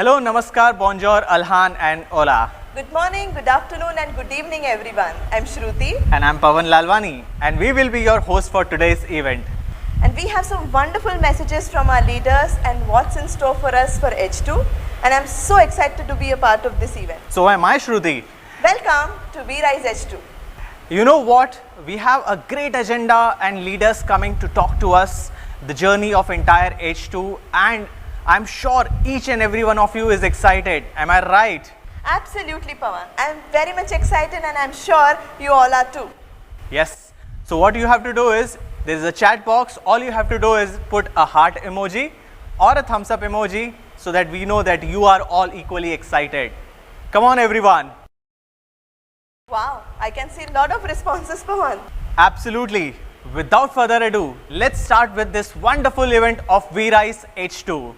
Hello, Namaskar, Bonjour, Alhan and Ola. Good morning, good afternoon and good evening everyone. I'm Shruti. And I'm Pawan Lalwani and we will be your host for today's event. And we have some wonderful messages from our leaders and what's in store for us for H2. And I'm so excited to be a part of this event. So am I, Shruti. Welcome to Rise H2. You know what? We have a great agenda and leaders coming to talk to us, the journey of entire H2, and I'm sure each and every one of you is excited. Am I right? Absolutely, Pawan. I'm very much excited and I'm sure you all are too. Yes. So what you have to do is, there is a chat box. All you have to do is put a heart emoji or a thumbs up emoji so that we know that you are all equally excited. Come on, everyone. Wow, I can see a lot of responses, Pawan. Absolutely. Without further ado, let's start with this wonderful event of Rise H2.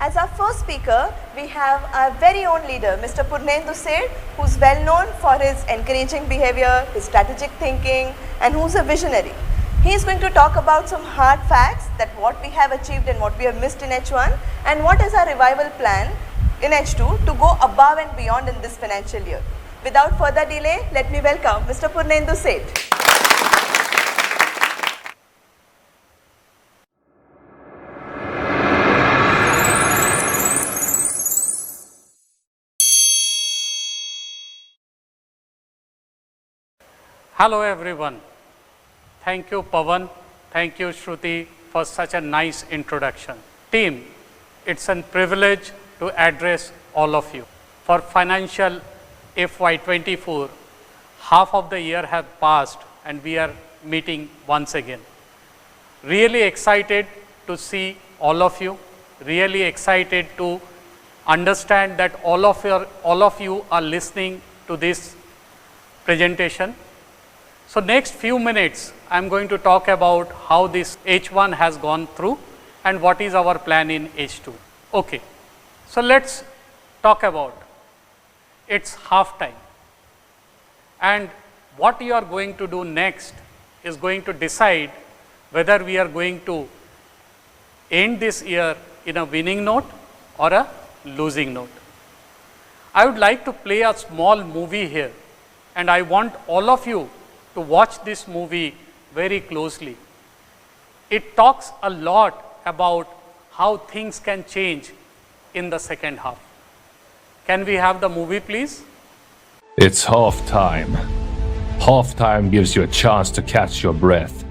As our first speaker, we have our very own leader, Mr. Purnendu Seth, who's well known for his encouraging behavior, his strategic thinking, and who's a visionary. He is going to talk about some hard facts, that what we have achieved and what we have missed in H1, and what is our revival plan in H2 to go above and beyond in this financial year. Without further delay, let me welcome Mr. Purnendu Seth. Hello everyone. Thank you Pawan, thank you Shruti for such a nice introduction. Team, it's a privilege to address all of you. For financial FY24, half of the year have passed and we are meeting once again. Really excited to see all of you, really excited to understand that all of you are listening to this presentation. So next few minutes, I am going to talk about how this H1 has gone through and what is our plan in H2. Okay, so let's talk about it's half time. And what you are going to do next is going to decide whether we are going to end this year in a winning note or a losing note. I would like to play a small movie here and I want all of you to watch this movie very closely. It talks a lot about how things can change in the second half. Can we have the movie please? It's half time. Half time gives you a chance to catch your breath,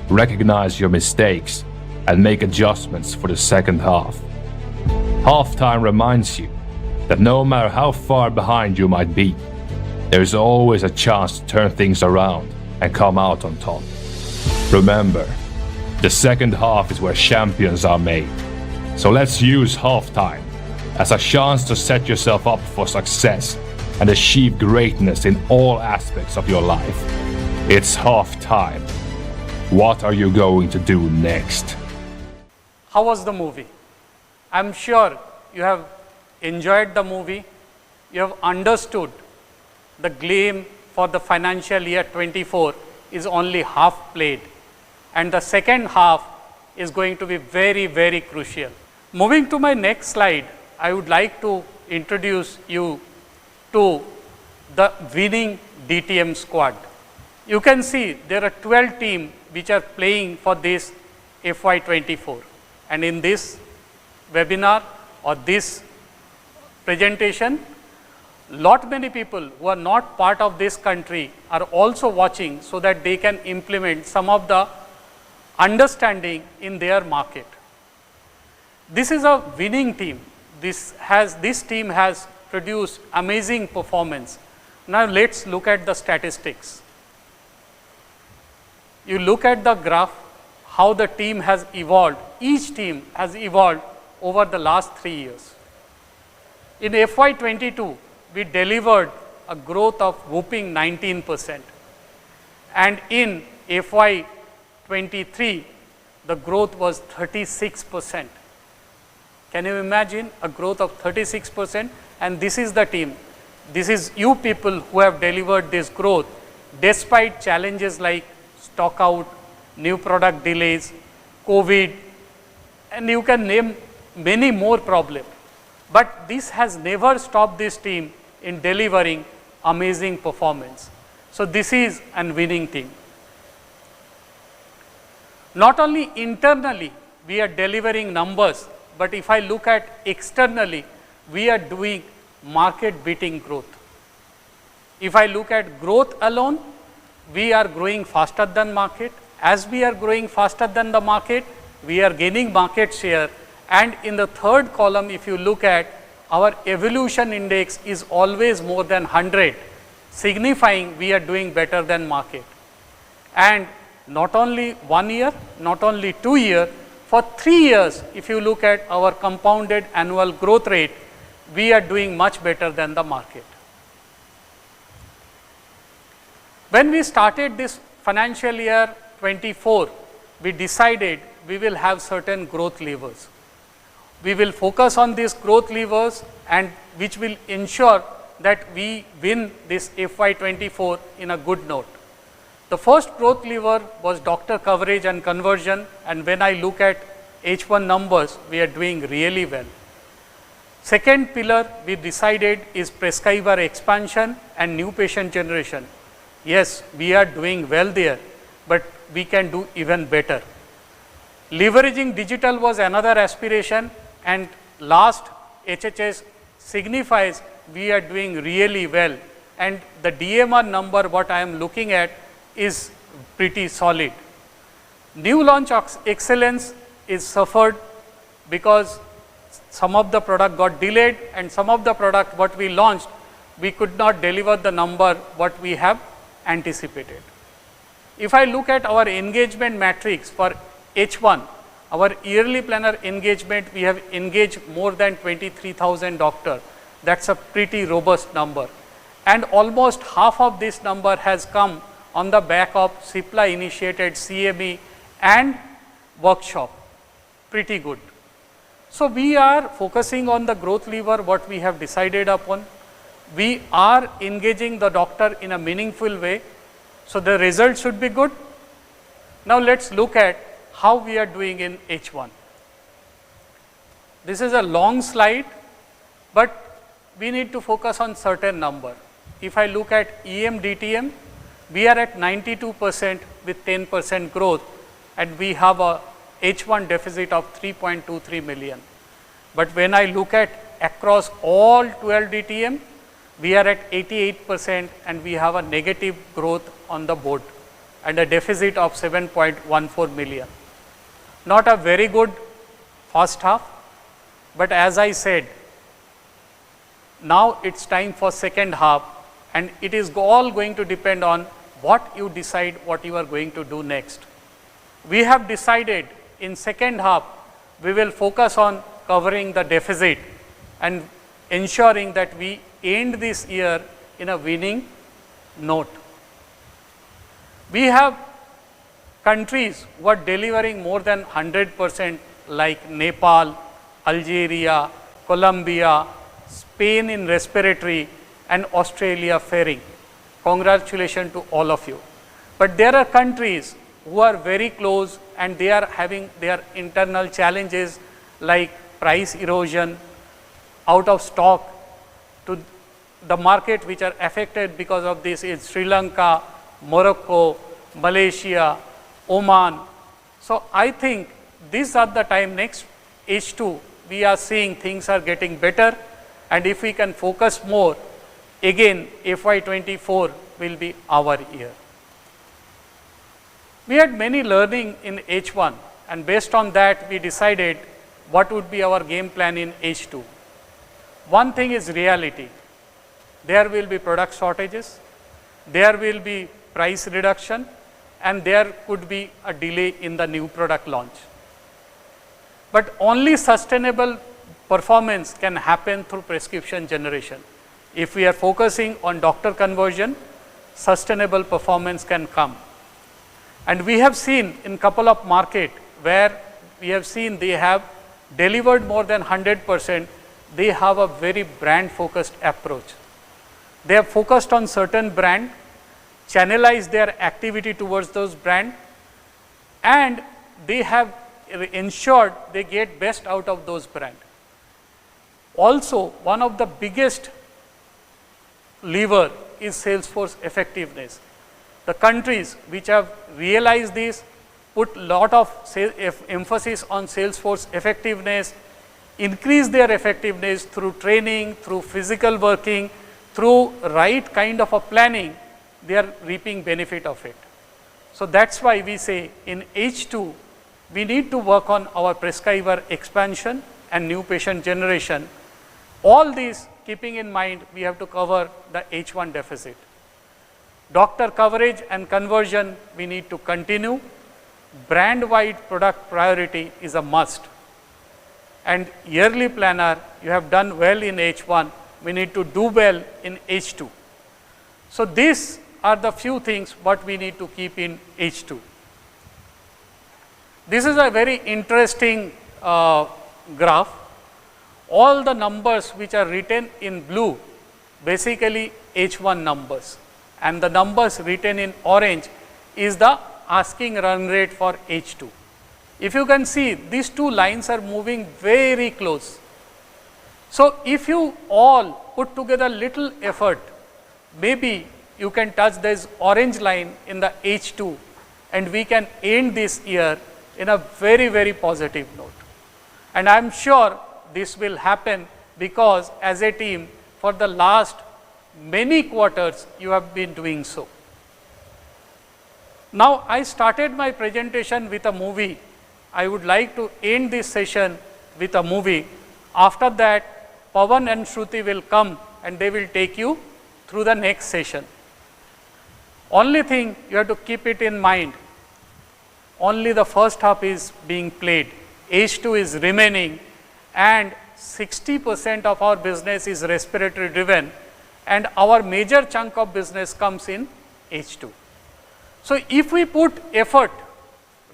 recognize your mistakes, and make adjustments for the second half. Half time reminds you that no matter how far behind you might be, there's always a chance to turn things around and come out on top. Remember, the second half is where champions are made. So let's use halftime as a chance to set yourself up for success and achieve greatness in all aspects of your life. It's halftime. What are you going to do next? How was the movie? I'm sure you have enjoyed the movie. You have understood the game for the financial year 24 is only half played and the second half is going to be very, very crucial. Moving to my next slide, I would like to introduce you to the winning DTM squad. You can see there are 12 teams which are playing for this FY24 and in this webinar or this presentation, lot many people who are not part of this country are also watching so that they can implement some of the understanding in their market. This is a winning team. This team has produced amazing performance. Now let's look at the statistics. You look at the graph, how the team has evolved. Each team has evolved over the last 3 years. In FY22, we delivered a growth of whopping 19%. And in FY23, the growth was 36%. Can you imagine a growth of 36%? And this is the team. This is you people who have delivered this growth despite challenges like stock out, new product delays, COVID, and you can name many more problems. But this has never stopped this team in delivering amazing performance. So this is a winning team. Not only internally we are delivering numbers, but if I look at externally, we are doing market beating growth. If I look at growth alone, we are growing faster than market. As we are growing faster than the market, we are gaining market share. And in the third column, if you look at, our evolution index is always more than 100, signifying we are doing better than market. And not only 1 year, not only 2 years, for 3 years, if you look at our compounded annual growth rate, we are doing much better than the market. When we started this financial year 24, we decided we will have certain growth levers. We will focus on these growth levers and which will ensure that we win this FY24 in a good note. The first growth lever was doctor coverage and conversion, and when I look at H1 numbers, we are doing really well. Second pillar we decided is prescriber expansion and new patient generation. Yes, we are doing well there, but we can do even better. Leveraging digital was another aspiration, and last HHS signifies we are doing really well, and the DMR number what I am looking at is pretty solid. New launch excellence is suffered because some of the product got delayed, and some of the product what we launched, we could not deliver the number what we have anticipated. If I look at our engagement metrics for H1, our yearly planner engagement, we have engaged more than 23,000 doctors. That's a pretty robust number. And almost half of this number has come on the back of CIPLA initiated CME and workshop. Pretty good. So we are focusing on the growth lever what we have decided upon. We are engaging the doctor in a meaningful way, so the result should be good. Now let's look at how we are doing in H1. This is a long slide, but we need to focus on certain number. If I look at EM DTM, we are at 92% with 10% growth, and we have a H1 deficit of 3.23 million. But when I look at across all 12 DTM, we are at 88% and we have a negative growth on the board and a deficit of 7.14 million. Not a very good first half, but as I said, now it's time for second half, and it is all going to depend on what you decide what you are going to do next. We have decided in second half, we will focus on covering the deficit and ensuring that we end this year in a winning note. We have countries who are delivering more than 100% like Nepal, Algeria, Colombia, Spain in respiratory, and Australia faring. Congratulations to all of you. But there are countries who are very close and they are having their internal challenges like price erosion, out of stock. To the market which are affected because of this is Sri Lanka, Morocco, Malaysia, Oman. So I think these are the time next H2 we are seeing things are getting better, and if we can focus more, again FY24 will be our year. We had many learning in H1, and based on that we decided what would be our game plan in H2. One thing is reality. There will be product shortages, there will be price reduction, and there could be a delay in the new product launch. But only sustainable performance can happen through prescription generation. If we are focusing on doctor conversion, sustainable performance can come. And we have seen in couple of markets where we have seen they have delivered more than 100%, they have a very brand focused approach. They have focused on certain brand, channelized their activity towards those brand, and they have ensured they get best out of those brand. Also, one of the biggest lever is sales force effectiveness. The countries which have realized this put lot of emphasis on sales force effectiveness, increase their effectiveness through training, through physical working, through right kind of a planning, they are reaping benefit of it. So that's why we say in H2, we need to work on our prescriber expansion and new patient generation. All these keeping in mind, we have to cover the H1 deficit. Doctor coverage and conversion, we need to continue. Brand-wide product priority is a must. And yearly planner, you have done well in H1, we need to do well in H2. So these are the few things what we need to keep in H2. This is a very interesting graph. All the numbers which are written in blue, basically H1 numbers, and the numbers written in orange is the asking run rate for H2. If you can see, these two lines are moving very close. So if you all put together little effort, maybe you can touch this orange line in the H2, and we can end this year in a very, very positive note. And I am sure this will happen because as a team for the last many quarters you have been doing so. Now I started my presentation with a movie. I would like to end this session with a movie. After that, Pawan and Shruti will come and they will take you through the next session. Only thing you have to keep it in mind, only the first half is being played, H2 is remaining, and 60% of our business is respiratory driven, and our major chunk of business comes in H2. So if we put effort,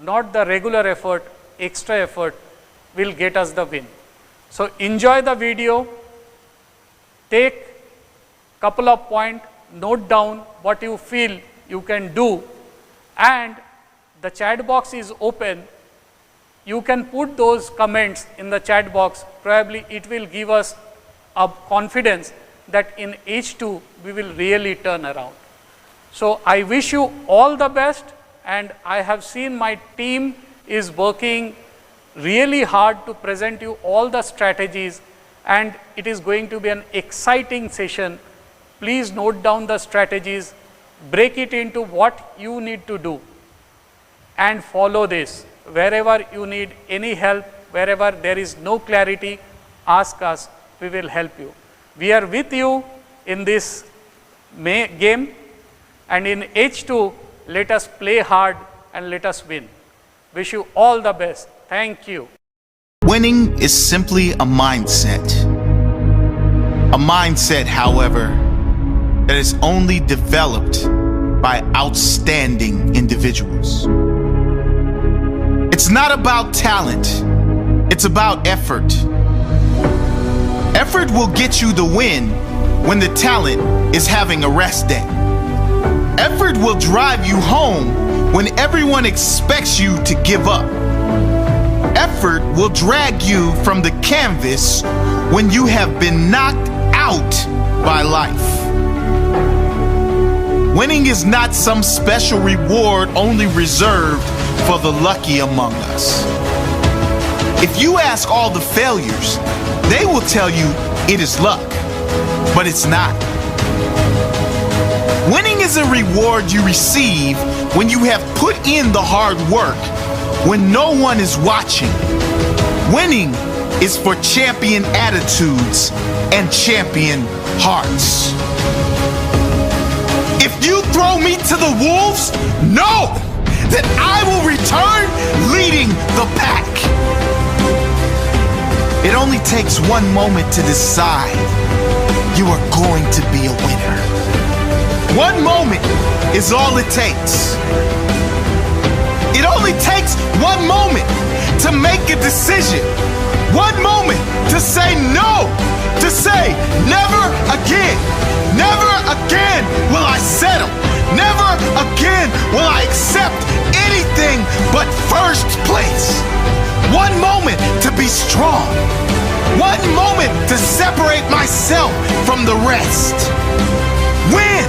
not the regular effort, extra effort will get us the win. So enjoy the video, take couple of points, note down what you feel you can do, and the chat box is open. You can put those comments in the chat box. Probably it will give us a confidence that in H2 we will really turn around. So I wish you all the best, and I have seen my team is working really hard to present you all the strategies, and it is going to be an exciting session. Please note down the strategies, break it into what you need to do, and follow this. Wherever you need any help, wherever there is no clarity, ask us, we will help you. We are with you in this game, and in H2, let us play hard and let us win. Wish you all the best. Thank you. Winning is simply a mindset. A mindset, however, that is only developed by outstanding individuals. It's not about talent, it's about effort. Effort will get you the win when the talent is having a rest day. Effort will drive you home when everyone expects you to give up. Effort will drag you from the canvas when you have been knocked out by life. Winning is not some special reward only reserved for the lucky among us. If you ask all the failures, they will tell you it is luck, but it's not. Winning is a reward you receive when you have put in the hard work, when no one is watching. Winning is for champion attitudes and champion hearts. If you throw me to the wolves, know that I will return leading the pack. It only takes one moment to decide you are going to be a winner. One moment is all it takes. It only takes one moment to make a decision. One moment to say no, to say never again. Never again will I settle. Never again will I accept anything but first place. One moment to be strong. One moment to separate myself from the rest. Win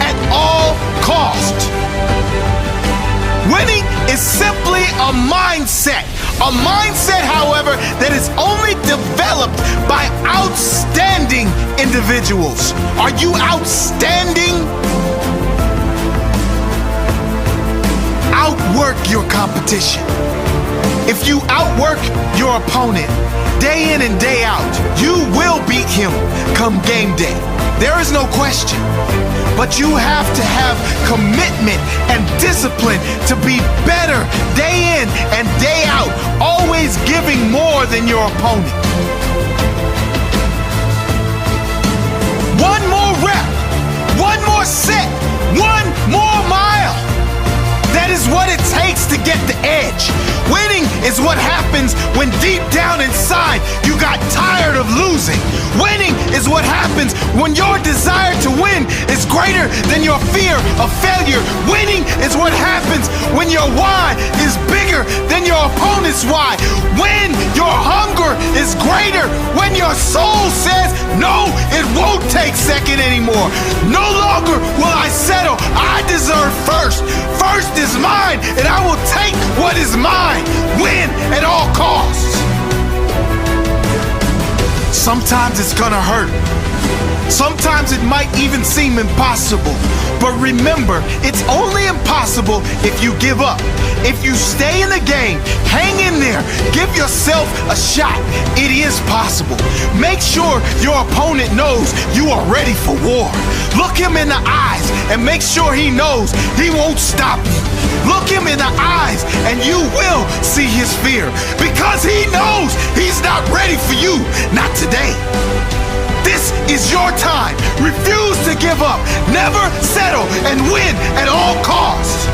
at all cost. Winning is simply a mindset. A mindset, however, that is only developed by outstanding individuals. Are you outstanding? Outwork your competition. If you outwork your opponent day in and day out, you will beat him come game day. There is no question. But you have to have commitment and discipline to be better day in and day out, always giving more than your opponent. One more rep, one more set, one more mile. That is what it takes to get the edge. Winning is what happens when deep down inside you got tired of losing. Winning is what happens when your desire to win is greater than your fear of failure. Winning is what happens when your why is bigger than your opponent's why. When your hunger is greater, when your soul says, no, it won't take second anymore. No longer will I settle. I deserve first. First is mine, and I will take what is mine. Win at all costs. Sometimes it's gonna hurt. Sometimes it might even seem impossible. But remember, it's only impossible if you give up. If you stay in the game, hang in there, give yourself a shot. It is possible. Make sure your opponent knows you are ready for war. Look him in the eyes and make sure he knows he won't stop you. Look him in the eyes and you will see his fear, because he knows he's not ready for you. Not today. This is your time. Refuse to give up. Never settle and win at all costs.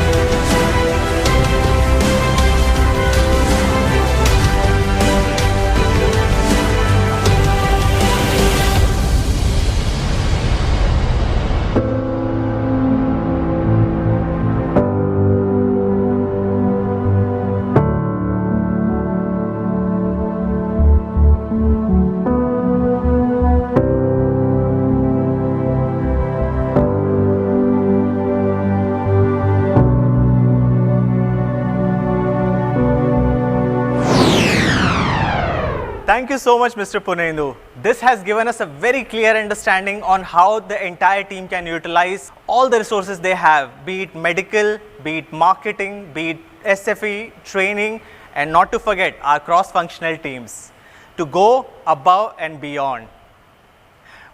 Thank you so much, Mr. Punendu. This has given us a very clear understanding on how the entire team can utilize all the resources they have, be it medical, be it marketing, be it SFE, training, and not to forget our cross-functional teams to go above and beyond.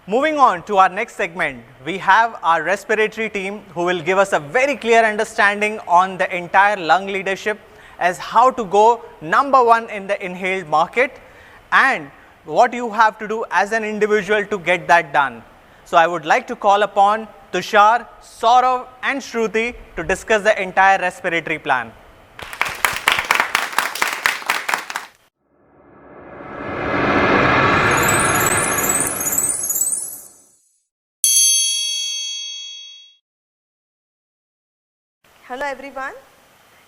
Moving on to our next segment, we have our respiratory team who will give us a very clear understanding on the entire lung leadership as how to go #1 in the inhaled market and what you have to do as an individual to get that done. So I would like to call upon Tushar, Saurav and Shruti to discuss the entire respiratory plan. Hello everyone.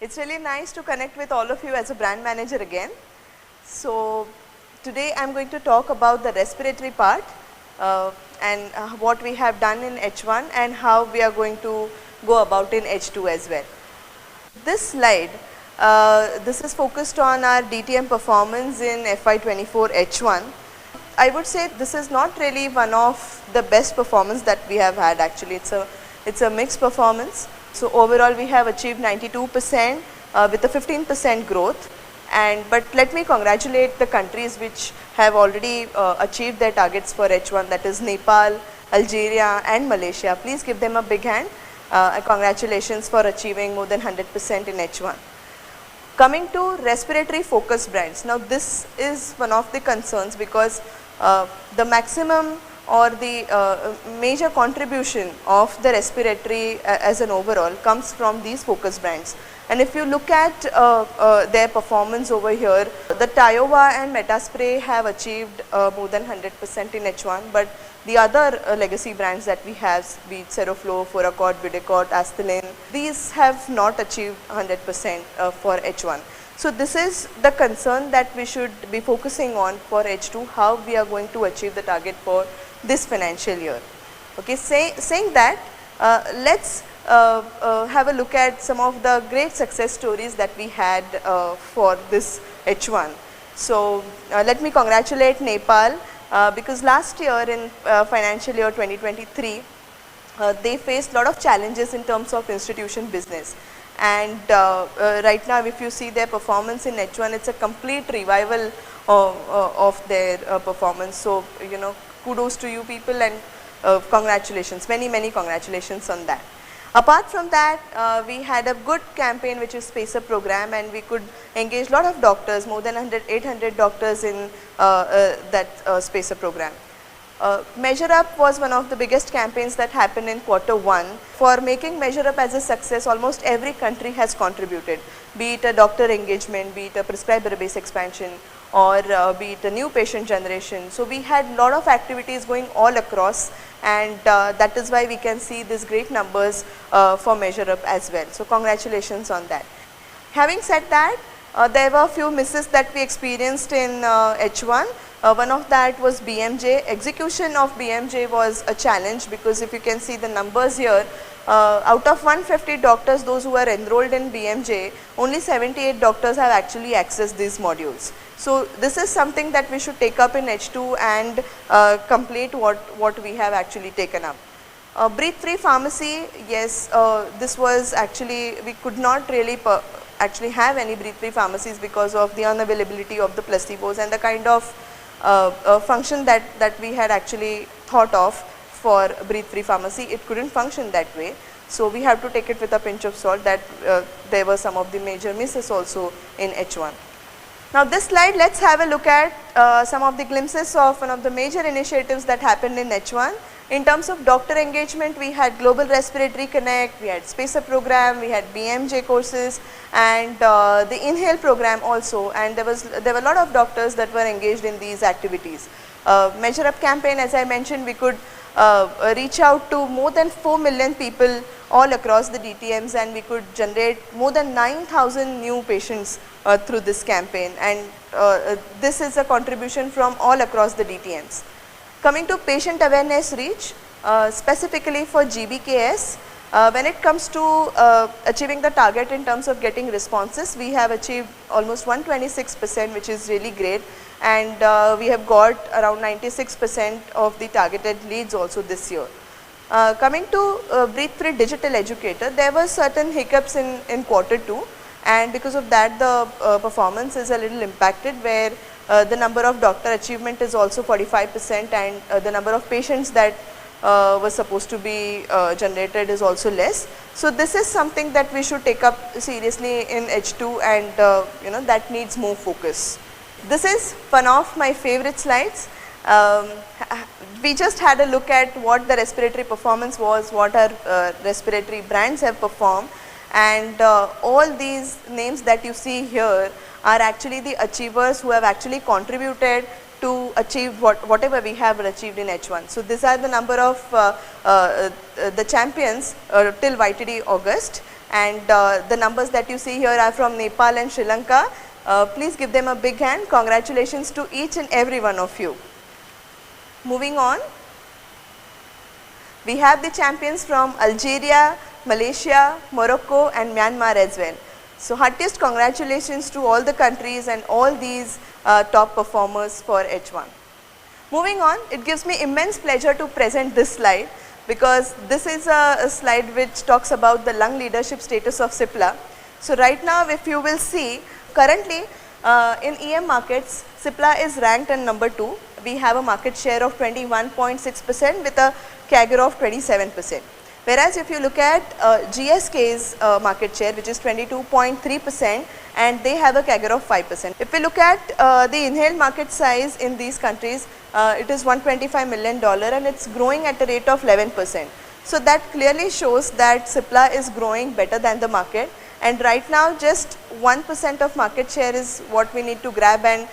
It's really nice to connect with all of you as a brand manager again. So today I'm going to talk about the respiratory part and what we have done in H1 and how we are going to go about in H2 as well. This slide, this is focused on our DTM performance in FY24 H1. I would say this is not really one of the best performance that we have had actually. It's a mixed performance. So overall we have achieved 92% with a 15% growth. But let me congratulate the countries which have already achieved their targets for H1, that is Nepal, Algeria and Malaysia. Please give them a big hand. Congratulations for achieving more than 100% in H1. Coming to respiratory focus brands. Now this is one of the concerns because the maximum or the major contribution of the respiratory as an overall comes from these focus brands. And if you look at their performance over here, the Tiowa and Metaspray have achieved more than 100% in H1, but the other legacy brands that we have, be it Seroflow, Foracort, Budecort, Astelin, these have not achieved 100% for H1. So this is the concern that we should be focusing on for H2, how we are going to achieve the target for this financial year. Okay, saying that, let's have a look at some of the great success stories that we had for this H1. So let me congratulate Nepal because last year in financial year 2023, they faced a lot of challenges in terms of institution business. And right now, if you see their performance in H1, it's a complete revival of their performance. So, you know, kudos to you people and congratulations, many congratulations on that. Apart from that, we had a good campaign which is Spacer program, and we could engage a lot of doctors, more than 800 doctors in that Spacer program. Measure Up was one of the biggest campaigns that happened in Q1. For making Measure Up as a success, almost every country has contributed, be it a doctor engagement, be it a prescriber base expansion, or be it a new patient generation. So we had a lot of activities going all across, and that is why we can see these great numbers for Measure Up as well. So congratulations on that. Having said that, there were a few misses that we experienced in H1. One of that was BMJ. Execution of BMJ was a challenge because if you can see the numbers here, out of 150 doctors, those who are enrolled in BMJ, only 78 doctors have actually accessed these modules. So this is something that we should take up in H2 and complete what we have actually taken up. Breathe Free Pharmacy, yes, this was actually, we could not really actually have any Breathe Free pharmacies because of the unavailability of the placebos and the kind of function that we had actually thought of for Breathe Free Pharmacy. It couldn't function that way. So we have to take it with a pinch of salt that there were some of the major misses also in H1. Now this slide, let's have a look at some of the glimpses of one of the major initiatives that happened in H1. In terms of doctor engagement, we had Global Respiratory Connect, we had Spacer program, we had BMJ courses, and the Inhale program also, and there were a lot of doctors that were engaged in these activities. Measure Up campaign, as I mentioned, we could reach out to more than 4 million people all across the DTMs, and we could generate more than 9,000 new patients through this campaign, and this is a contribution from all across the DTMs. Coming to patient awareness reach, specifically for GBKS, when it comes to achieving the target in terms of getting responses, we have achieved almost 126%, which is really great, and we have got around 96% of the targeted leads also this year. Coming to Breathe Free Digital Educator, there were certain hiccups in Q2, and because of that the performance is a little impacted, where the number of doctor achievement is also 45%, and the number of patients that was supposed to be generated is also less. So this is something that we should take up seriously in H2, and you know, that needs more focus. This is one of my favorite slides. We just had a look at what the respiratory performance was, what our respiratory brands have performed, and all these names that you see here are actually the achievers who have actually contributed to achieve whatever we have achieved in H1. So these are the number of the champions till YTD August, and the numbers that you see here are from Nepal and Sri Lanka. Please give them a big hand. Congratulations to each and every one of you. Moving on, we have the champions from Algeria, Malaysia, Morocco and Myanmar as well. So heartiest congratulations to all the countries and all these top performers for H1. Moving on, it gives me immense pleasure to present this slide, because this is a slide which talks about the lung leadership status of Cipla. So right now, if you will see, currently in EM markets, Cipla is ranked at number 2. We have a market share of 21.6% with a CAGR of 27%. Whereas if you look at GSK's market share, which is 22.3%, and they have a CAGR of 5%. If we look at the inhaled market size in these countries, it is $125 million, and it's growing at a rate of 11%. So that clearly shows that Cipla is growing better than the market, and right now just 1% of market share is what we need to grab, and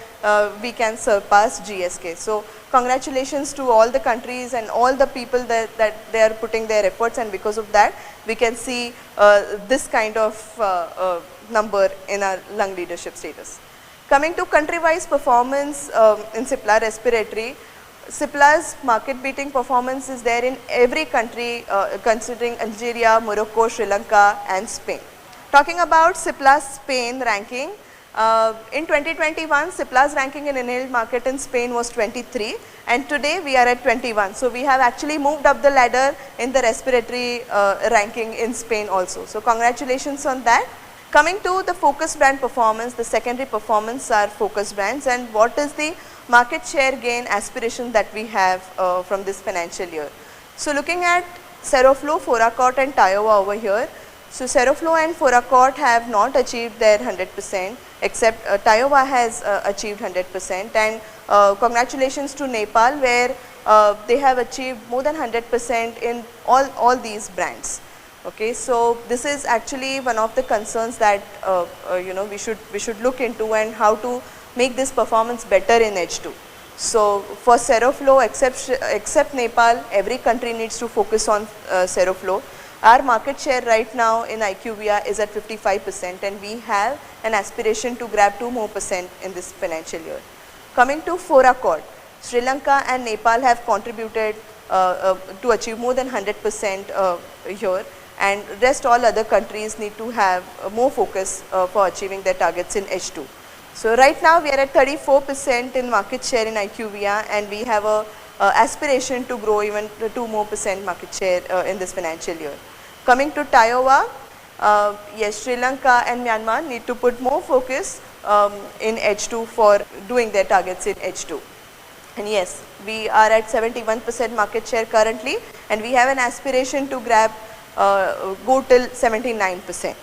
we can surpass GSK. So congratulations to all the countries and all the people that they are putting their efforts, and because of that we can see this kind of number in our lung leadership status. Coming to country-wise performance in Cipla respiratory, Cipla's market-beating performance is there in every country considering Algeria, Morocco, Sri Lanka and Spain. Talking about Cipla's Spain ranking, in 2021 Cipla's ranking in inhaled market in Spain was 23, and today we are at 21. So we have actually moved up the ladder in the respiratory ranking in Spain also. So congratulations on that. Coming to the focus brand performance, the secondary performance are focus brands, and what is the market share gain aspiration that we have from this financial year. So looking at Seroflow, Foracort and Tiowa over here. So Seroflow and Foracort have not achieved their 100%, except Tiowa has achieved 100%, and congratulations to Nepal, where they have achieved more than 100% in all these brands. Okay, so this is actually one of the concerns that we should look into, and how to make this performance better in H2. So for Seroflow, except Nepal, every country needs to focus on Seroflow. Our market share right now in IQVIA is at 55%, and we have an aspiration to grab 2% more in this financial year. Coming to Foracort, Sri Lanka and Nepal have contributed to achieve more than 100% here, and rest all other countries need to have more focus for achieving their targets in H2. So right now we are at 34% in market share in IQVIA, and we have a aspiration to grow even 2% more market share in this financial year. Coming to Tiowa, yes, Sri Lanka and Myanmar need to put more focus in H2 for doing their targets in H2. And yes, we are at 71% market share currently, and we have an aspiration to grab go till 79%.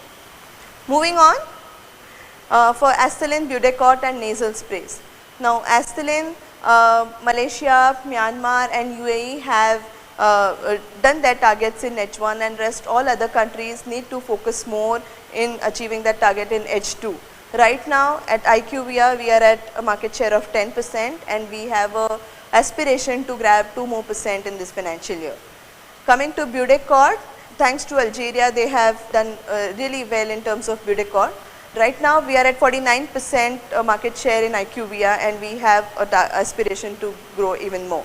Moving on, for Astelin, Budecort and nasal sprays. Now Astelin, Malaysia, Myanmar and UAE have done their targets in H1, and rest all other countries need to focus more in achieving that target in H2. Right now at IQVIA we are at a market share of 10%, and we have a aspiration to grab 2% more in this financial year. Coming to Budecort, thanks to Algeria, they have done really well in terms of Budecort. Right now we are at 49% market share in IQVIA, and we have an aspiration to grow even more.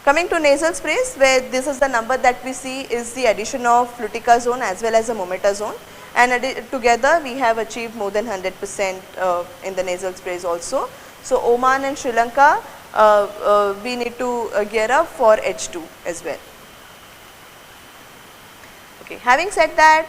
Coming to nasal sprays, where this is the number that we see is the addition of fluticasone as well as the mometazone, and together we have achieved more than 100% in the nasal sprays also. So Oman and Sri Lanka, we need to gear up for H2 as well. Okay. Having said that,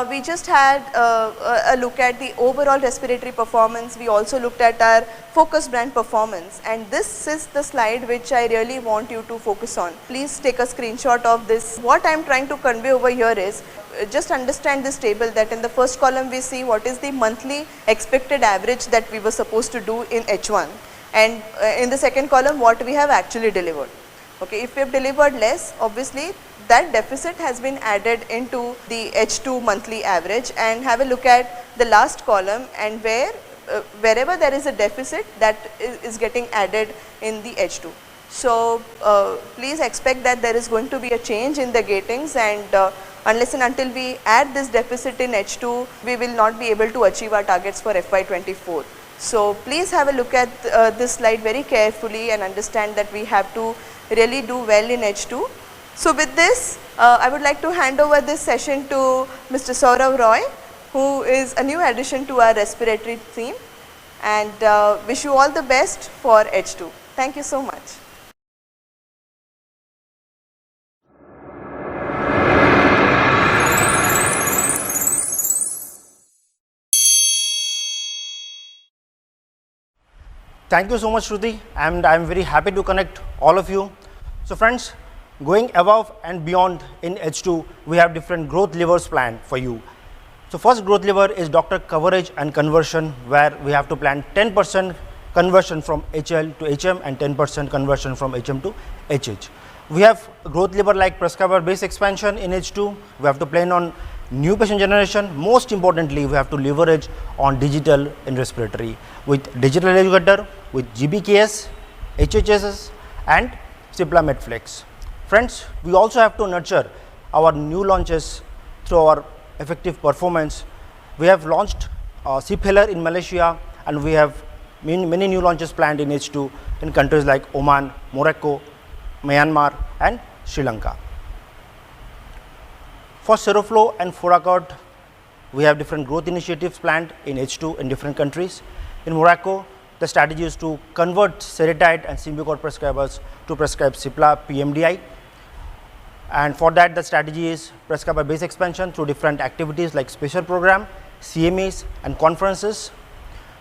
we just had a look at the overall respiratory performance. We also looked at our focus brand performance, and this is the slide which I really want you to focus on. Please take a screenshot of this. What I am trying to convey over here is, just understand this table, that in the first column we see what is the monthly expected average that we were supposed to do in H1, and in the second column what we have actually delivered. Okay, if we have delivered less, obviously that deficit has been added into the H2 monthly average, and have a look at the last column, and wherever there is a deficit, that is getting added in the H2. So please expect that there is going to be a change in the gatings, and unless and until we add this deficit in H2, we will not be able to achieve our targets for FY24. So please have a look at this slide very carefully and understand that we have to really do well in H2. So with this, I would like to hand over this session to Mr. Saurav Roy, who is a new addition to our respiratory team, and wish you all the best for H2. Thank you so much. Thank you so much, Shruti, and I am very happy to connect all of you. So friends, going above and beyond in H2, we have different growth levers planned for you. So first growth lever is doctor coverage and conversion, where we have to plan 10% conversion from HL to HM and 10% conversion from HM to HH. We have growth lever like prescriber base expansion in H2. We have to plan on new patient generation. Most importantly, we have to leverage on digital in respiratory with digital educator, with GBKS, HHSS and Cipla Medflex. Friends, we also have to nurture our new launches through our effective performance. We have launched Cipheller in Malaysia, and we have many new launches planned in H2 in countries like Oman, Morocco, Myanmar and Sri Lanka. For Seroflow and Foracort, we have different growth initiatives planned in H2 in different countries. In Morocco, the strategy is to convert Seretide and Symbicort prescribers to prescribe Cipla PMDI. And for that, the strategy is prescriber base expansion through different activities like special program, CMEs and conferences.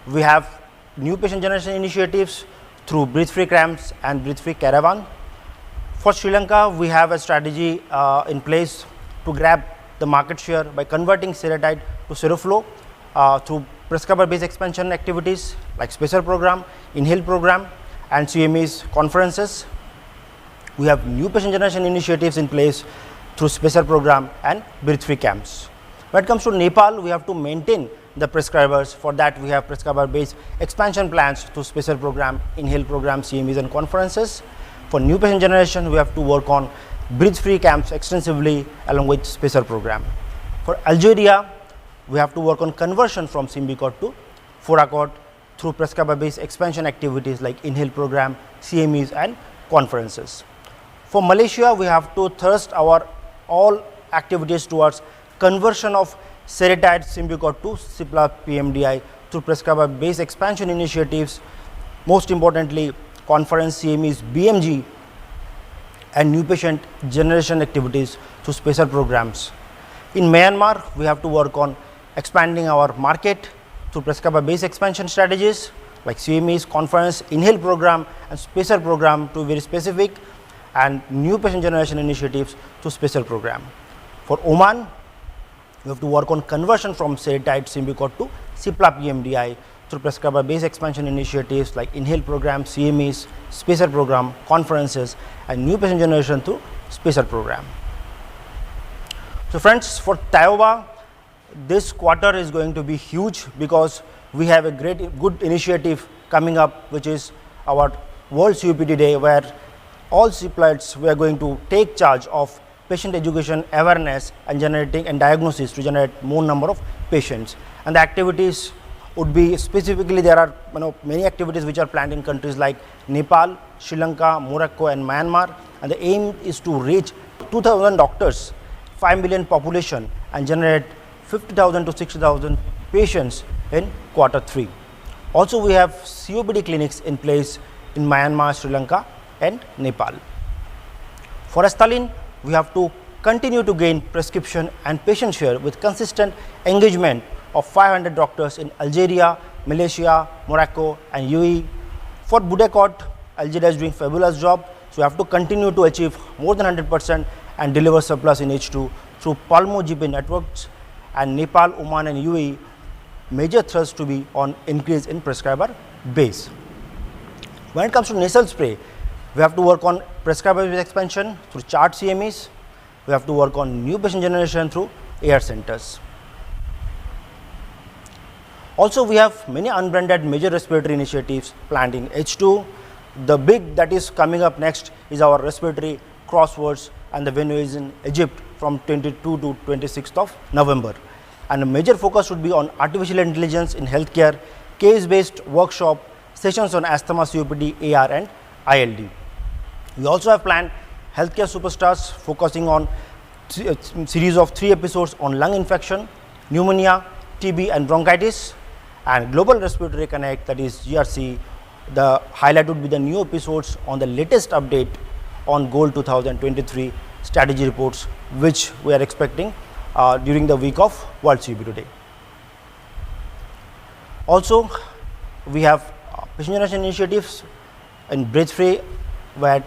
We have new patient generation initiatives through breathe-free camps and breathe-free caravan. For Sri Lanka, we have a strategy in place to grab the market share by converting Seretide to Seroflow through prescriber base expansion activities like special program, inhale program and CMEs conferences. We have new patient generation initiatives in place through special program and breathe-free camps. When it comes to Nepal, we have to maintain the prescribers. For that, we have prescriber base expansion plans through special program, inhale program, CMEs and conferences. For new patient generation, we have to work on breathe-free camps extensively along with special program. For Algeria, we have to work on conversion from Symbicort to Foracort through prescriber base expansion activities like inhale program, CMEs and conferences. For Malaysia, we have to thrust our all activities towards conversion of Seretide Symbicort to Cipla PMDI through prescriber base expansion initiatives, most importantly conference, CMEs, BMG and new patient generation activities through special programs. In Myanmar, we have to work on expanding our market through prescriber base expansion strategies like CMEs, conference, inhale program and special program to very specific, and new patient generation initiatives to special program. For Oman, we have to work on conversion from Seretide Symbicort to Cipla PMDI through prescriber base expansion initiatives like inhale program, CMEs, special program, conferences and new patient generation through special program. So friends, for Tioba, this quarter is going to be huge because we have a good initiative coming up, which is our World COPD Day, where all Ciplites we are going to take charge of patient education, awareness and generating and diagnosis to generate more number of patients. And the activities would be specifically, there are many activities which are planned in countries like Nepal, Sri Lanka, Morocco and Myanmar, and the aim is to reach 2,000 doctors, 5 million population and generate 50,000 to 60,000 patients in Q3. Also, we have COPD clinics in place in Myanmar, Sri Lanka and Nepal. For Astalin, we have to continue to gain prescription and patient share with consistent engagement of 500 doctors in Algeria, Malaysia, Morocco and UAE. For Budecort, Algeria is doing fabulous job, so we have to continue to achieve more than 100% and deliver surplus in H2 through Palmo GP networks, and Nepal, Oman and UAE major thrust to be on increase in prescriber base. When it comes to nasal spray, we have to work on prescriber base expansion through chart CMEs. We have to work on new patient generation through air centers. Also, we have many unbranded major respiratory initiatives planned in H2. The big that is coming up next is our respiratory crosswords, and the venue is in Egypt from 22 to 26th of November. And a major focus would be on artificial intelligence in healthcare, case-based workshop, sessions on asthma, COPD, AR and ILD. We also have planned healthcare superstars focusing on series of 3 episodes on lung infection, pneumonia, TB and bronchitis, and Global Respiratory Connect, that is GRC. The highlight would be the new episodes on the latest update on Goal 2023 strategy reports, which we are expecting during the week of World COPD Day. Also, we have patient generation initiatives in breathe-free, where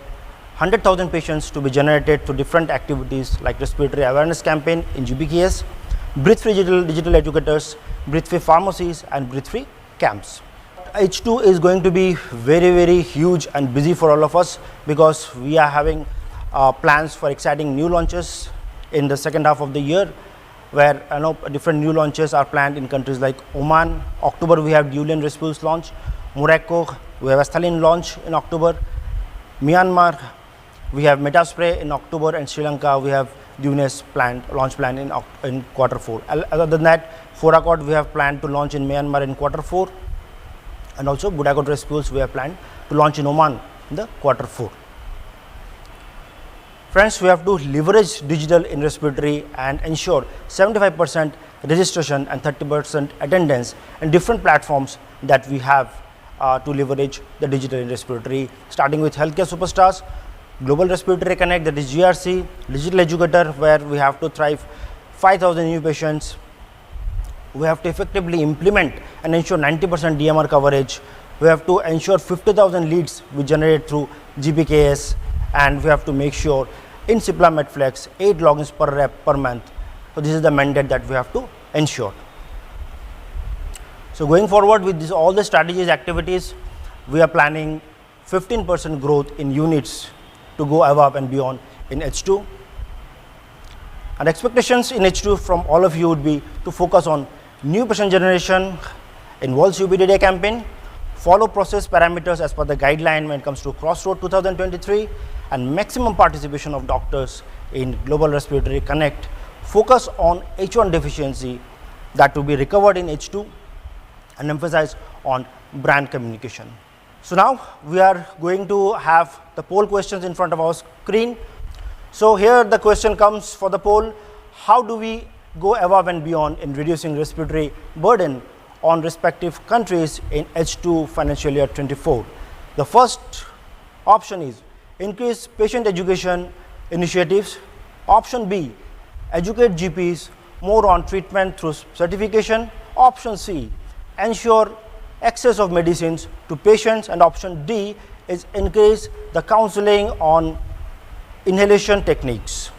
100,000 patients to be generated through different activities like respiratory awareness campaign in GBKS, breathe-free digital educators, breathe-free pharmacies and breathe-free camps. H2 is going to be very huge and busy for all of us, because we are having plans for exciting new launches in the second half of the year. where different new launches are planned in countries like Oman. October we have Julian Respir's launch. Morocco we have Estalin launch in October. Myanmar we have Metaspray in October, and Sri Lanka we have Dunes launch plan in Q4. Other than that, Foracort we have planned to launch in Myanmar in Q4, and also Budacort Respir's we have planned to launch in Oman in the Q4. Friends, we have to leverage digital in respiratory and ensure 75% registration and 30% attendance in different platforms that we have to leverage the digital in respiratory, starting with healthcare superstars, Global Respiratory Connect, that is GRC, Digital Educator, where we have to thrive 5,000 new patients. We have to effectively implement and ensure 90% DMR coverage. We have to ensure 50,000 leads we generate through GPKS, and we have to make sure in Cipla Medflex 8 logins per rep per month. So this is the mandate that we have to ensure. So going forward with this, all the strategies, activities, we are planning 15% growth in units to go above and beyond in H2. And expectations in H2 from all of you would be to focus on new patient generation, involve COPD campaign, follow process parameters as per the guideline when it comes to Crossroad 2023, and maximum participation of doctors in Global Respiratory Connect. Focus on H1 deficiency that will be recovered in H2, and emphasize on brand communication. So now we are going to have the poll questions in front of our screen. So here the question comes for the poll: how do we go above and beyond in reducing respiratory burden on respective countries in H2 financial year 24? The first option is increase patient education initiatives. Option B, educate GPs more on treatment through certification. Option C, ensure access of medicines to patients, and option D is increase the counseling on inhalation techniques.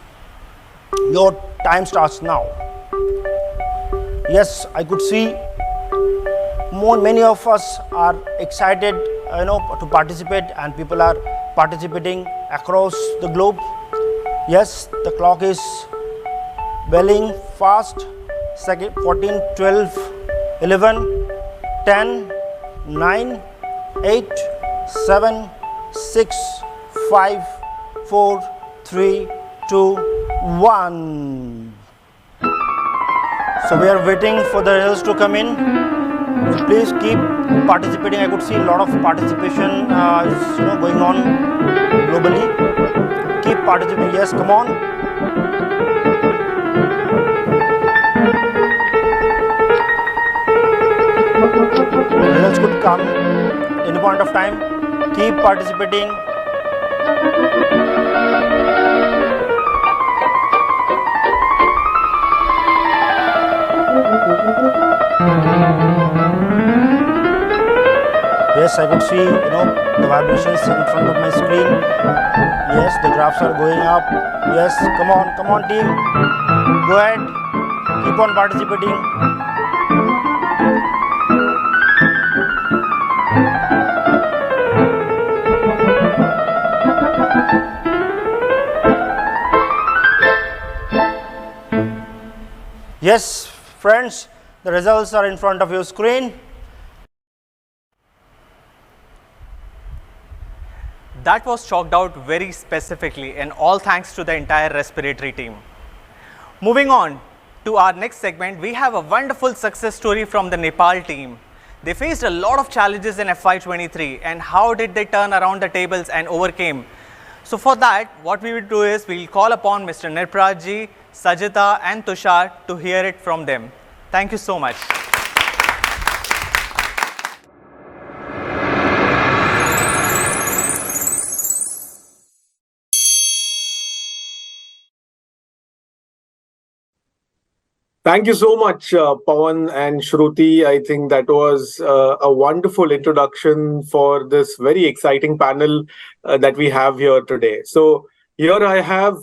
Your time starts now. Yes, I could see many of us are excited to participate, and people are participating across the globe. Yes, the clock is belling fast. 14, 12, 11, 10, 9, 8, 7, 6, 5, 4, 3, 2, 1. So we are waiting for the results to come in. So please keep participating. I could see a lot of participation is going on globally. Keep participating. Yes, come on. Results could come in a point of time. Keep participating. Yes, I could see the vibrations in front of my screen. Yes, the graphs are going up. Yes, come on team. Go ahead. Keep on participating. Yes, friends, the results are in front of your screen. That was chalked out very specifically, and all thanks to the entire respiratory team. Moving on to our next segment, we have a wonderful success story from the Nepal team. They faced a lot of challenges in FY23, and how did they turn around the tables and overcame? So for that, what we will do is we will call upon Mr. Nirpraj ji, Sajita and Tushar to hear it from them. Thank you so much. Thank you so much, Pawan and Shruti. I think that was a wonderful introduction for this very exciting panel that we have here today. So here I have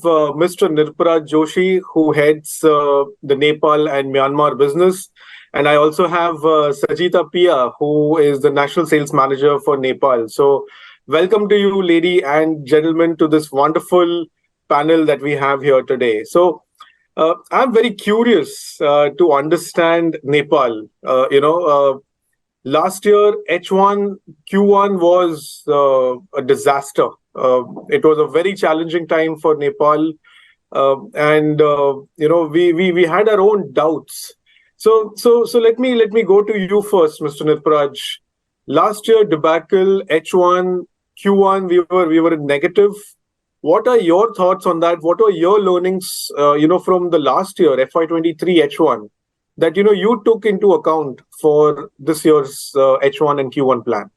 Mr. Nirpraj Joshi, who heads the Nepal and Myanmar business. And I also have Sajita Pia, who is the National Sales Manager for Nepal. So welcome to you, lady and gentlemen, to this wonderful panel that we have here today. So I'm very curious to understand Nepal. Last year, H1, Q1 was a disaster. It was a very challenging time for Nepal, we had our own doubts. So let me go to you first, Mr. Nitpraj. Last year, debacle, H1, Q1, we were in negative. What are your thoughts on that? What are your learnings, from the last year, FY23 H1, that you took into account for this year's H1 and Q1 plan?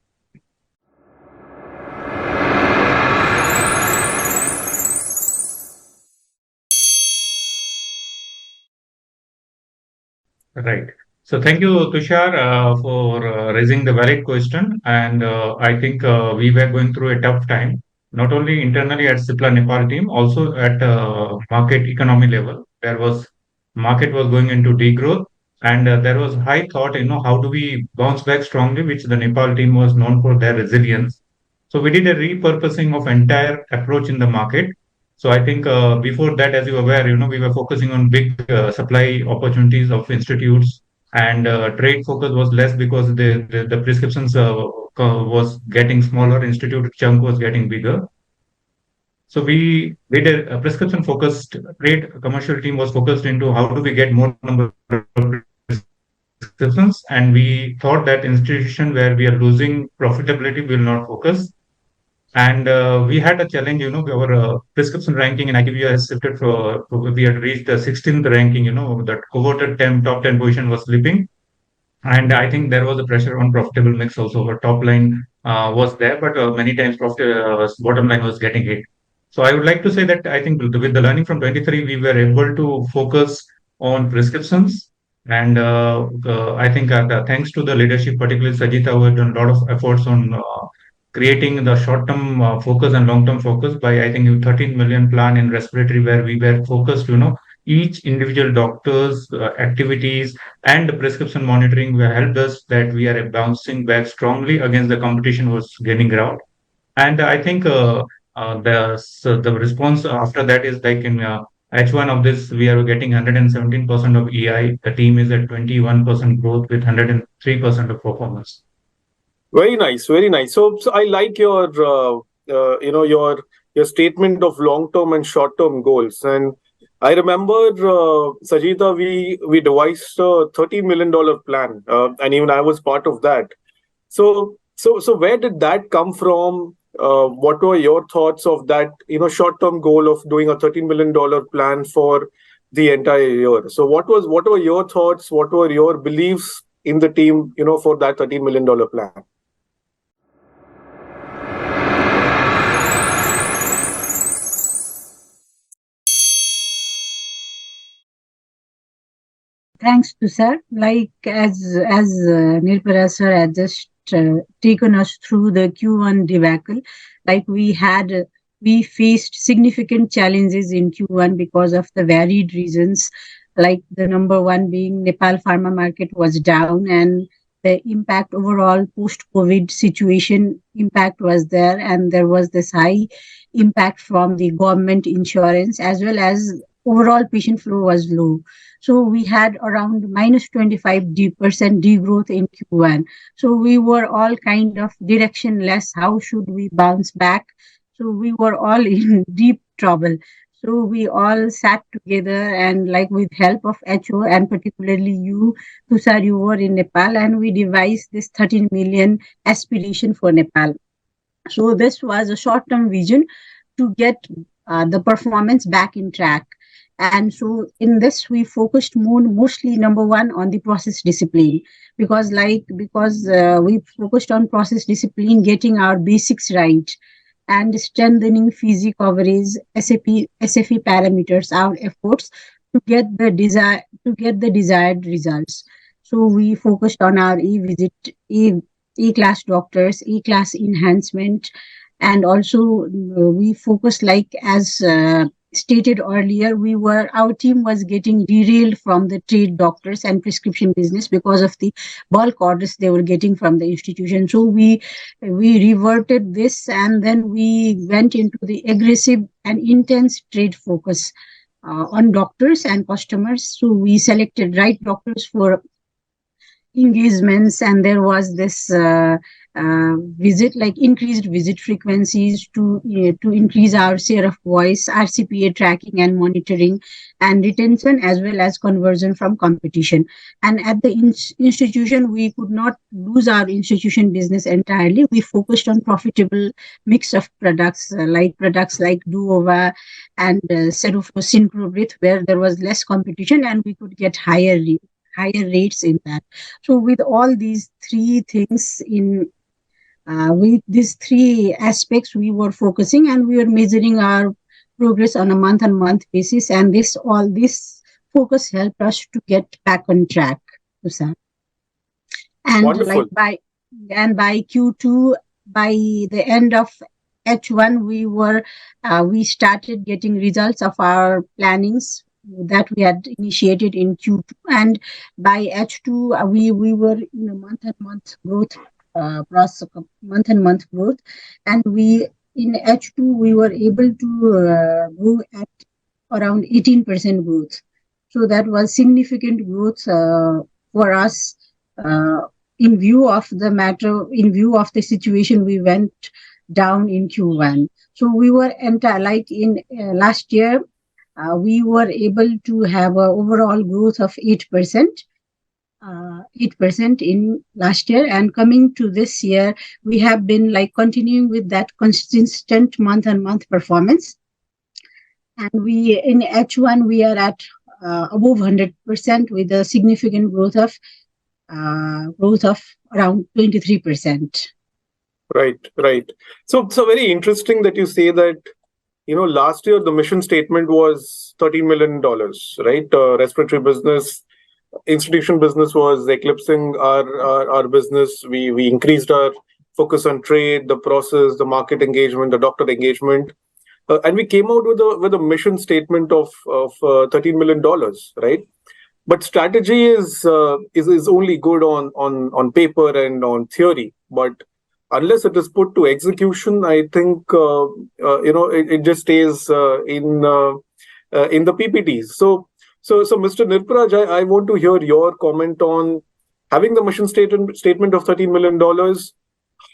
Right. So thank you, Tushar, for raising the valid question. And I think we were going through a tough time, not only internally at Cipla Nepal team, also at market economy level. Market was going into degrowth, and there was high thought, how do we bounce back strongly, which the Nepal team was known for their resilience. So we did a repurposing of entire approach in the market. So I think before that, as you are aware, we were focusing on big supply opportunities of institutes, and trade focus was less because the prescriptions was getting smaller, institute chunk was getting bigger. So we did a prescription focused trade commercial team was focused into how do we get more number of prescriptions, and we thought that institution where we are losing profitability will not focus. And we had a challenge, our prescription ranking in IQVIA has shifted we had reached the 16th ranking, that coveted top 10 position was slipping. And I think there was a pressure on profitable mix also. Our top line was there, but many times bottom line was getting hit. So I would like to say that I think with the learning from 23, we were able to focus on prescriptions. And I think thanks to the leadership, particularly Sajita, who had done a lot of efforts on creating the short-term focus and long-term focus by, I think, 13 million plan in respiratory, where we were focused, each individual doctor's activities and the prescription monitoring will help us that we are bouncing back strongly against the competition was gaining ground. And I think the response after that is like in H1 of this, we are getting 117% of EI. The team is at 21% growth with 103% of performance. Very nice, very nice. So I like your, your statement of long-term and short-term goals. And I remember, Sajita, we devised a $30 million plan, and even I was part of that. So where did that come from? What were your thoughts of that, short-term goal of doing a $13 million plan for the entire year? So what were your thoughts? What were your beliefs in the team, for that $13 million plan? Thanks to sir. Like as Nirpara sir had just taken us through the Q1 debacle, like we faced significant challenges in Q1 because of the varied reasons. Like the number one being Nepal pharma market was down, and the impact overall post-COVID situation impact was there, and there was this high impact from the government insurance, as well as overall patient flow was low. So we had around minus 25% degrowth in Q1. So we were all kind of directionless. How should we bounce back? So we were all in deep trouble. So we all sat together, and like with help of HO and particularly you, Tushar, you were in Nepal, and we devised this 13 million aspiration for Nepal. So this was a short-term vision to get the performance back in track. And so in this, we focused mostly number one on the process discipline, because we focused on process discipline, getting our basics right, and strengthening physical coverage, SFE parameters, our efforts to get the desired results. So we focused on our E-class doctors, E-class enhancement, and also we focused, like as stated earlier, our team was getting derailed from the trade doctors and prescription business because of the bulk orders they were getting from the institution. So we reverted this, and then we went into the aggressive and intense trade focus. on doctors and customers. So we selected right doctors for engagements, and there was this visit, like increased visit frequencies to increase our share of voice, RCPA tracking and monitoring, and retention, as well as conversion from competition. And at the institution, we could not lose our institution business entirely. We focused on profitable mix of products, like Duova and Serufo Synchro Breath, where there was less competition and we could get higher rates in that. So with all these three things with these three aspects, we were focusing and we were measuring our progress on a month-on-month basis. And this focus helped us to get back on track, Usam. And Wonderful. by Q2, by the end of H1, we started getting results of our plannings that we had initiated in Q2, and by H2 we were in a month-on-month growth process, month-on-month growth, and in H2 we were able to grow at around 18% growth. So that was significant growth for us in view of the situation we went down in Q1. So we were last year. We were able to have an overall growth of 8%, 8% in last year. And coming to this year, we have been continuing with that consistent month-on-month performance. And in H1, we are at above 100% with a significant growth of around 23%. Right. So very interesting that you say that. Last year the mission statement was $13 million, right? Respiratory business, institution business was eclipsing our business. We increased our focus on trade, the process, the market engagement, the doctor engagement, and we came out with a mission statement of $13 million, right? But strategy is only good on paper and on theory, but unless it is put to execution, I think it just stays in the PPTs. So Mr. Nirparaj, I want to hear your comment on having the mission statement of $13 million.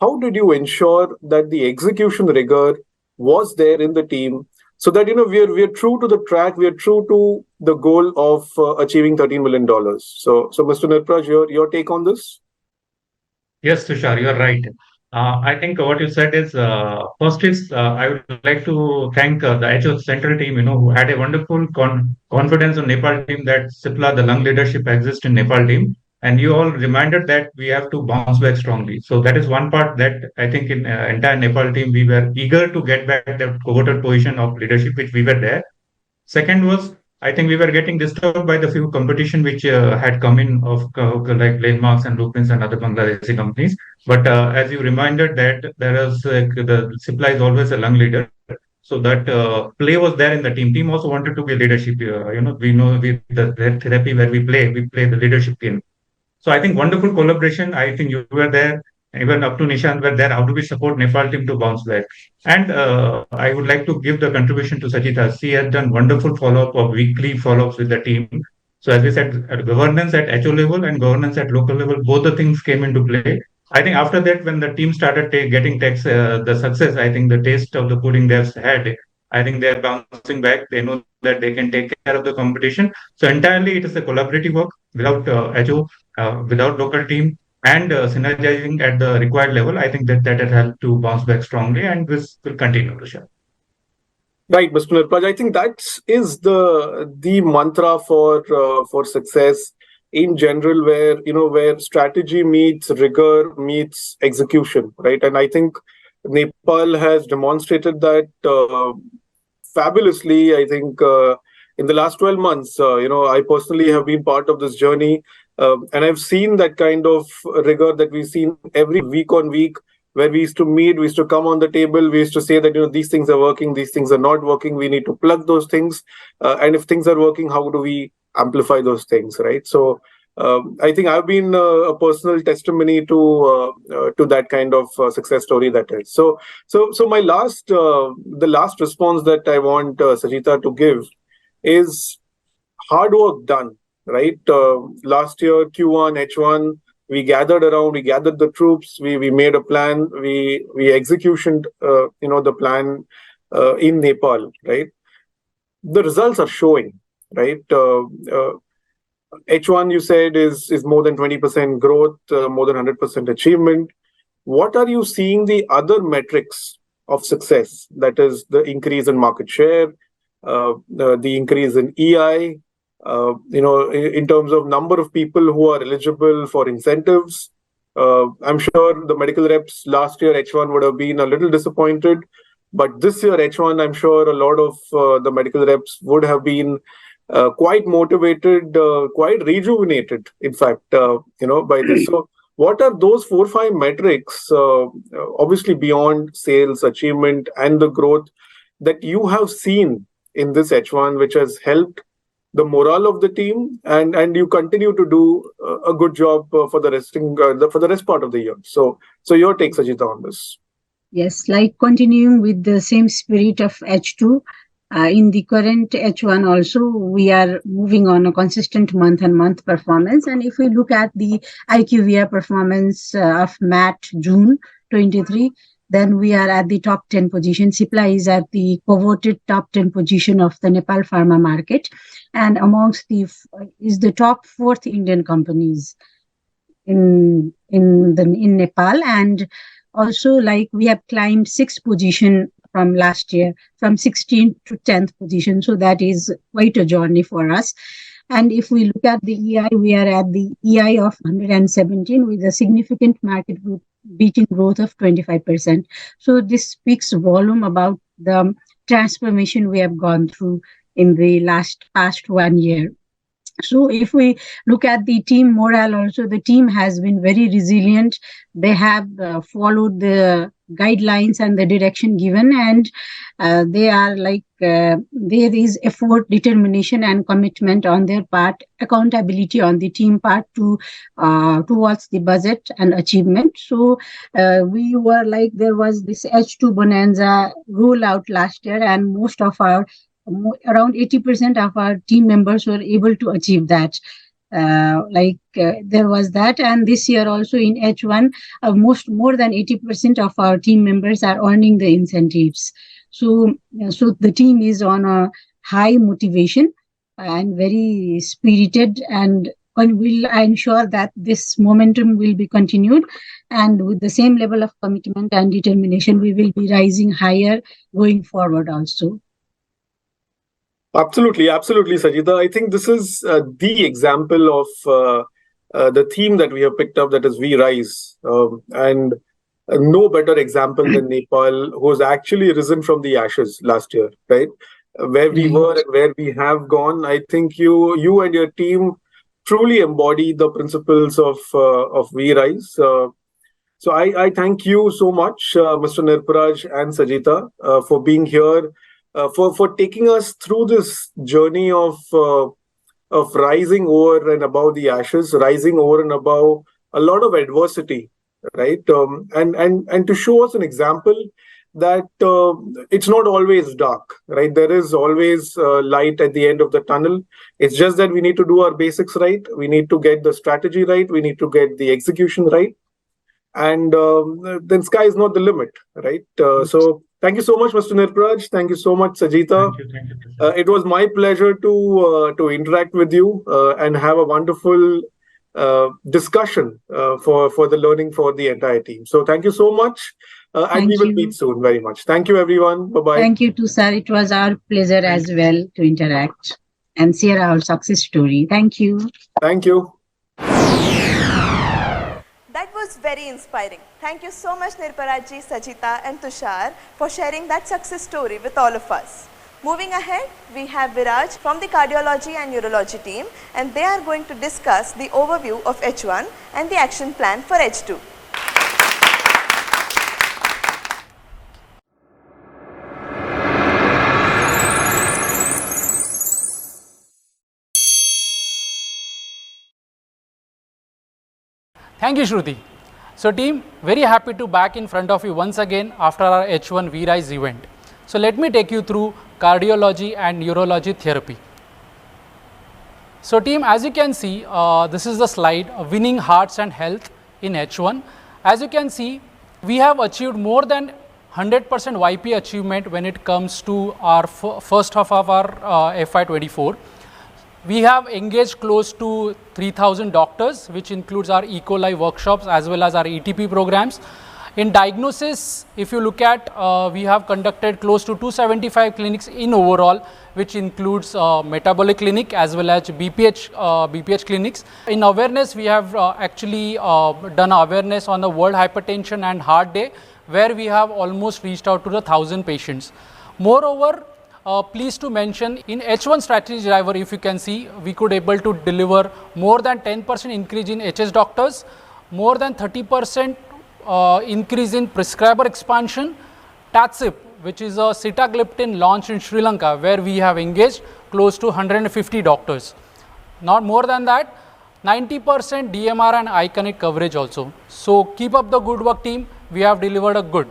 How did you ensure that the execution rigor was there in the team, so that we are true to the track, we are true to the goal of achieving $13 million? So Mr. Nirparaj, your take on this? Yes, Tushar, you are right. I think what you said is first is I would like to thank the HO Central team, who had a wonderful confidence on Nepal team that CIPLA, the lung leadership, exists in Nepal team, and you all reminded that we have to bounce back strongly. So that is one part that I think in entire Nepal team we were eager to get back that coveted position of leadership which we were there. Second was, I think we were getting disturbed by the few competition which had come in of like Landmarks and Blueprints and other Bangladeshi companies. But as you reminded that there is the supply is always a lung leader. So that play was there in the team. Team also wanted to be leadership. We know the therapy where we play the leadership game. So I think wonderful collaboration. I think you were there, even up to Nishant were there. How do we support Nepal team to bounce back? And I would like to give the contribution to Sajita. She has done wonderful follow-up of weekly follow-ups with the team. So as we said, governance at HO level and governance at local level, both the things came into play. I think after that, when the team started getting the success, I think the taste of the pudding they've had, I think they're bouncing back. They know that they can take care of the competition. So entirely, it is a collaborative work without HO, without local team, and synergizing at the required level. I think that has helped to bounce back strongly, and this will continue to show. Right, Mr. Nirparaj. I think that is the mantra for success in general, where strategy meets rigor meets execution, right? And I think Nepal has demonstrated that fabulously. I think in the last 12 months, I personally have been part of this journey, and I've seen that kind of rigor that we've seen every week on week, where we used to meet, we used to come on the table, we used to say that these things are working, these things are not working, we need to plug those things, and if things are working, how do we amplify those things, right? So I think I've been a personal testimony to that kind of success story that is. So my the last response that I want Sajita to give is hard work done, right? Last year, Q1, H1, we gathered around, we gathered the troops, we made a plan, we executioned, the plan in Nepal, right? The results are showing, right? H1, you said, is more than 20% growth, more than 100% achievement. What are you seeing the other metrics of success? That is the increase in market share, the increase in EI, in terms of number of people who are eligible for incentives. I'm sure the medical reps last year, H1, would have been a little disappointed. But this year, H1, I'm sure a lot of the medical reps would have been quite motivated, quite rejuvenated, in fact, by this. So what are those 4-5 metrics, obviously beyond sales, achievement, and the growth that you have seen in this H1, which has helped the morale of the team, and you continue to do a good job for the rest part of the year? So your take, Sajita, on this. Yes, like continuing with the same spirit of H2, in the current H1 also, we are moving on a consistent month-on-month performance. And if we look at the IQVIA performance of MAT June 23, then we are at the top 10 position. Cipla is at the coveted top 10 position of the Nepal pharma market, and amongst is the top 4th Indian companies in Nepal. And also, like, we have climbed 6th position from last year, from 16th to 10th position. So that is quite a journey for us. And if we look at the EI, we are at the EI of 117 with a significant market beating growth of 25%. So this speaks volume about the transformation we have gone through in the past 1 year. So if we look at the team morale also, the team has been very resilient. They have followed the guidelines and the direction given, and they are there is effort, determination, and commitment on their part, accountability on the team part towards the budget and achievement. So we were there was this H2 Bonanza rollout last year, and most of our around 80% of our team members were able to achieve that. There was that, and this year also in H1, more than 80% of our team members are earning the incentives. So the team is on a high motivation and very spirited, and I'm sure that this momentum will be continued, and with the same level of commitment and determination, we will be rising higher going forward also. Absolutely, Sajida. I think this is the example of the theme that we have picked up, that is We Rise. And no better example than Nepal, who has actually risen from the ashes last year, right? Where we were and where we have gone. I think you and your team truly embody the principles of We Rise. So I thank you so much, Mr. Nirparaj and Sajita, for being here. For taking us through this journey of rising over and above the ashes, rising over and above a lot of adversity, right? And to show us an example that it's not always dark, right? There is always light at the end of the tunnel. It's just that we need to do our basics right. We need to get the strategy right. We need to get the execution right. And then sky is not the limit, right? So thank you so much, Mr. Nirparaj. Thank you so much, Sajita. Thank you. It was my pleasure to interact with you and have a wonderful discussion for the learning for the entire team. So thank you so much. And we will meet soon very much. Thank you, everyone. Bye-bye. Thank you too, sir. It was our pleasure as well to interact and share our success story. Thank you. Thank you. That was very inspiring. Thank you so much, Nirparajji, Sajita, and Tushar for sharing that success story with all of us. Moving ahead, we have Viraj from the cardiology and neurology team, and they are going to discuss the overview of H1 and the action plan for H2. Thank you, Shruti. So team, very happy to back in front of you once again after our H1 V Rise event. So let me take you through cardiology and neurology therapy. So team, as you can see, this is the slide, winning hearts and health in H1. As you can see, we have achieved more than 100% YP achievement when it comes to our first half of our FY24. We have engaged close to 3,000 doctors, which includes our E. coli workshops as well as our ETP programs. In diagnosis, if you look at, we have conducted close to 275 clinics in overall, which includes metabolic clinic as well as BPH clinics. In awareness, we have actually done awareness on the World Hypertension and Heart Day, where we have almost reached out to the 1,000 patients. Moreover, pleased to mention, in H1 strategy driver, if you can see, we could able to deliver more than 10% increase in HS doctors, more than 30% increase in prescriber expansion, TATSIP, which is a sitagliptin launch in Sri Lanka, where we have engaged close to 150 doctors. Not more than that, 90% DMR and iConnect coverage also. So keep up the good work, team. We have delivered a good.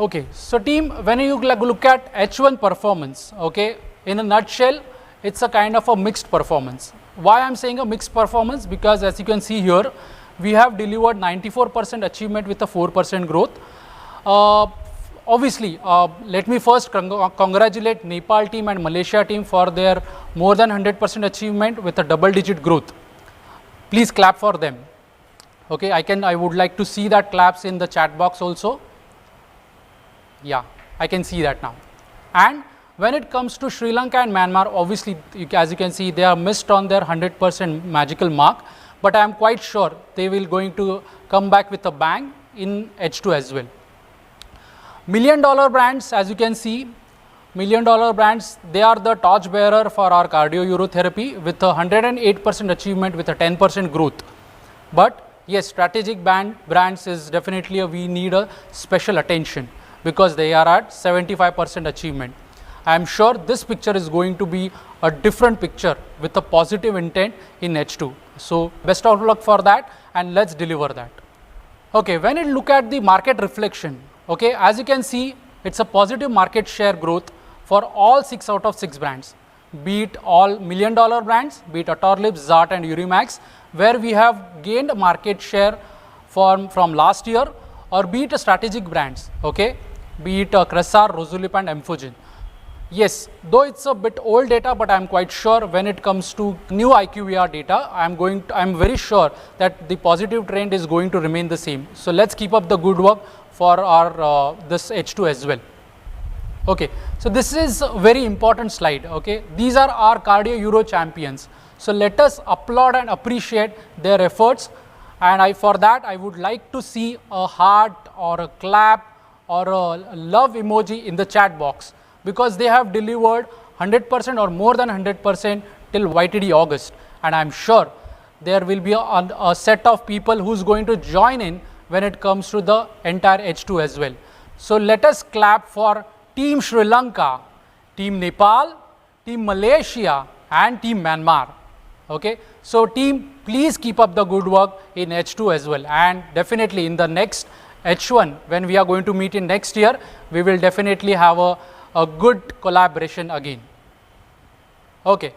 Okay, so team, when you look at H1 performance, okay, in a nutshell, it's a kind of a mixed performance. Why I'm saying a mixed performance? Because as you can see here, we have delivered 94% achievement with a 4% growth. Obviously, let me first congratulate Nepal team and Malaysia team for their more than 100% achievement with a double-digit growth. Please clap for them. Okay, I would like to see that claps in the chat box also. Yeah, I can see that now. And when it comes to Sri Lanka and Myanmar, obviously, as you can see, they are missed on their 100% magical mark, but I am quite sure they will going to come back with a bang in H2 as well. $1 million brands, as you can see, $1 million brands, they are the torch bearer for our cardio-urotherapy with a 108% achievement with a 10% growth. But yes, strategic brands is definitely we need a special attention because they are at 75% achievement. I am sure this picture is going to be a different picture with a positive intent in H2. So best of luck for that, and let's deliver that. Okay, when you look at the market reflection, okay, as you can see, it's a positive market share growth for all 6 out of 6 brands, be it all $1 million brands, be it Atorlip, Zart and Urimax, where we have gained market share from last year, or be it strategic brands, okay, be it Cresar, Rosulip and Amphogen. Yes, though it's a bit old data, but I'm quite sure when it comes to new IQVR data, I'm very sure that the positive trend is going to remain the same. So let's keep up the good work for our this H2 as well. Okay, so this is a very important slide. Okay, these are our cardio euro champions. So let us applaud and appreciate their efforts. And for that, I would like to see a heart or a clap or a love emoji in the chat box, because they have delivered 100% or more than 100% till YTD August. And I'm sure there will be a set of people who's going to join in when it comes to the entire H2 as well. So let us clap for Team Sri Lanka, Team Nepal, Team Malaysia and Team Myanmar. Okay, so team, please keep up the good work in H2 as well, and definitely in the next H1 when we are going to meet in next year, we will definitely have a good collaboration again. Okay,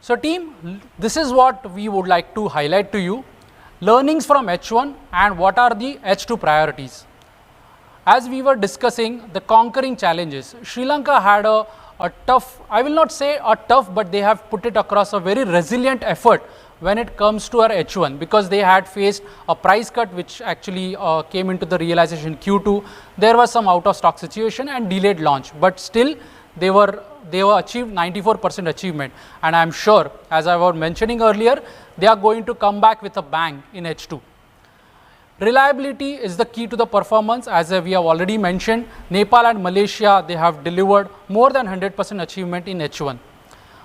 so team, this is what we would like to highlight to you, learnings from H1 and what are the H2 priorities. As we were discussing the conquering challenges, Sri Lanka had a tough, I will not say a tough, but they have put it across a very resilient effort when it comes to our H1, because they had faced a price cut which actually came into the realization Q2. There was some out of stock situation and delayed launch, but still they were achieved 94% achievement, and I am sure, as I was mentioning earlier, they are going to come back with a bang in H2. Reliability is the key to the performance. As we have already mentioned, Nepal and Malaysia, they have delivered more than 100% achievement in H1.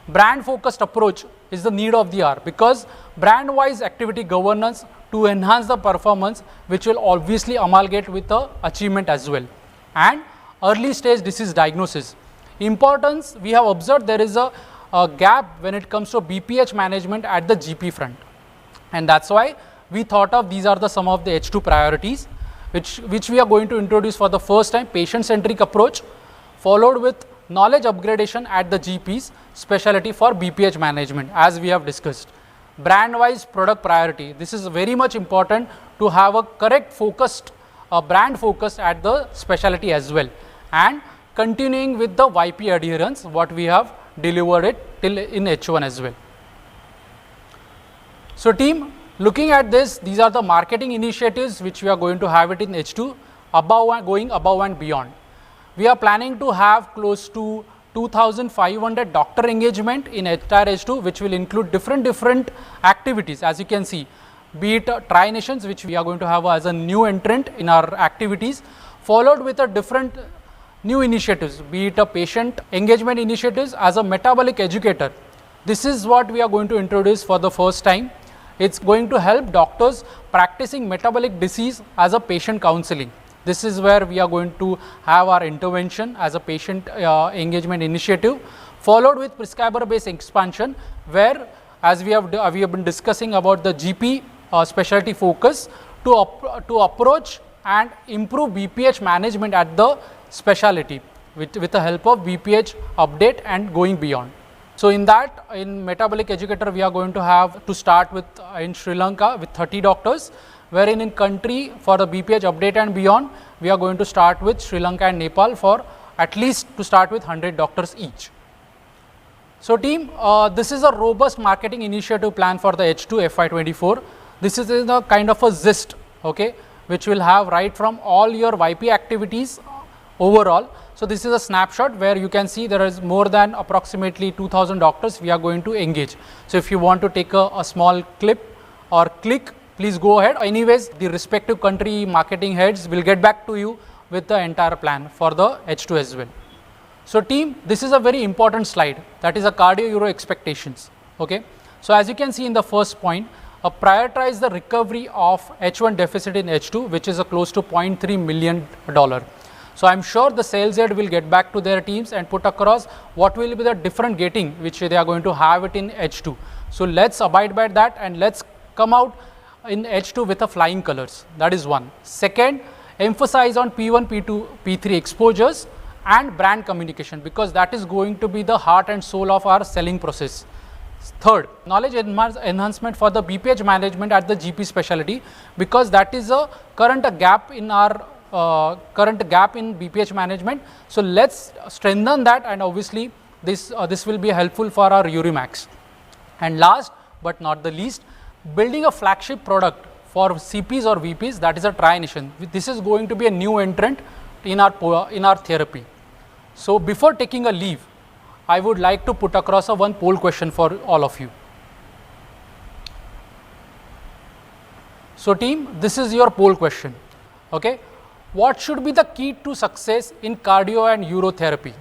Brand focused approach is the need of the hour, because brand wise activity governance to enhance the performance, which will obviously amalgate with the achievement as well. And early stage disease diagnosis. Importance, we have observed there is a gap when it comes to BPH management at the GP front, and that's why we thought of these are some of the H2 priorities which we are going to introduce for the first time: patient centric approach followed with knowledge upgradation at the GP's specialty for BPH management, as we have discussed. Brand wise product priority, this is very much important to have a correct focused brand focus at the specialty as well, and continuing with the YP adherence what we have delivered it till in H1 as well. So team, looking at this, these are the marketing initiatives which we are going to have it in H2, going above and beyond. We are planning to have close to 2,500 doctor engagement in entire H2, which will include different activities, as you can see, be it tri-nations, which we are going to have as a new entrant in our activities, followed with a different new initiatives, be it a patient engagement initiatives as a metabolic educator. This is what we are going to introduce for the first time. It's going to help doctors practicing metabolic disease as a patient counseling. This is where we are going to have our intervention as a patient engagement initiative, followed with prescriber based expansion, where as we have been discussing about the GP specialty focus to approach and improve BPH management at the specialty with the help of BPH update and going beyond. So in that, in metabolic educator, we are going to have to start with in Sri Lanka with 30 doctors, wherein in country for the BPH update and beyond, we are going to start with Sri Lanka and Nepal for at least to start with 100 doctors each. So team, this is a robust marketing initiative plan for the H2 FY24. This is a kind of a zest, okay, which will have right from all your YP activities overall. So this is a snapshot where you can see there is more than approximately 2,000 doctors we are going to engage. So if you want to take a small clip or click, please go ahead. Anyways, the respective country marketing heads will get back to you with the entire plan for the H2 as well. So team, this is a very important slide, that is a cardio-uro expectations. Okay. So as you can see in the first point, prioritize the recovery of H1 deficit in H2, which is a close to $0.3 million. So I'm sure the sales head will get back to their teams and put across what will be the different gating which they are going to have it in H2. So let's abide by that and let's come out in H2 with a flying colors. That is one. Second, emphasize on P1, P2, P3 exposures and brand communication, because that is going to be the heart and soul of our selling process. Third, knowledge enhancement for the BPH management at the GP specialty, because that is a current gap in our BPH management. So let's strengthen that, and obviously this will be helpful for our Urimax. And last but not the least, building a flagship product for CPs or VPs, that is a tri-nation. This is going to be a new entrant in our therapy. So before taking a leave, I would like to put across one poll question for all of you. So team, this is your poll question. Okay. What should be the key to success in cardio and urotherapy?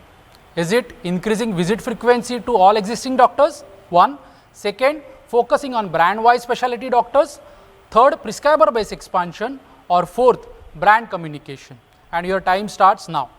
Is it increasing visit frequency to all existing doctors? One. Second, focusing on brand-wise specialty doctors. Third, prescriber-based expansion. Or fourth, brand communication. And your time starts now.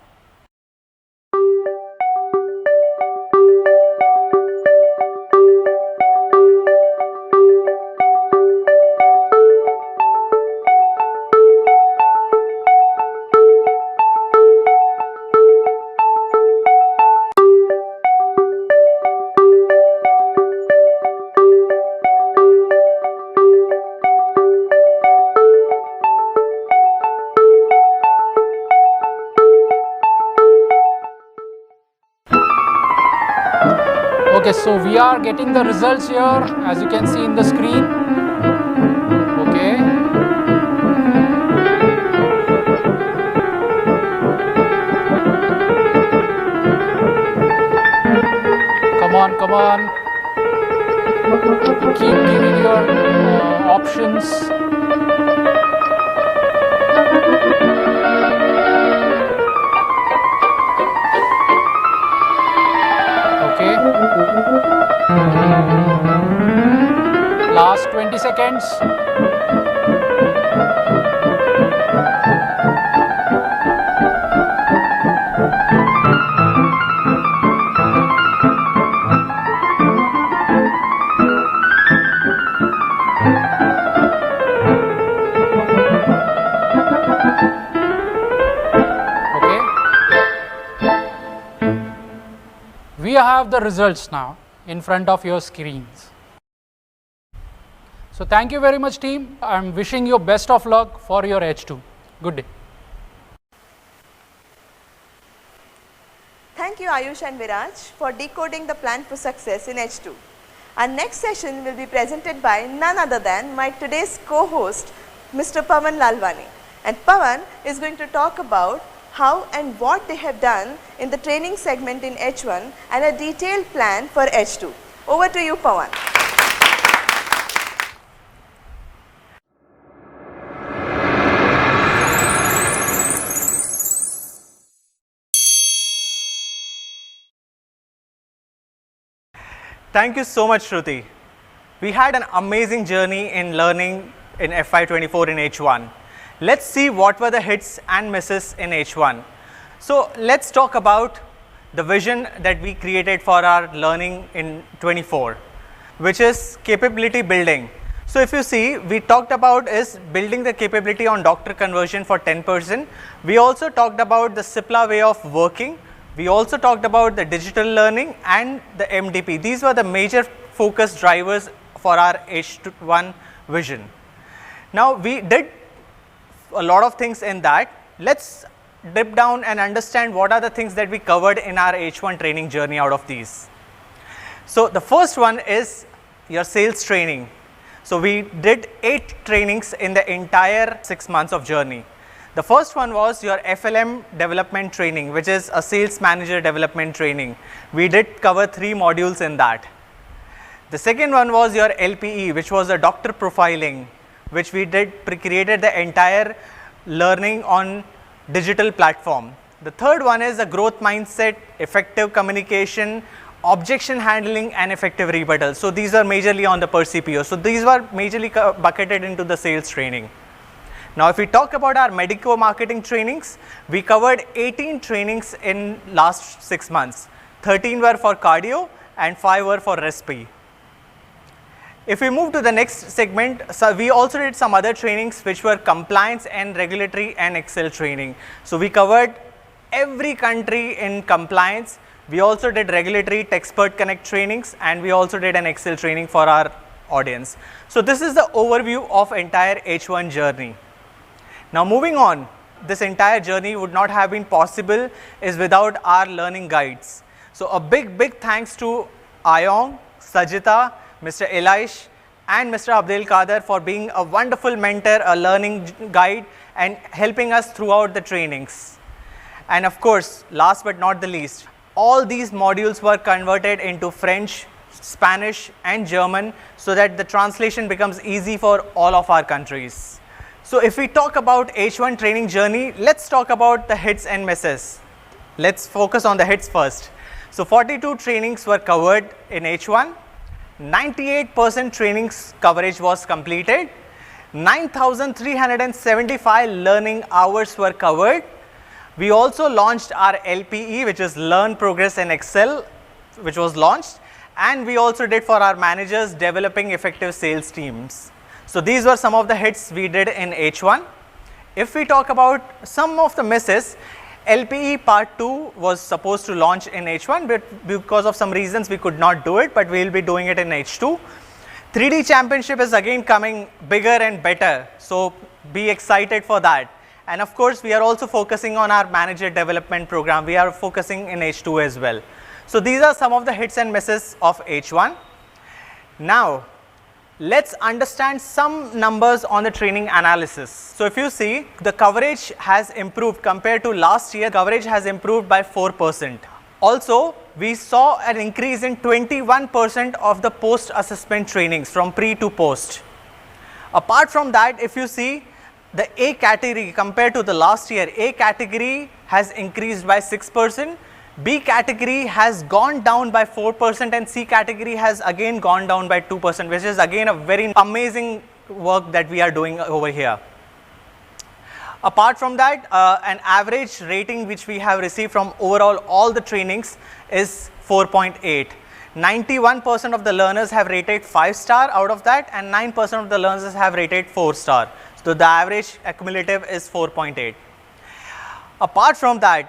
Okay, so we are getting the results here, as you can see in the screen. Okay. Come on. Keep giving your options. Last 20 seconds. have the results now in front of your screens. So thank you very much, team. I'm wishing you best of luck for your H2. Good day. Thank you, Ayush and Viraj, for decoding the plan for success in H2. Our next session will be presented by none other than my today's co-host, Mr. Pawan Lalwani. And Pawan is going to talk about how and what they have done in the training segment in H1 and a detailed plan for H2. Over to you, Pawan. Thank you so much, Shruti. We had an amazing journey in learning in FY24 in H1. Let's see what were the hits and misses in H1. So let's talk about the vision that we created for our learning in 24, which is capability building. So if you see, we talked about is building the capability on doctor conversion for 10%. We also talked about the CIPLA way of working. We also talked about the digital learning and the MDP. These were the major focus drivers for our H1 vision. Now we did a lot of things in that. Let's dip down and understand what are the things that we covered in our H1 training journey out of these. So the first one is your sales training. So we did 8 trainings in the entire 6 months of journey. The first one was your FLM development training, which is a sales manager development training. We did cover 3 modules in that. The second one was your LPE, which was a doctor profiling, which we did created the entire learning on digital platform. The third one is a growth mindset, effective communication, objection handling and effective rebuttal. So these are majorly on the per CPO. So these were majorly bucketed into the sales training. Now if we talk about our medico marketing trainings, we covered 18 trainings in last 6 months. 13 were for cardio and 5 were for respi. If we move to the next segment, so we also did some other trainings which were compliance and regulatory and Excel training. So we covered every country in compliance. We also did regulatory Techspert Connect trainings and we also did an Excel training for our audience. So this is the overview of entire H1 journey. Now moving on, this entire journey would not have been possible is without our learning guides. So a big thanks to Ayong, Sajita, Mr. Elish and Mr. Abdel Kader for being a wonderful mentor, a learning guide and helping us throughout the trainings. And of course, last but not the least, all these modules were converted into French, Spanish and German so that the translation becomes easy for all of our countries. So if we talk about H1 training journey, let's talk about the hits and misses. Let's focus on the hits first. So 42 trainings were covered in H1. 98% trainings coverage was completed. 9,375 learning hours were covered. We also launched our LPE, which is Learn, Progress and Excel, which was launched. And we also did for our managers developing effective sales teams. So these were some of the hits we did in H1. If we talk about some of the misses, LPE part 2 was supposed to launch in H1, but because of some reasons we could not do it, but we will be doing it in H2. 3D Championship is again coming bigger and better, so be excited for that. And of course, we are also focusing on our manager development program. We are focusing in H2 as well. So these are some of the hits and misses of H1. Now, let's understand some numbers on the training analysis. So if you see, the coverage has improved compared to last year. Coverage has improved by 4%. Also, we saw an increase in 21% of the post-assessment trainings from pre to post. Apart from that, if you see, the A category compared to the last year, A category has increased by 6%. B category has gone down by 4% and C category has again gone down by 2%, which is again a very amazing work that we are doing over here. Apart from that, an average rating which we have received from overall all the trainings is 4.8. 91% of the learners have rated 5-star out of that and 9% of the learners have rated 4-star. So the average accumulative is 4.8. Apart from that,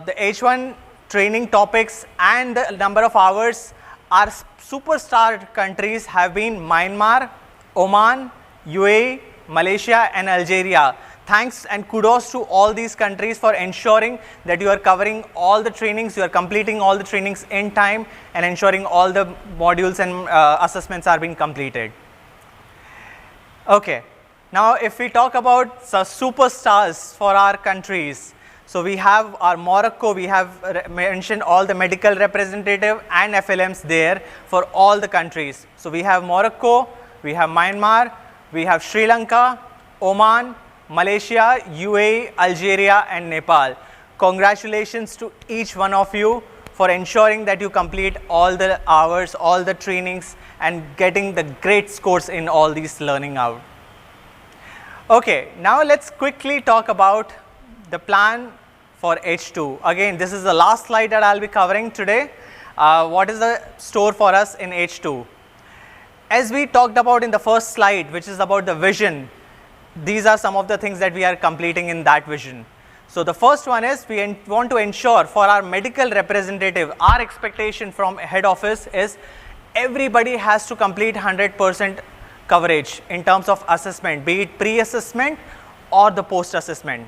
the H1 training topics and the number of hours, our superstar countries have been Myanmar, Oman, UAE, Malaysia and Algeria. Thanks and kudos to all these countries for ensuring that you are covering all the trainings, you are completing all the trainings in time and ensuring all the modules and assessments are being completed. Okay, now if we talk about the superstars for our countries, so we have our Morocco, we have mentioned all the medical representative and FLMs there for all the countries. So we have Morocco, we have Myanmar, we have Sri Lanka, Oman, Malaysia, UAE, Algeria and Nepal. Congratulations to each one of you for ensuring that you complete all the hours, all the trainings and getting the great scores in all these learning out. Okay, now let's quickly talk about the plan for H2. Again, this is the last slide that I'll be covering today. What is the store for us in H2? As we talked about in the first slide, which is about the vision, these are some of the things that we are completing in that vision. So the first one is we want to ensure for our medical representative, our expectation from head office is everybody has to complete 100% coverage in terms of assessment, be it pre-assessment or the post-assessment.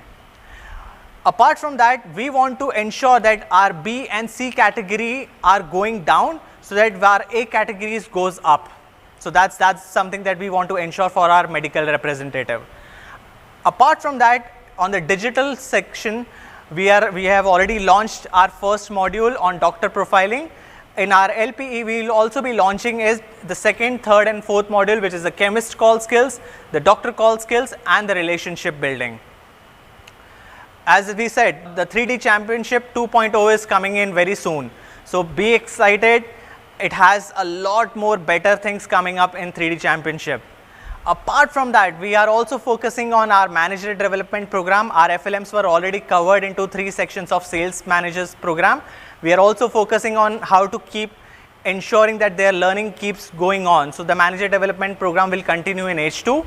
Apart from that, we want to ensure that our B and C category are going down so that our A categories goes up. So that's something that we want to ensure for our medical representative. Apart from that, on the digital section, we have already launched our first module on doctor profiling. In our LPE, we will also be launching is the second, third and fourth module, which is the chemist call skills, the doctor call skills and the relationship building. As we said, the 3D Championship 2.0 is coming in very soon. So be excited. It has a lot more better things coming up in 3D Championship. Apart from that, we are also focusing on our manager development program. Our FLMs were already covered into 3 sections of sales managers program. We are also focusing on how to keep ensuring that their learning keeps going on. So the manager development program will continue in H2.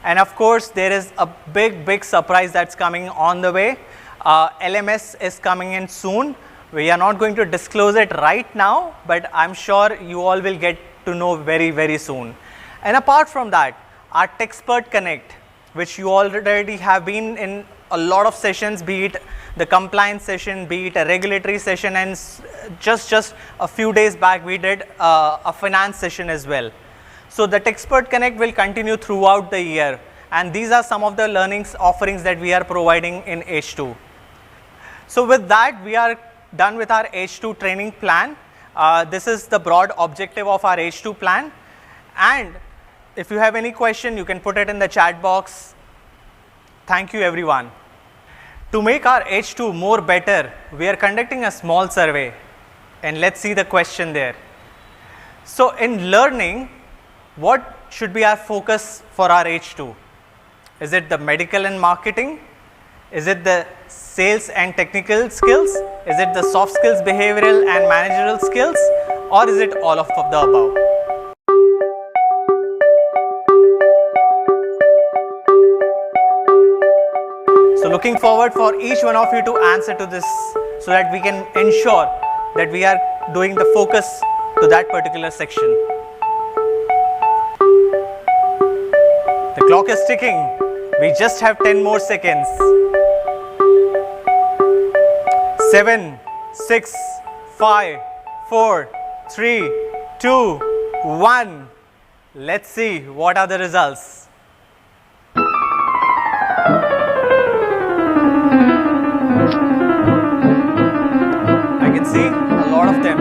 And of course, there is a big surprise that's coming on the way. LMS is coming in soon. We are not going to disclose it right now, but I'm sure you all will get to know very soon. And apart from that, our Techspert Connect, which you already have been in a lot of sessions, be it the compliance session, be it a regulatory session, and just a few days back we did a finance session as well. So the Techspert Connect will continue throughout the year, and these are some of the learnings offerings that we are providing in H2. So with that, we are done with our H2 training plan. This is the broad objective of our H2 plan, and if you have any question, you can put it in the chat box. Thank you everyone. To make our H2 more better, we are conducting a small survey, and let's see the question there. So in learning, what should be our focus for our H2? Is it the medical and marketing? Is it the sales and technical skills? Is it the soft skills, behavioral and managerial skills? Or is it all of the above? So looking forward for each one of you to answer to this so that we can ensure that we are doing the focus to that particular section. The clock is ticking. We just have 10 more seconds. 7, 6, 5, 4, 3, 2, 1. Let's see what are the results. I can see a lot of them.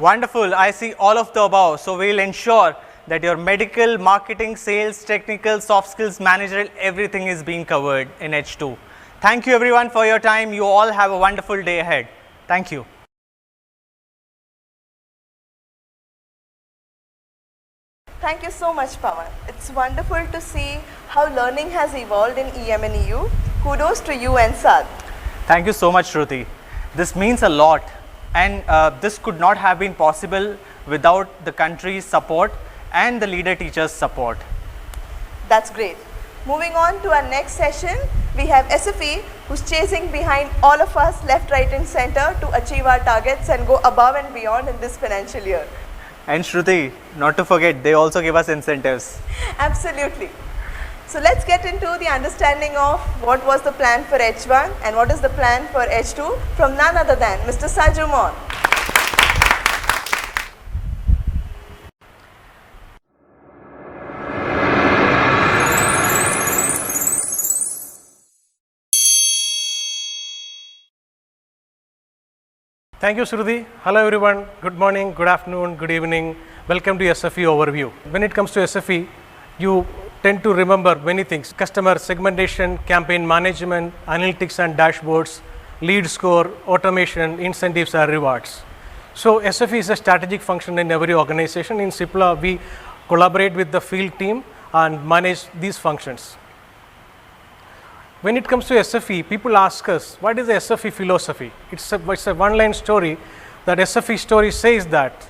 Wonderful. I see all of the above. So we'll ensure that your medical, marketing, sales, technical, soft skills, managerial, everything is being covered in H2. Thank you everyone for your time. You all have a wonderful day ahead. Thank you. Thank you so much, Pawan. It's wonderful to see how learning has evolved in EM and EU. Kudos to you and Sad. Thank you so much, Shruti. This means a lot, and this could not have been possible without the country's support and the leader teachers' support. That's great. Moving on to our next session, we have SFE, who's chasing behind all of us left, right and center to achieve our targets and go above and beyond in this financial year. And Shruti, not to forget, they also give us incentives. Absolutely. So let's get into the understanding of what was the plan for H1 and what is the plan for H2 from none other than Mr. Sajumon. Thank you, Shruti. Hello, everyone. Good morning, good afternoon, good evening. Welcome to SFE overview. When it comes to SFE, you tend to remember many things: customer segmentation, campaign management, analytics and dashboards, lead score, automation, incentives and rewards. So SFE is a strategic function in every organization. In Cipla, we collaborate with the field team and manage these functions. When it comes to SFE, people ask us, what is the SFE philosophy? It's a one-line story. That SFE story says that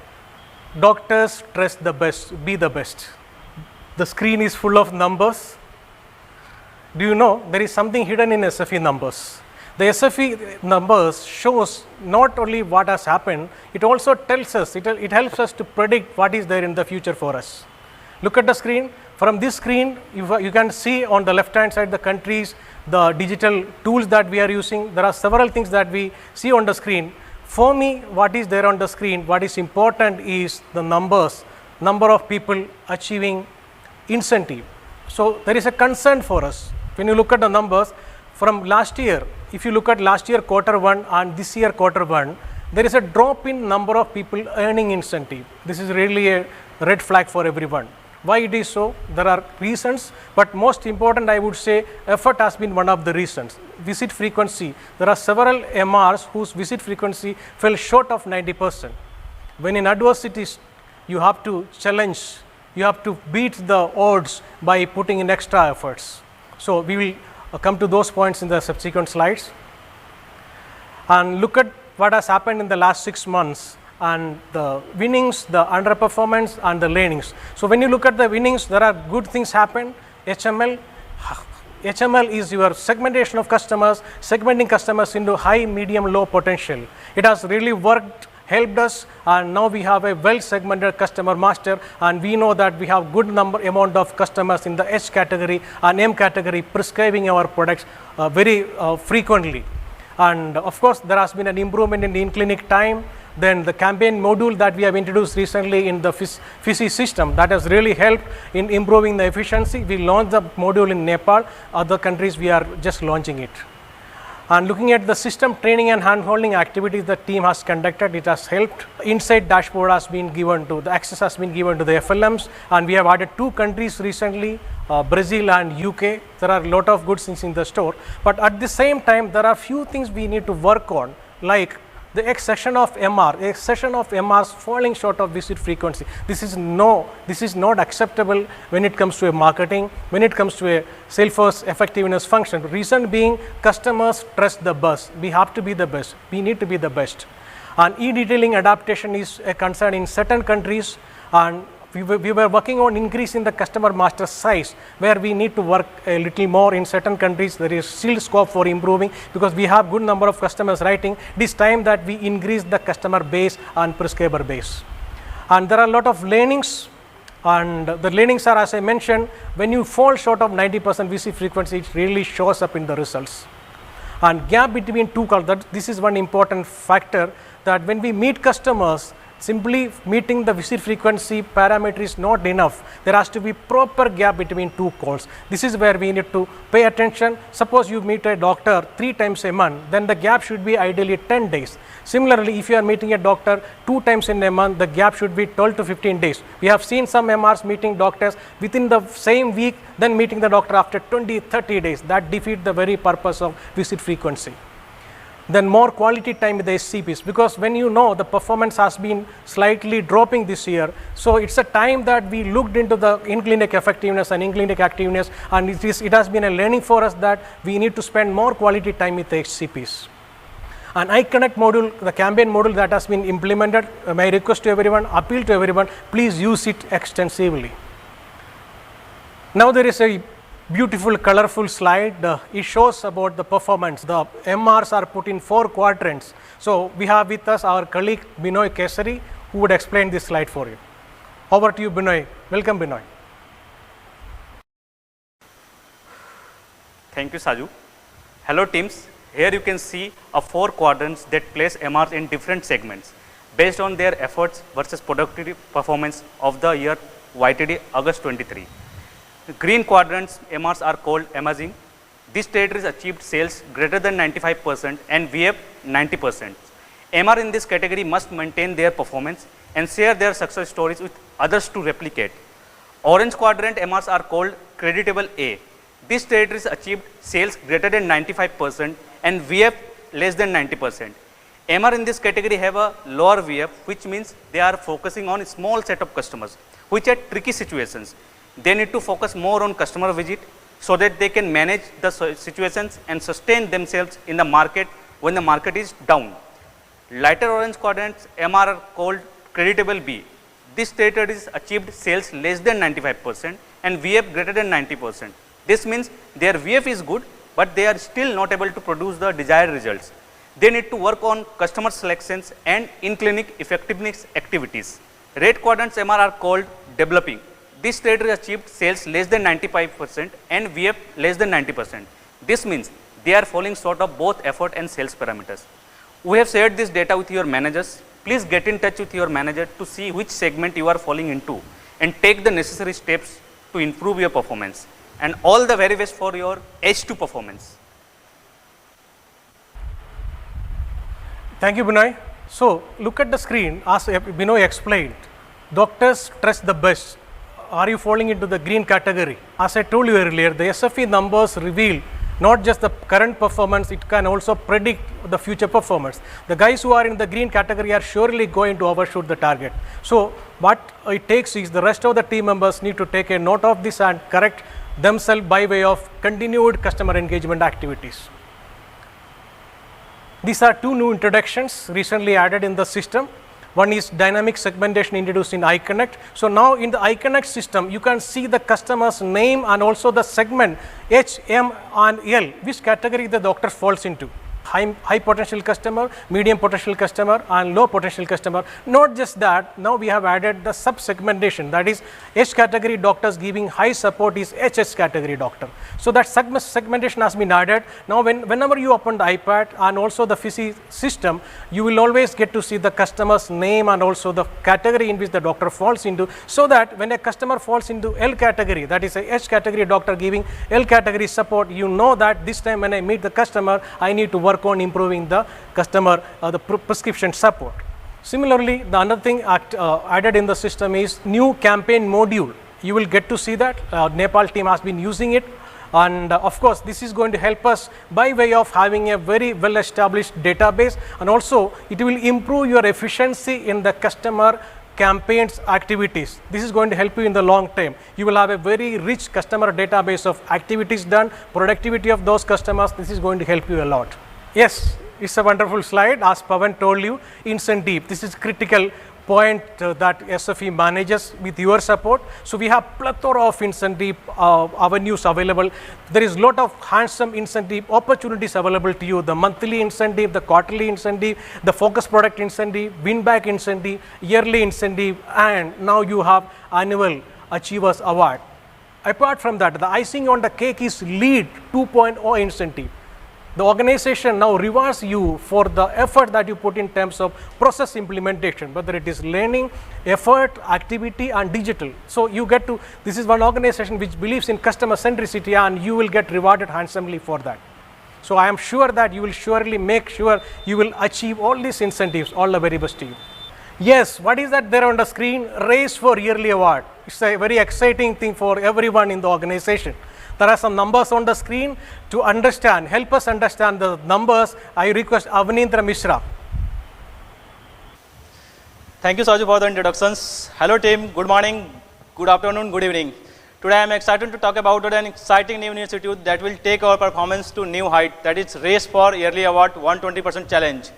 doctors trust the best, be the best. The screen is full of numbers. Do you know there is something hidden in SFE numbers? The SFE numbers shows not only what has happened, it also tells us, it helps us to predict what is there in the future for us. Look at the screen. From this screen, you can see on the left hand side the countries, the digital tools that we are using. There are several things that we see on the screen. For me, what is there on the screen, what is important is the numbers, number of people achieving incentive. So there is a concern for us. When you look at the numbers from last year, if you look at last year Q1 and this year Q1, there is a drop in number of people earning incentive. This is really a red flag for everyone. Why it is so? There are reasons, but most important, I would say, effort has been one of the reasons. Visit frequency. There are several MRs whose visit frequency fell short of 90%. When in adversities, you have to challenge, you have to beat the odds by putting in extra efforts. So we will come to those points in the subsequent slides. And look at what has happened in the last 6 months. And the winnings, the underperformance and the learnings. So when you look at the winnings, there are good things happen. HML is your segmentation of customers, segmenting customers into high, medium, low potential. It has really worked, helped us, and now we have a well segmented customer master, and we know that we have good amount of customers in the H category and M category prescribing our products very frequently. And of course, there has been an improvement in the in-clinic time. Then the campaign module that we have introduced recently in the FISI system, that has really helped in improving the efficiency. We launched the module in Nepal, other countries we are just launching it. And looking at the system training and hand-holding activities the team has conducted, it has helped. Insight dashboard has been given to, the access has been given to the FLMs, and we have added 2 countries recently, Brazil and UK. There are a lot of good things in the store, but at the same time, there are few things we need to work on, like the accession of MRs falling short of visit frequency. This is not acceptable when it comes to a marketing, when it comes to a sales effectiveness function. Reason being, customers trust the best. We have to be the best. We need to be the best. And e-detailing adaptation is a concern in certain countries, and we were working on increasing the customer master size, where we need to work a little more in certain countries. There is still scope for improving because we have good number of customers writing. It is time that we increase the customer base and prescriber base. And there are a lot of learnings, and the learnings are, as I mentioned, when you fall short of 90% VC frequency, it really shows up in the results. And gap between two calls, this is one important factor, that when we meet customers, Simply meeting the visit frequency parameter is not enough. There has to be proper gap between two calls. This is where we need to pay attention. Suppose you meet a doctor 3 times a month, then the gap should be ideally 10 days. Similarly, if you are meeting a doctor 2 times in a month, the gap should be 12 to 15 days. We have seen some MRs meeting doctors within the same week, then meeting the doctor after 20, 30 days. That defeats the very purpose of visit frequency. Then more quality time with the SCPs, because when you know the performance has been slightly dropping this year, so it's a time that we looked into the in-clinic effectiveness and in-clinic activeness, and it has been a learning for us that we need to spend more quality time with the HCPs. And iConnect module, the campaign module that has been implemented, my request to everyone, appeal to everyone, please use it extensively. Now there is a beautiful colorful slide. It shows about the performance. The MRs are put in 4 quadrants. So we have with us our colleague Binoy Kesari, who would explain this slide for you. Over to you, Binoy. Welcome, Binoy. Thank you, Saju. Hello teams. Here you can see 4 quadrants that place MRs in different segments based on their efforts versus productivity performance of the year YTD August 23. The green quadrants MRs are called emerging. These territories achieved sales greater than 95% and VF 90%. MR in this category must maintain their performance and share their success stories with others to replicate. Orange quadrant MRs are called creditable A. These territories achieved sales greater than 95% and VF less than 90%. MR in this category have a lower VF, which means they are focusing on a small set of customers which are tricky situations. They need to focus more on customer visit so that they can manage the situations and sustain themselves in the market when the market is down. Lighter orange quadrants MR are called creditable B. This territories achieved sales less than 95% and VF greater than 90%. This means their VF is good, but they are still not able to produce the desired results. They need to work on customer selections and in-clinic effectiveness activities. Red quadrants MR are called developing. This territory achieved sales less than 95% and VF less than 90%. This means they are falling short of both effort and sales parameters. We have shared this data with your managers. Please get in touch with your manager to see which segment you are falling into and take the necessary steps to improve your performance. And all the very best for your H2 performance. Thank you, Binoy. So look at the screen. As Binoy explained, doctors trust the best. Are you falling into the green category? As I told you earlier, the SFE numbers reveal not just the current performance, it can also predict the future performance. The guys who are in the green category are surely going to overshoot the target. So what it takes is the rest of the team members need to take a note of this and correct themselves by way of continued customer engagement activities. These are 2 new introductions recently added in the system. One is dynamic segmentation introduced in iConnect. So now in the iConnect system, you can see the customer's name and also the segment H, M and L, which category the doctor falls into. High potential customer, medium potential customer and low potential customer. Not just that, now we have added the sub-segmentation, that is H category doctors giving high support is HS category doctor. So that segmentation has been added. Now whenever you open the iPad and also the Physi system, you will always get to see the customer's name and also the category in which the doctor falls into, so that when a customer falls into L category, that is a H category doctor giving L category support, you know that this time when I meet the customer, I need to work on improving the customer prescription support. Similarly, the another thing added in the system is new campaign module. You will get to see that Nepal team has been using it, and of course this is going to help us by way of having a very well established database, and also it will improve your efficiency in the customer campaigns activities. This is going to help you in the long term. You will have a very rich customer database of activities done, productivity of those customers. This is going to help you a lot. Yes, it's a wonderful slide. As Pawan told you, incentive. This is critical point that SFE manages with your support. So we have plethora of incentive avenues available. There is lot of handsome incentive opportunities available to you. The monthly incentive, the quarterly incentive, the focus product incentive, win back incentive, yearly incentive, and now you have annual Achievers Award. Apart from that, the icing on the cake is LEAD 2.0 incentive. The organization now rewards you for the effort that you put in terms of process implementation, whether it is learning, effort, activity, and digital. So you get to, this is one organization which believes in customer centricity, and you will get rewarded handsomely for that. So I am sure that you will surely make sure you will achieve all these incentives. All the very best to you. Yes, what is that there on the screen? Race for Yearly Award. It's a very exciting thing for everyone in the organization. There are some numbers on the screen to understand, help us understand the numbers. I request Avanindra Mishra. Thank you, Saju, for the introductions. Hello team, good morning, good afternoon, good evening. Today I am excited to talk about an exciting new initiative that will take our performance to new height, that is Race for Yearly Award 120% Challenge.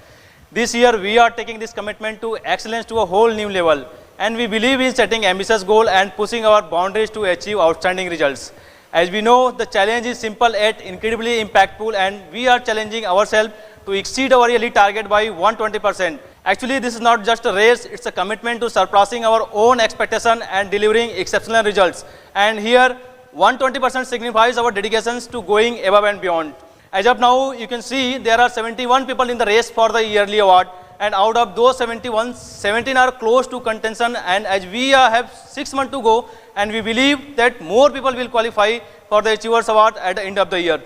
This year we are taking this commitment to excellence to a whole new level, and we believe in setting ambitious goals and pushing our boundaries to achieve outstanding results. As we know, the challenge is simple yet incredibly impactful, and we are challenging ourselves to exceed our yearly target by 120%. Actually, this is not just a race, it's a commitment to surpassing our own expectation and delivering exceptional results. And here, 120% signifies our dedications to going above and beyond. As of now, you can see there are 71 people in the race for the yearly award, and out of those 71, 17 are close to contention, and as we have 6 months to go, and we believe that more people will qualify for the Achievers Award at the end of the year.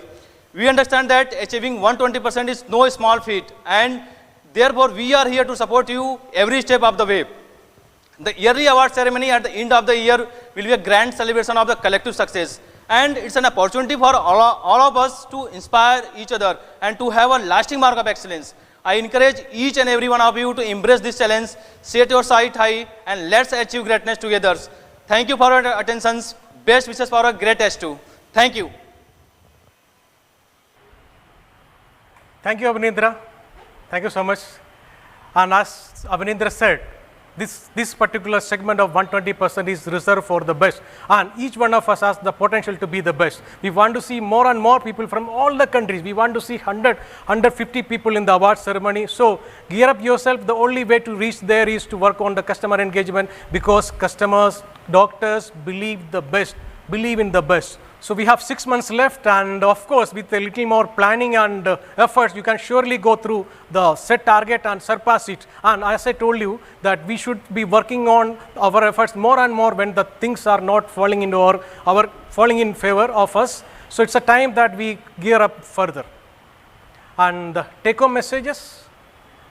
We understand that achieving 120% is no small feat, and therefore we are here to support you every step of the way. The yearly award ceremony at the end of the year will be a grand celebration of the collective success, and it's an opportunity for all of us to inspire each other and to have a lasting mark of excellence. I encourage each and every one of you to embrace this challenge, set your sight high, and let's achieve greatness together. Thank you for your attention. Best wishes for a great S2. Thank you. Thank you, Avanindra. Thank you so much. And as Avanindra said, this particular segment of 120% is reserved for the best, and each one of us has the potential to be the best. We want to see more and more people from all the countries. We want to see 150 people in the award ceremony. So gear up yourself. The only way to reach there is to work on the customer engagement, because customers, doctors believe in the best. So we have 6 months left, and of course with a little more planning and efforts, you can surely go through the set target and surpass it. And as I told you, that we should be working on our efforts more and more when the things are not falling into falling in favor of us. So it's a time that we gear up further. And the take-home messages,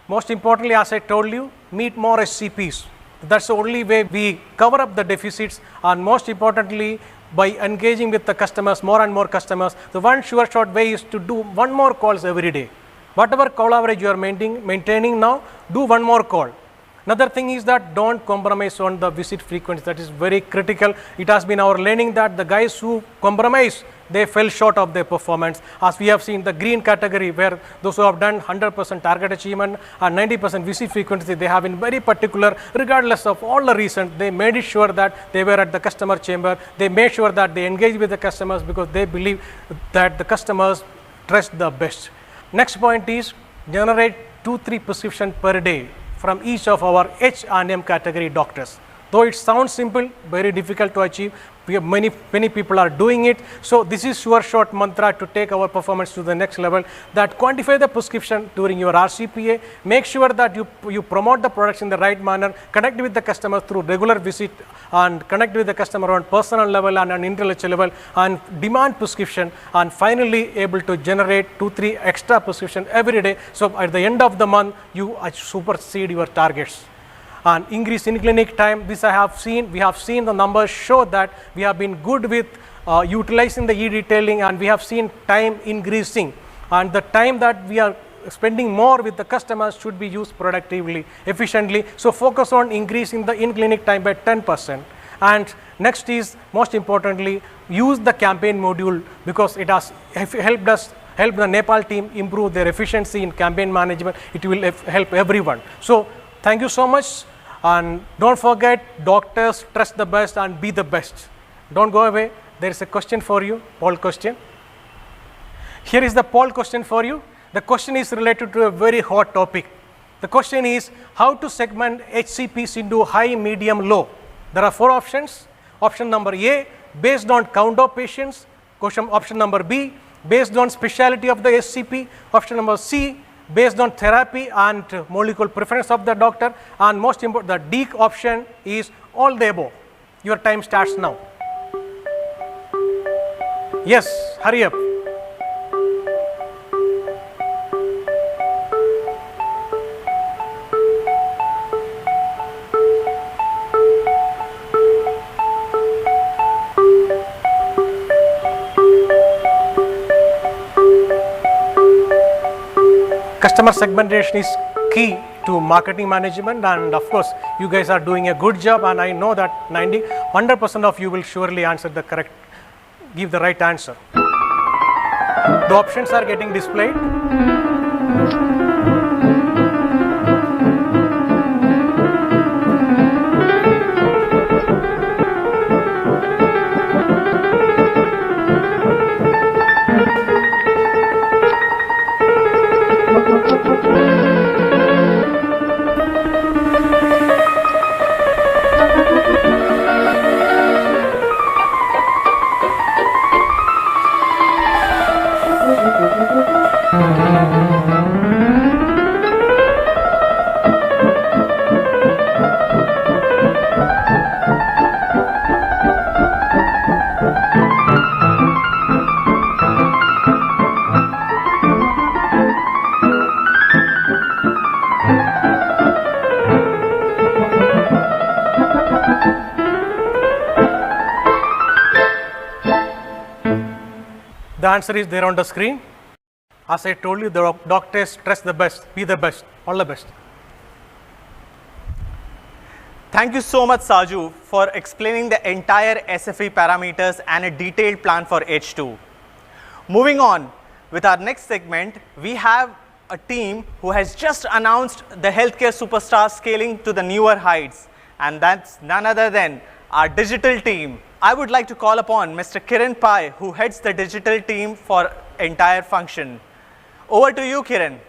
most importantly, as I told you, meet more SCPs. That's the only way we cover up the deficits, and most importantly, by engaging with the customers, more and more customers. The one sure short way is to do one more calls every day. Whatever call average you are maintaining now, do one more call. Another thing is that don't compromise on the visit frequency. That is very critical. It has been our learning that the guys who compromise, they fell short of their performance. As we have seen the green category, where those who have done 100% target achievement and 90% visit frequency, they have been very particular, regardless of all the reasons. They made it sure that they were at the customer chamber. They made sure that they engage with the customers, because they believe that the customers trust the best. Next point is generate 2-3 prescriptions per day from each of our H and M category doctors. Though it sounds simple, very difficult to achieve. We have many people are doing it. So this is sure short mantra to take our performance to the next level. That quantify the prescription during your RCPA. Make sure that you promote the products in the right manner. Connect with the customer through regular visit, and connect with the customer on personal level and an intellectual level, and demand prescription, and finally able to generate 2-3 extra prescription every day. So at the end of the month, you supersede your targets. And increase in clinic time, this I have seen, we have seen the numbers show that we have been good with utilizing the e-retailing, and we have seen time increasing, and the time that we are spending more with the customers should be used productively, efficiently. So focus on increasing the in-clinic time by 10%. And next is, most importantly, use the campaign module, because it has helped the Nepal team improve their efficiency in campaign management. It will help everyone. So thank you so much, and don't forget, doctors trust the best and be the best. Don't go away. There is a question for you, poll question. Here is the poll question for you. The question is related to a very hot topic. The question is how to segment HCPs into high, medium, low. There are 4 options. Option number A, based on count of patients. Option number B, based on specialty of the SCP. Option number C, based on therapy and molecule preference of the doctor. And most important, the D option is all the above. Your time starts now. Yes, hurry up. Customer segmentation is key to marketing management, and of course you guys are doing a good job, and I know that 100% of you will surely answer the correct, give the right answer. The options are getting displayed. The answer is there on the screen. As I told you, the doctors stress the best, be the best, all the best. Thank you so much, Saju, for explaining the entire SFE parameters and a detailed plan for H2. Moving on with our next segment, we have a team who has just announced the healthcare superstar scaling to the newer heights, and that's none other than our digital team. I would like to call upon Mr. Kiran Pai, who heads the digital team for entire function. Over to you, Kiran.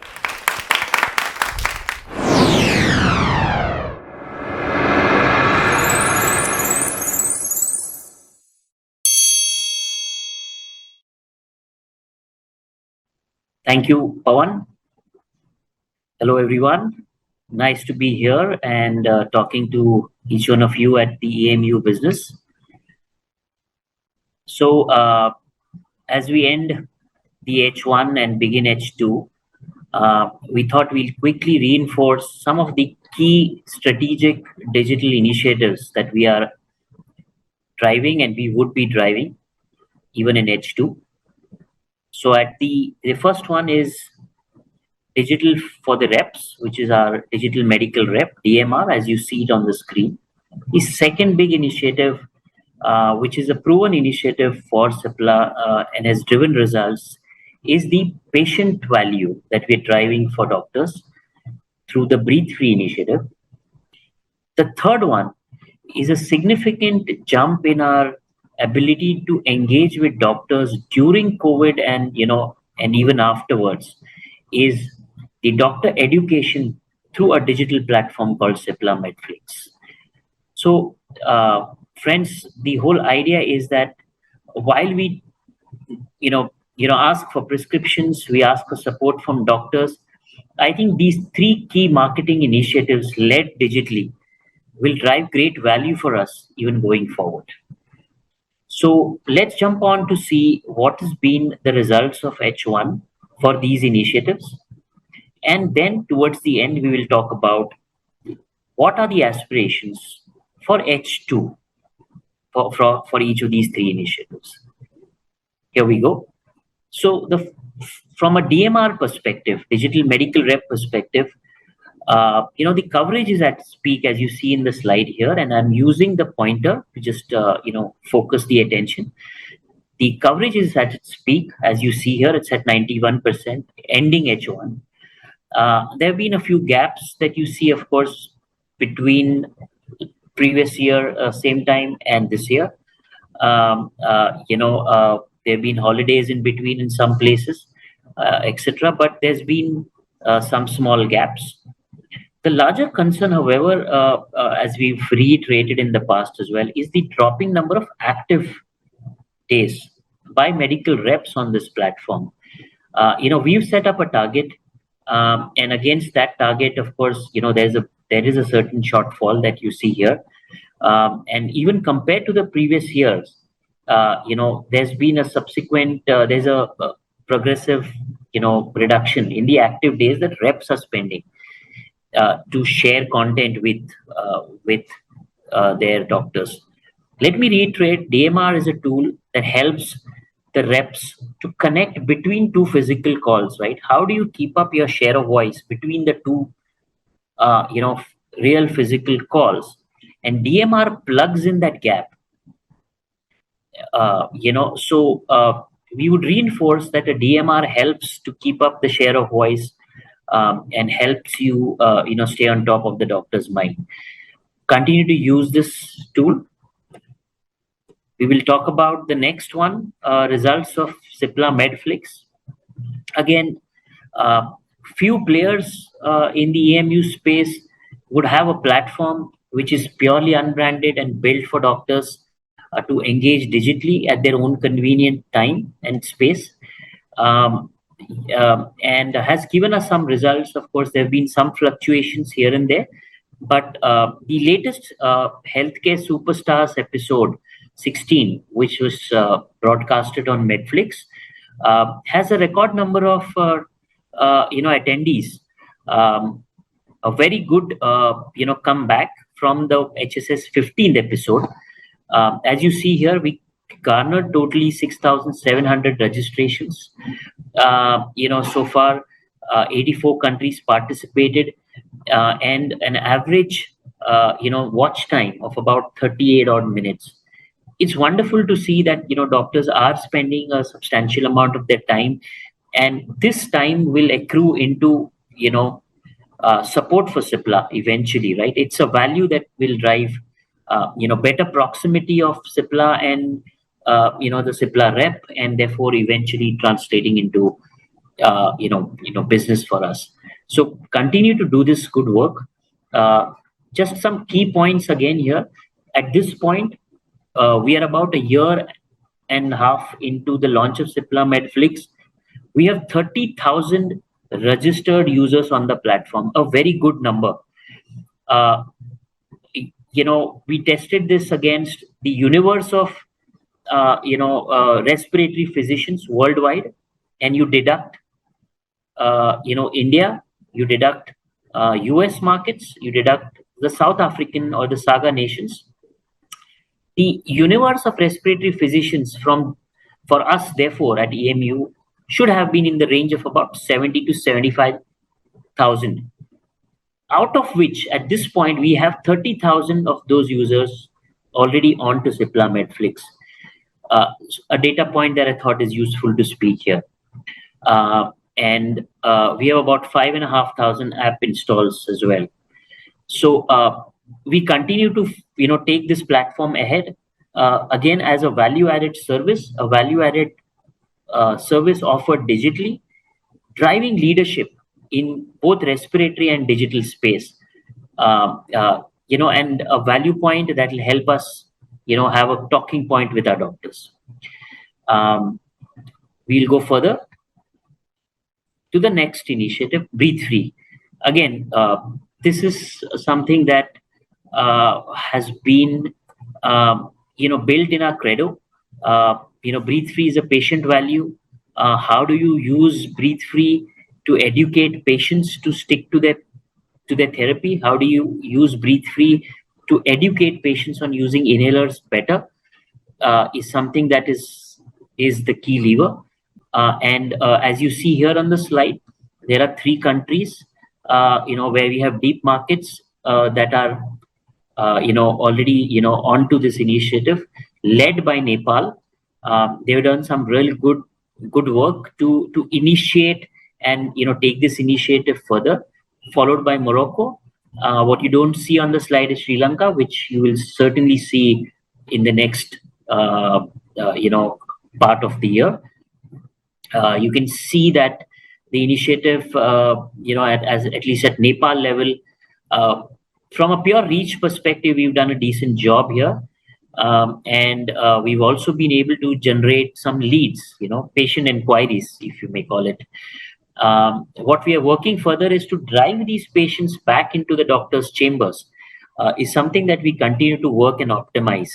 Thank you, Pawan. Hello, everyone. Nice to be here and talking to each one of you at the EMU business. So, as we end the H1 and begin H2, we thought we'll quickly reinforce some of the key strategic digital initiatives that we are driving and we would be driving even in H2. So at the first one is digital for the reps, which is our digital medical rep, DMR, as you see it on the screen. The second big initiative, which is a proven initiative for Cipla and has driven results, is the patient value that we're driving for doctors through the Breathe Free initiative. The third one is a significant jump in our ability to engage with doctors during COVID and even afterwards, is the doctor education through a digital platform called Cipla Medflix. So, friends, the whole idea is that while we, ask for prescriptions, we ask for support from doctors. I think these three key marketing initiatives led digitally will drive great value for us even going forward. So let's jump on to see what has been the results of H1 for these initiatives. And then towards the end, we will talk about what are the aspirations for H2 for each of these three initiatives. Here we go. So from a DMR perspective, digital medical rep perspective, the coverage is at peak, as you see in the slide here, and I'm using the pointer to just, focus the attention. The coverage is at its peak, as you see here, it's at 91%, ending H1. There have been a few gaps that you see, of course, between previous year, same time, and this year. There have been holidays in between in some places, etc. But there's been some small gaps. The larger concern, however, as we've reiterated in the past as well, is the dropping number of active days by medical reps on this platform. We've set up a target, and against that target, of course, there is a certain shortfall that you see here. And even compared to the previous years, there's been a subsequent, there's a progressive, reduction in the active days that reps are spending to share content with their doctors. Let me reiterate, DMR is a tool that helps the reps to connect between two physical calls, right? How do you keep up your share of voice between the two, real physical calls? And DMR plugs in that gap. We would reinforce that a DMR helps to keep up the share of voice and helps you, stay on top of the doctor's mind. Continue to use this tool. We will talk about the next one, results of Cipla Medflix. Again, few players in the EMU space would have a platform which is purely unbranded and built for doctors to engage digitally at their own convenient time and space, and has given us some results. Of course, there have been some fluctuations here and there, but the latest Healthcare Superstars episode 16, which was broadcasted on Netflix, has a record number of attendees. A very good comeback from the HSS 15th episode. As you see here, we garnered totally 6,700 registrations. So far, 84 countries participated, and an average watch time of about 38 odd minutes. It's wonderful to see that doctors are spending a substantial amount of their time, and this time will accrue into support for Cipla eventually, right? It's a value that will drive better proximity of Cipla and the Cipla rep, and therefore eventually translating into business for us. So continue to do this good work. Just some key points again here. At this point, we are about a year and a half into the launch of Cipla Medflix. We have 30,000 registered users on the platform, a very good number. We tested this against the universe of respiratory physicians worldwide, and you deduct India, you deduct US markets, you deduct the South African or the SAGA nations. The universe of respiratory physicians for us, therefore, at EMU should have been in the range of about 70 to 75,000. Out of which, at this point, we have 30,000 of those users already onto Cipla Medflix. A data point that I thought is useful to speak here. And we have about 5,500 app installs as well. So we continue to take this platform ahead, again, as a value-added service, service offered digitally, driving leadership in both respiratory and digital space, and a value point that will help us, have a talking point with our doctors. We'll go further to the next initiative, Breathe Free. Again, this is something that has been, built in our credo. Breathe Free is a patient value. How do you use Breathe Free to educate patients to stick to their therapy? How do you use Breathe Free to educate patients on using inhalers better? Is something that is the key lever. And as you see here on the slide, there are 3 countries, where we have deep markets that are, already, onto this initiative, led by Nepal. They've done some real good work to initiate and take this initiative further, followed by Morocco. What you don't see on the slide is Sri Lanka, which you will certainly see in the next part of the year. You can see that the initiative, at least at Nepal level, from a pure reach perspective, we've done a decent job here. And we've also been able to generate some leads, patient inquiries, if you may call it. What we are working further is to drive these patients back into the doctor's chambers, is something that we continue to work and optimize.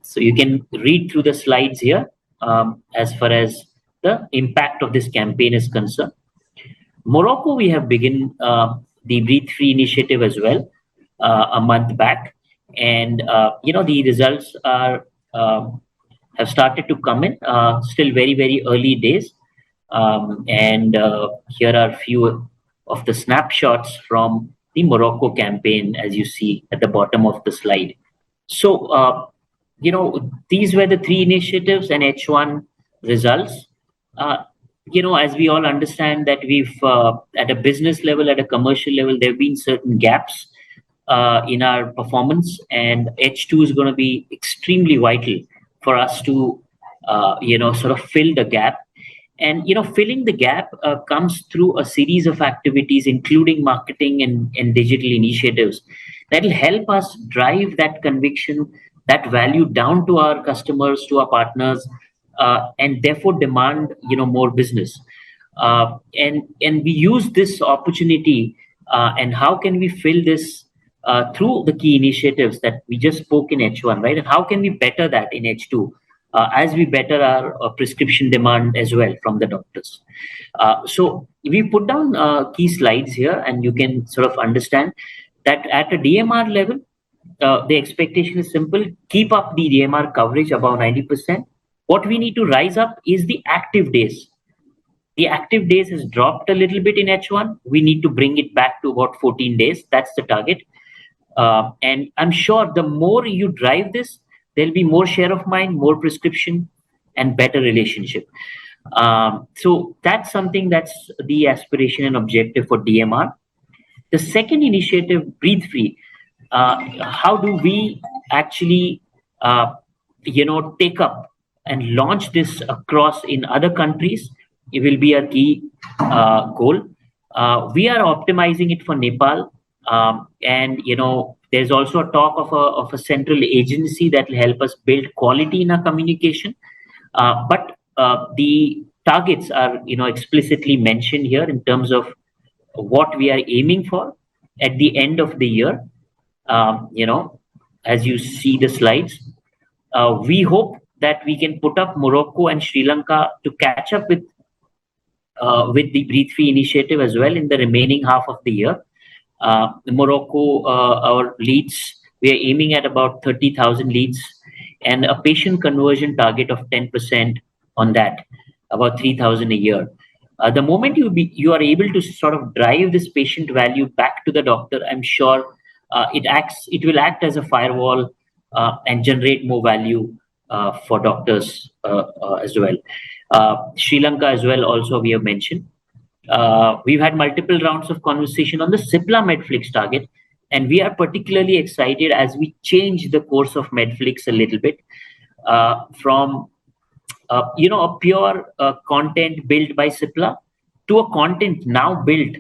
So you can read through the slides here as far as the impact of this campaign is concerned. Morocco, we have begun the Breathe Free initiative as well a month back, and the results are have started to come in. Still very early days, and here are a few of the snapshots from the Morocco campaign, as you see at the bottom of the slide. So these were the three initiatives and H1 results. As we all understand that we've at a business level, at a commercial level, there have been certain gaps in our performance, and H2 is going to be extremely vital for us to sort of fill the gap. And filling the gap comes through a series of activities, including marketing and digital initiatives that will help us drive that conviction, that value down to our customers, to our partners, and therefore demand more business. And we use this opportunity, and how can we fill this through the key initiatives that we just spoke in H1, right? And how can we better that in H2 as we better our prescription demand as well from the doctors? So we put down key slides here, and you can sort of understand that at a DMR level, the expectation is simple: keep up the DMR coverage above 90%. What we need to rise up is the active days. The active days has dropped a little bit in H1. We need to bring it back to about 14 days. That's the target. And I'm sure the more you drive this, there'll be more share of mind, more prescription, and better relationship. So that's something that's the aspiration and objective for DMR. The second initiative, Breathe Free. How do we actually, take up and launch this across in other countries? It will be a key goal. We are optimizing it for Nepal, and there's also a talk of a central agency that will help us build quality in our communication. But the targets are explicitly mentioned here in terms of what we are aiming for at the end of the year. As you see the slides, we hope that we can put up Morocco and Sri Lanka to catch up with the Breathe Free initiative as well in the remaining half of the year. Morocco, our leads, we are aiming at about 30,000 leads and a patient conversion target of 10% on that, about 3,000 a year. The moment you are able to sort of drive this patient value back to the doctor, I'm sure it will act as a firewall and generate more value for doctors as well. Sri Lanka as well, also we have mentioned. We've had multiple rounds of conversation on the Cipla Medflix target, and we are particularly excited as we change the course of Medflix a little bit from a pure content built by Cipla to a content now built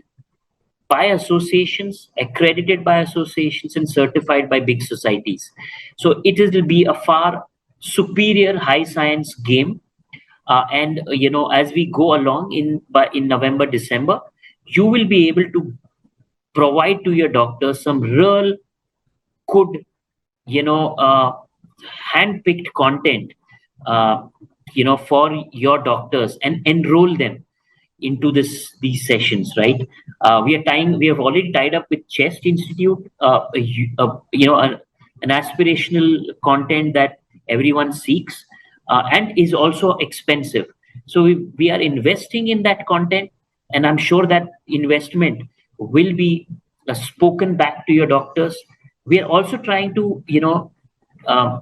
by associations, accredited by associations, and certified by big societies. So it will be a far superior high science game. And as we go along in November, December, you will be able to provide to your doctors some real good, hand-picked content, for your doctors and enroll them into these sessions, right? We have already tied up with Chest Institute, an aspirational content that everyone seeks. And is also expensive. So we are investing in that content, and I'm sure that investment will be spoken back to your doctors. We are also trying to,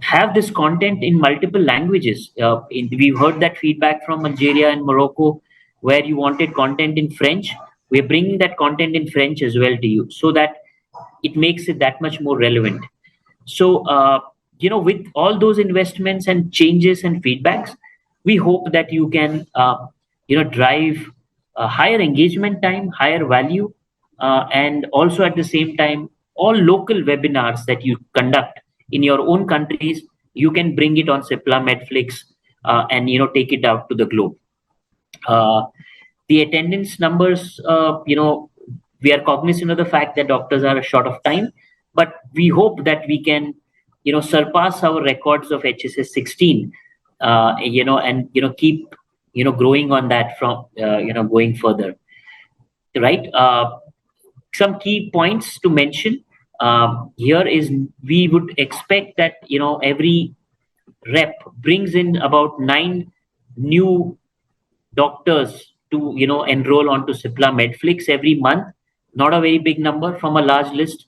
have this content in multiple languages. We've heard that feedback from Algeria and Morocco, where you wanted content in French. We're bringing that content in French as well to you, so that it makes it that much more relevant. So, with all those investments and changes and feedbacks, we hope that you can, drive higher engagement time, higher value, and also at the same time, all local webinars that you conduct in your own countries, you can bring it on Cipla Medflix and take it out to the globe. The attendance numbers, we are cognizant of the fact that doctors are short of time, but we hope that we can, surpass our records of HSS 16, and keep, growing on that from, going further. Right. Some key points to mention here is we would expect that every rep brings in about 9 new doctors to enroll onto Cipla Medflix every month. Not a very big number from a large list.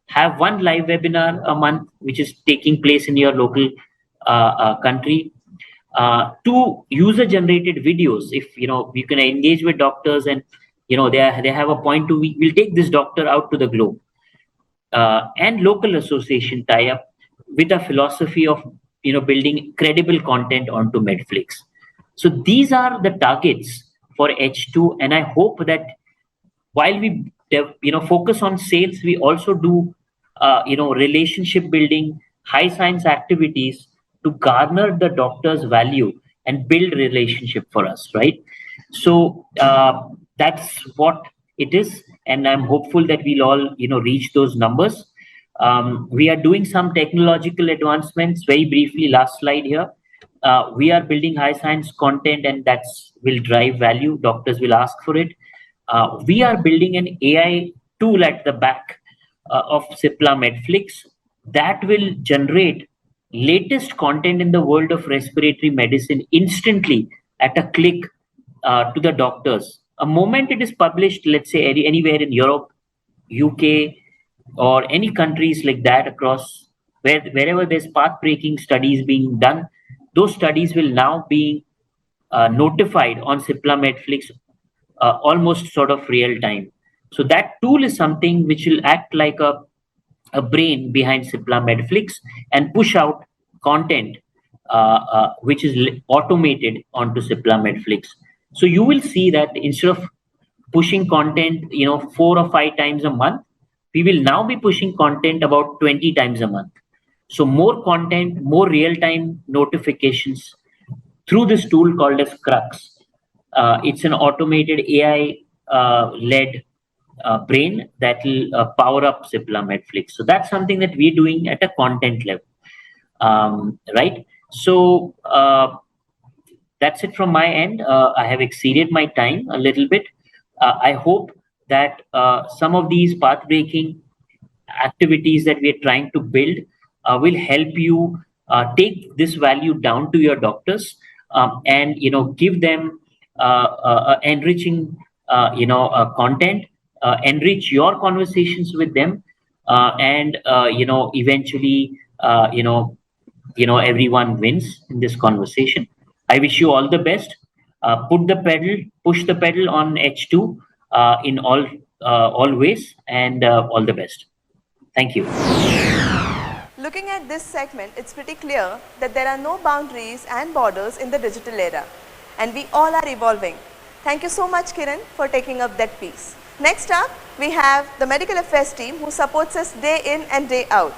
Have one live webinar a month, which is taking place in your local country. 2 user-generated videos. If you can engage with doctors and they have a point to we'll take this doctor out to the globe. And local association tie-up with a philosophy of building credible content onto Medflix. So these are the targets for H2, and I hope that while we focus on sales, we also do relationship building, high science activities to garner the doctor's value and build relationship for us, right? So that's what it is, and I'm hopeful that we'll all reach those numbers. We are doing some technological advancements. Very briefly, last slide here. We are building high science content, and that's will drive value. Doctors will ask for it. We are building an AI tool at the back of Cipla Medflix that will generate latest content in the world of respiratory medicine instantly at a click to the doctors. A moment it is published, let's say anywhere in Europe, UK, or any countries like that across wherever there's path-breaking studies being done, those studies will now be notified on Cipla Medflix almost sort of real time. So that tool is something which will act like a brain behind Cipla Medflix and push out content which is automated onto Cipla Medflix. So you will see that instead of pushing content 4 or 5 times a month, we will now be pushing content about 20 times a month. So more content, more real-time notifications through this tool called as Crux. It's an automated AI led brain that will power up Cipla Medflix. So that's something that we're doing at a content level, right? So that's it from my end. I have exceeded my time a little bit. I hope that some of these path-breaking activities that we are trying to build will help you take this value down to your doctors and give them enriching content, enrich your conversations with them, and eventually everyone wins in this conversation. I wish you all the best. Push the pedal on H2 in all ways, and all the best. Thank you. Looking at this segment, it's pretty clear that there are no boundaries and borders in the digital era, and we all are evolving. Thank you so much, Kiran, for taking up that piece. Next up, we have the medical affairs team who supports us day in and day out.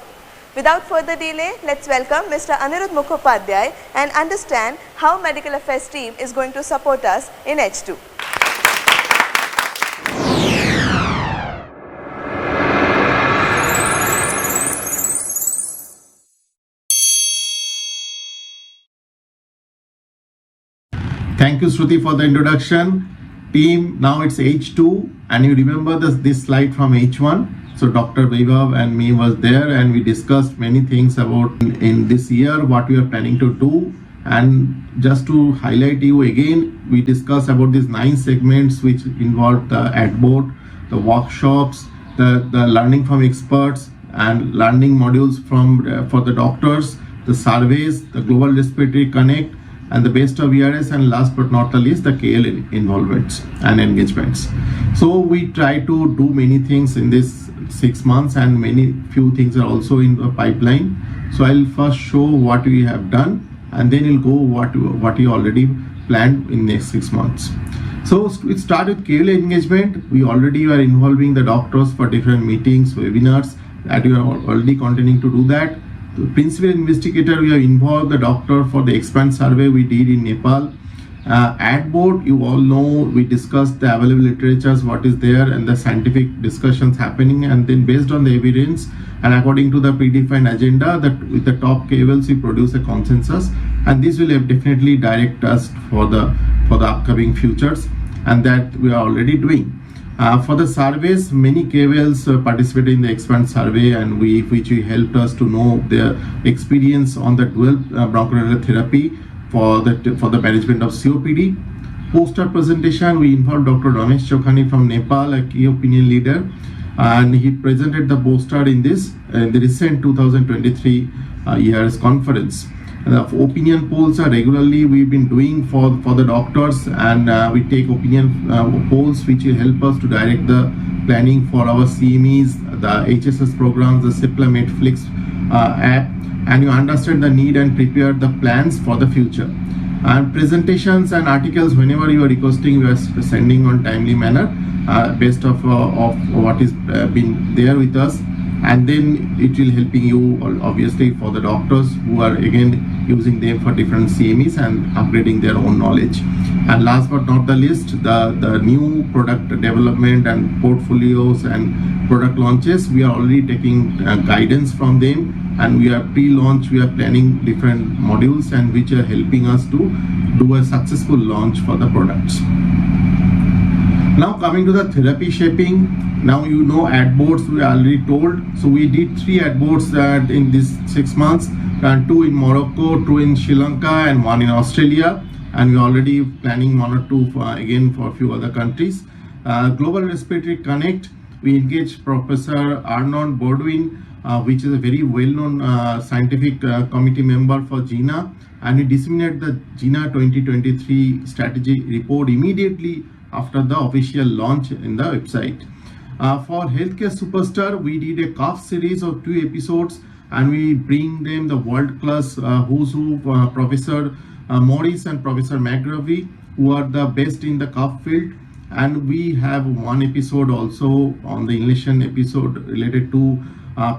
Without further delay, let's welcome Mr. Anirudh Mukhopadhyay and understand how medical affairs team is going to support us in H2. Thank you, Shruti, for the introduction. Team, now it's H2, and you remember this slide from H1. So Dr. Vaibhav and me was there, and we discussed many things about in this year, what we are planning to do. And just to highlight you again, we discussed about these 9 segments which involve the ad board, the workshops, the learning from experts, and learning modules for the doctors, the surveys, the Global Respiratory Connect, and the best of ERS, and last but not the least, the KL involvements and engagements. So we try to do many things in this 6 months, and few things are also in the pipeline. So I'll first show what we have done, and then we'll go what we already planned in next 6 months. So it started with KL engagement. We already are involving the doctors for different meetings, webinars, that we are already continuing to do that. The principal investigator, we have involved the doctor for the expand survey we did in Nepal. Ad board, you all know, we discussed the available literatures, what is there, and the scientific discussions happening, and then based on the evidence and according to the predefined agenda, that with the top KOLs we produce a consensus, and this will definitely direct us for the upcoming futures, and that we are already doing. For the surveys, many KOLs participated in the expand survey, and which helped us to know their experience on the dual bronchodilator therapy for the management of COPD. Poster presentation, we involved Dr. Ramesh Chokhani from Nepal, a key opinion leader, and he presented the poster in the recent 2023 year's conference. Opinion polls are regularly we've been doing for the doctors, and we take opinion polls which will help us to direct the planning for our CMEs, the HSS programs, the Cipla Netflix app, and you understand the need and prepare the plans for the future. And presentations and articles, whenever you are requesting, we are sending on timely manner based of what is been there with us, and then it will helping you obviously for the doctors who are again using them for different CMEs and upgrading their own knowledge. And last but not the least, the new product development and portfolios and product launches, we are already taking guidance from them, and we are pre-launch, we are planning different modules and which are helping us to do a successful launch for the products. Now coming to the therapy shaping, now you know ad boards we already told. So we did 3 ad boards in this 6 months, and 2 in Morocco, 2 in Sri Lanka, and 1 in Australia. And we're already planning 1 or 2 again for a few other countries. Global Respiratory Connect, we engaged Professor Arnon Bordwin, which is a very well-known scientific committee member for GINA, and we disseminated the GINA 2023 strategy report immediately after the official launch in the website. For Healthcare Superstar, we did a cough series of 2 episodes, and we bring them the world-class who's who, Professor Morris and Professor McGravy, who are the best in the cough field. And we have 1 episode also on the inhalation episode related to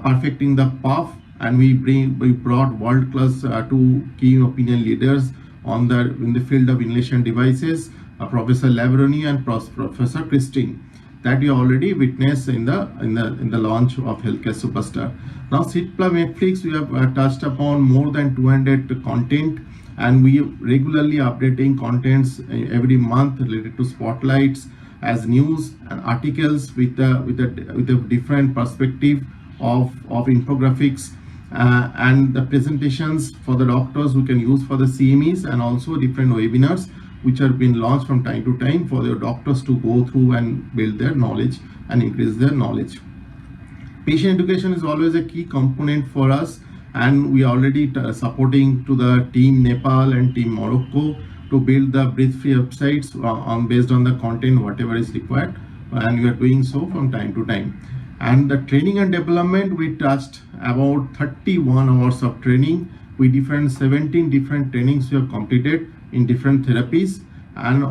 perfecting the puff, and we brought world-class 2 key opinion leaders in the field of inhalation devices, Professor Lavroni and Professor Christine, that you already witnessed in the launch of Healthcare Superstar. Now Cipla Netflix, we have touched upon more than 200 content, and we regularly updating contents every month related to spotlights as news and articles with a different perspective of infographics and the presentations for the doctors who can use for the CMEs, and also different webinars which are being launched from time to time for their doctors to go through and build their knowledge and increase their knowledge. Patient education is always a key component for us, and we are already supporting to the team Nepal and team Morocco to build the breath-free websites based on the content whatever is required, and we are doing so from time to time. And the training and development, we touched about 31 hours of training. We 17 different trainings we have completed in different therapies, and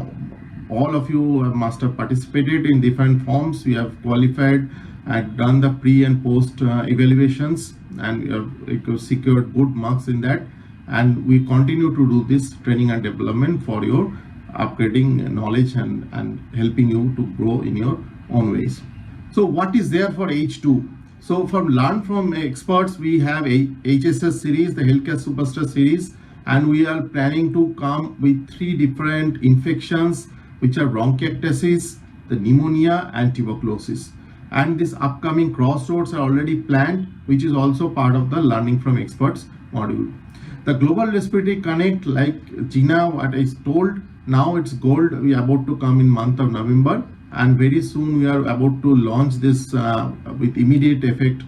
all of you must have participated in different forms. We have qualified and done the pre and post evaluations, and we have secured good marks in that, and we continue to do this training and development for your upgrading knowledge and helping you to grow in your own ways. So what is there for H2? So from learn from experts, we have a HSS series, the Healthcare Superstar series, and we are planning to come with 3 different infections, which are bronchiectasis, the pneumonia, and tuberculosis. And this upcoming crossroads are already planned, which is also part of the learning from experts module. The Global Respiratory Connect, like Gina, what I told, now it's gold. We are about to come in month of November, and very soon we are about to launch this with immediate effect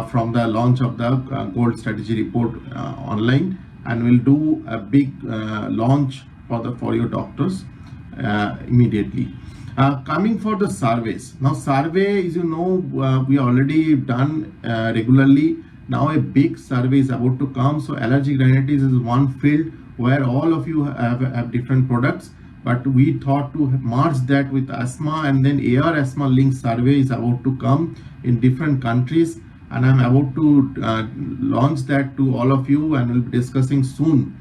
from the launch of the gold strategy report online, and we'll do a big launch for your doctors immediately. Coming for the surveys. Now survey, as you know, we already done regularly. Now a big survey is about to come. So allergic rhinitis is one field where all of you have different products, but we thought to merge that with asthma, and then AR asthma link survey is about to come in different countries, and I'm about to launch that to all of you, and we'll be discussing soon.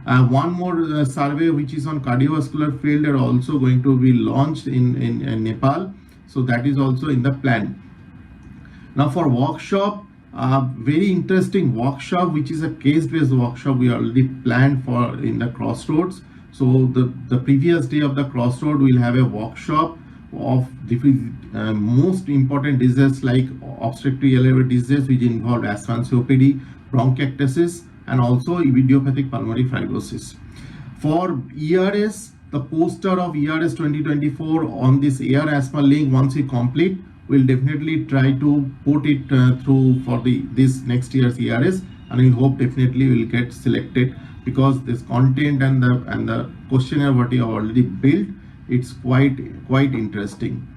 One more survey which is on cardiovascular field are also going to be launched in Nepal. So that is also in the plan. Now for workshop, very interesting workshop, which is a case-based workshop we already planned for in the Crossroads. So the previous day of the Crossroad, we'll have a workshop of the most important diseases like obstructive airway disease, which involve asthma and COPD, bronchiectasis, and also idiopathic pulmonary fibrosis. For ERS, the poster of ERS 2024 on this air asthma link, once we complete, we'll definitely try to put it through for this next year's ERS, and we hope definitely we'll get selected, because this content and the questionnaire what you have already built, it's quite interesting.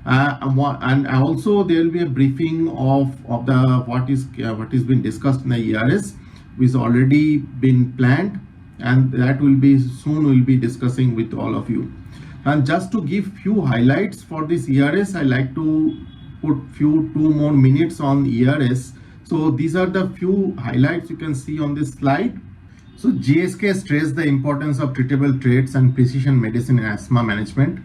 And also there will be a briefing of the what is been discussed in the ERS, which has already been planned, and that will be soon we'll be discussing with all of you. And just to give few highlights for this ERS, I like to put 2 more minutes on ERS. So these are the few highlights you can see on this slide. So GSK stressed the importance of treatable traits and precision medicine in asthma management,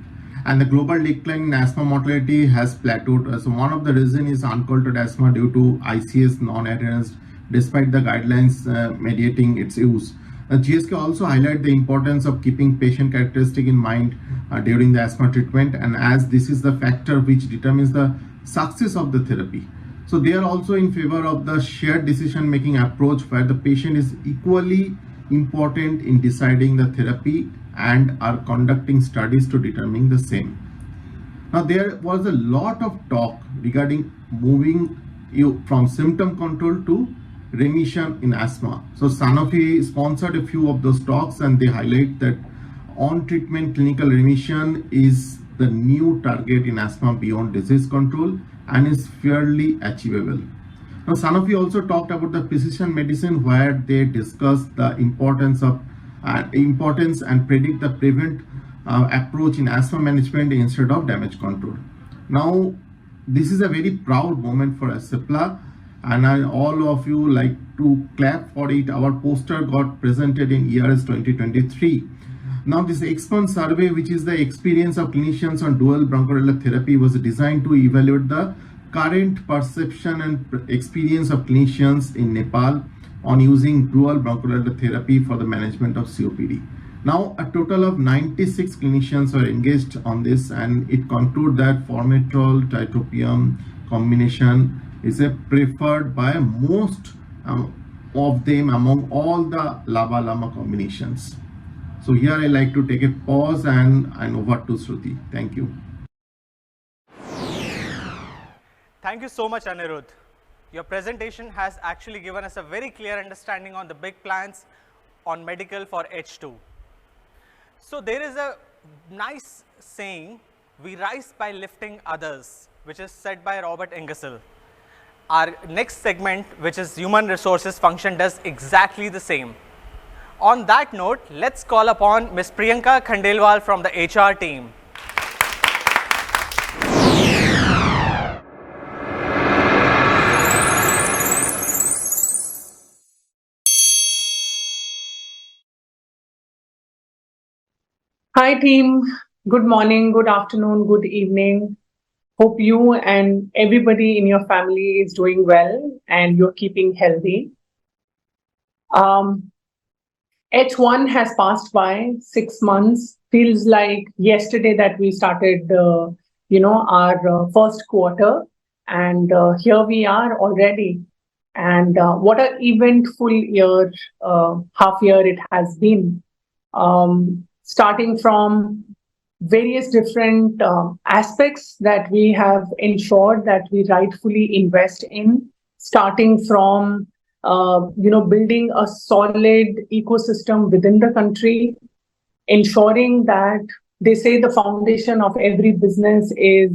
and the global decline in asthma mortality has plateaued. So one of the reasons is uncontrolled asthma due to ICS non-adherence, despite the guidelines mediating its use. GSK also highlighted the importance of keeping patient characteristic in mind during the asthma treatment, and as this is the factor which determines the success of the therapy. So they are also in favor of the shared decision-making approach, where the patient is equally important in deciding the therapy and are conducting studies to determine the same. Now there was a lot of talk regarding moving you from symptom control to remission in asthma. So Sanofi sponsored a few of those talks, and they highlight that on-treatment clinical remission is the new target in asthma beyond disease control and is fairly achievable. Now Sanofi also talked about the precision medicine, where they discussed the importance and predict the prevent approach in asthma management instead of damage control. Now this is a very proud moment for Cipla, and all of you like to clap for it. Our poster got presented in ERS 2023. Now this Expert survey, which is the experience of clinicians on dual bronchodilator therapy, was designed to evaluate the current perception and experience of clinicians in Nepal on using dual bronchodilator therapy for the management of COPD. Now a total of 96 clinicians were engaged on this, and it concluded that formoterol tiotropium combination is a preferred by most of them among all the LABA-LAMA combinations. So here I like to take a pause and over to Shruti. Thank you. Thank you so much, Anirudh. Your presentation has actually given us a very clear understanding on the big plans on medical for H2. So there is a nice saying, we rise by lifting others, which is said by Robert Ingersoll. Our next segment, which is human resources function, does exactly the same. On that note, let's call upon Ms. Priyanka Khandelwal from the HR team. Hi team, good morning, good afternoon, good evening. Hope you and everybody in your family is doing well and you're keeping healthy. H1 has passed by, 6 months. Feels like yesterday that we started, our first quarter, and here we are already. And what an eventful year, half year it has been. Starting from various different aspects that we have ensured that we rightfully invest in, starting from building a solid ecosystem within the country, ensuring that they say the foundation of every business is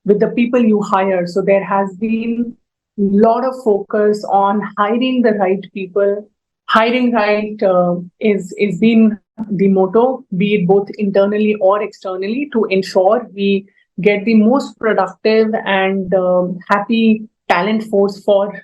with the people you hire. So there has been a lot of focus on hiring the right people. Hiring right is been the motto, be it both internally or externally, to ensure we get the most productive and happy talent force for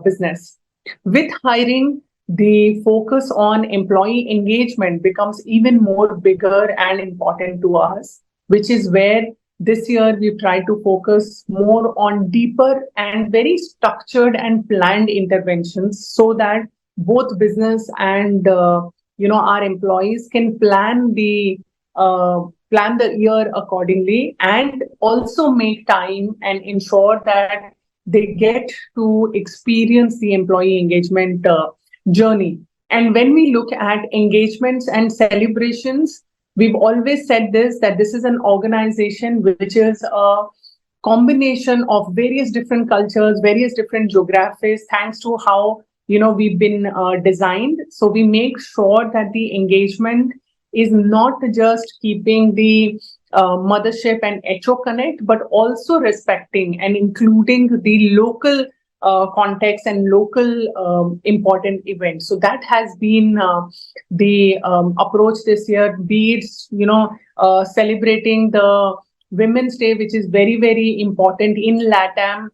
business. With hiring, the focus on employee engagement becomes even more bigger and important to us, which is where this year we've tried to focus more on deeper and very structured and planned interventions so that both business and our employees can plan the year accordingly, and also make time and ensure that they get to experience the employee engagement journey. And when we look at engagements and celebrations, we've always said this, that this is an organization which is a combination of various different cultures, various different geographies, thanks to how we've been designed. So we make sure that the engagement is not just keeping the mothership and HO connect, but also respecting and including the local context and local important events. So that has been the approach this year, be it celebrating the Women's Day, which is very, very important in LATAM,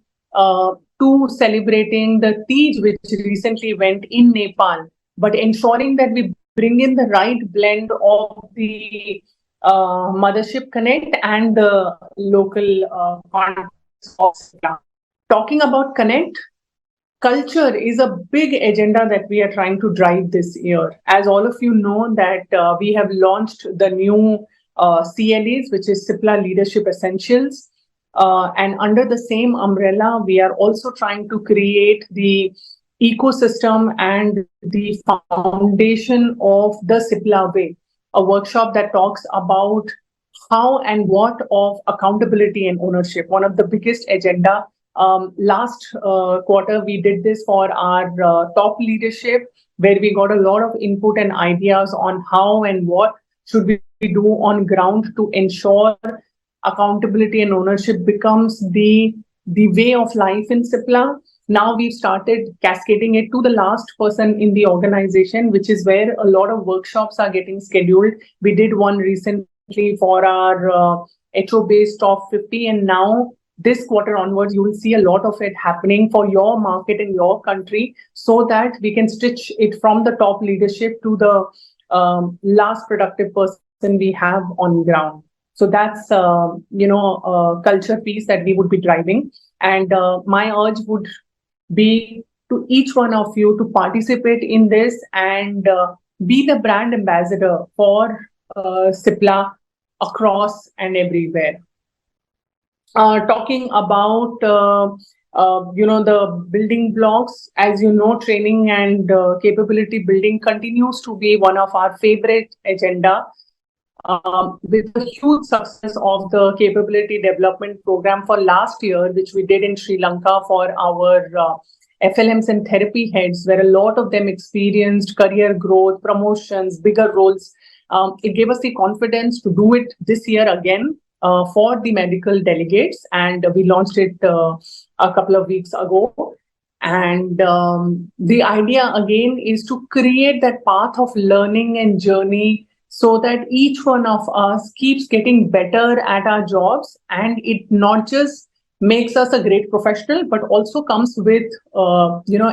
to celebrating the Tej, which recently went in Nepal, but ensuring that we bring in the right blend of the mothership connect and the local context of Islam. Talking about connect, culture is a big agenda that we are trying to drive this year. As all of you know that we have launched the new CLEs, which is CIPLA Leadership Essentials. And under the same umbrella, we are also trying to create the ecosystem and the foundation of the CIPLA Way, a workshop that talks about how and what of accountability and ownership, one of the biggest agenda. Last quarter, we did this for our top leadership, where we got a lot of input and ideas on how and what should we do on ground to ensure accountability and ownership becomes the way of life in CIPLA. Now we've started cascading it to the last person in the organization, which is where a lot of workshops are getting scheduled. We did one recently for our HO-based top 50, and now this quarter onwards, you will see a lot of it happening for your market in your country, so that we can stitch it from the top leadership to the last productive person we have on ground. So that's a culture piece that we would be driving. And my urge would be to each one of you to participate in this and be the brand ambassador for CIPLA across and everywhere. Talking about the building blocks, as you know, training and capability building continues to be one of our favorite agenda. With the huge success of the capability development program for last year, which we did in Sri Lanka for our FLMs and therapy heads, where a lot of them experienced career growth, promotions, bigger roles. It gave us the confidence to do it this year again for the medical delegates, and we launched it a couple of weeks ago. And the idea again is to create that path of learning and journey, so that each one of us keeps getting better at our jobs, and it not just makes us a great professional, but also comes with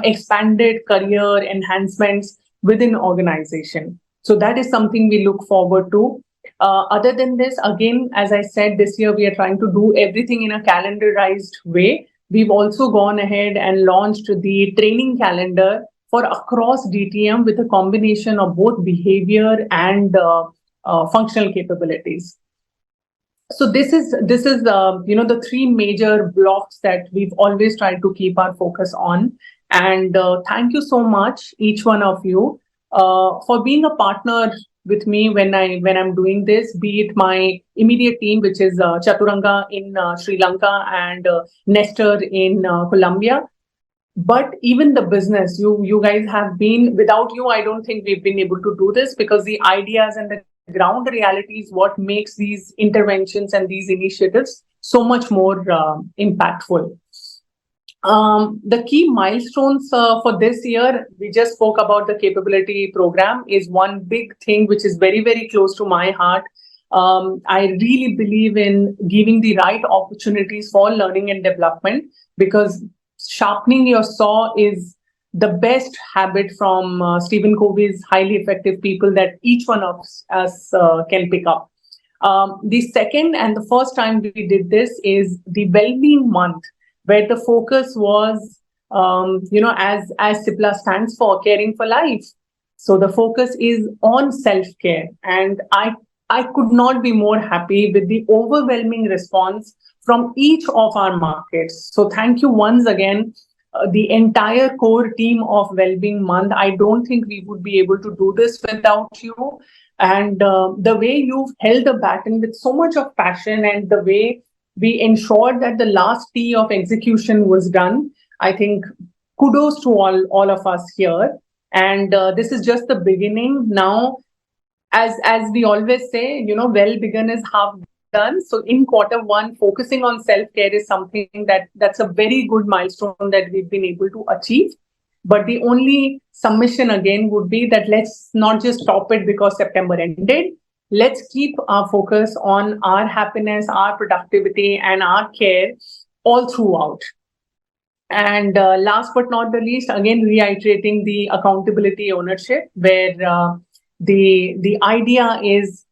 expanded career enhancements within organization. So that is something we look forward to. Other than this, again, as I said, this year we are trying to do everything in a calendarized way. We've also gone ahead and launched the training calendar for across DTM with a combination of both behavior and functional capabilities. So this is the three major blocks that we've always tried to keep our focus on. And thank you so much, each one of you, for being a partner with me when I'm doing this, be it my immediate team, which is Chaturanga in Sri Lanka and Nestor in Colombia. But even the business, you guys have been, without you, I don't think we've been able to do this, because the ideas and the ground reality is what makes these interventions and these initiatives so much more impactful. The key milestones for this year, we just spoke about the capability program, is one big thing which is very, very close to my heart. I really believe in giving the right opportunities for learning and development, because sharpening your saw is the best habit from Stephen Covey's highly effective people that each one of us can pick up. The second and the first time we did this is the well-being month, where the focus was, as CIPLA stands for, caring for life. So the focus is on self-care, and I could not be more happy with the overwhelming response from each of our markets. So thank you once again, the entire core team of Wellbeing Month. I don't think we would be able to do this without you. And the way you've held the baton with so much of passion, and the way we ensured that the last T of execution was done, I think kudos to all of us here. And this is just the beginning. Now, as we always say, well begun is half done. So in Q1, focusing on self-care is something that's a very good milestone that we've been able to achieve. But the only submission again would be that let's not just stop it because September ended. Let's keep our focus on our happiness, our productivity, and our care all throughout. And last but not the least, again, reiterating the accountability ownership, where the idea is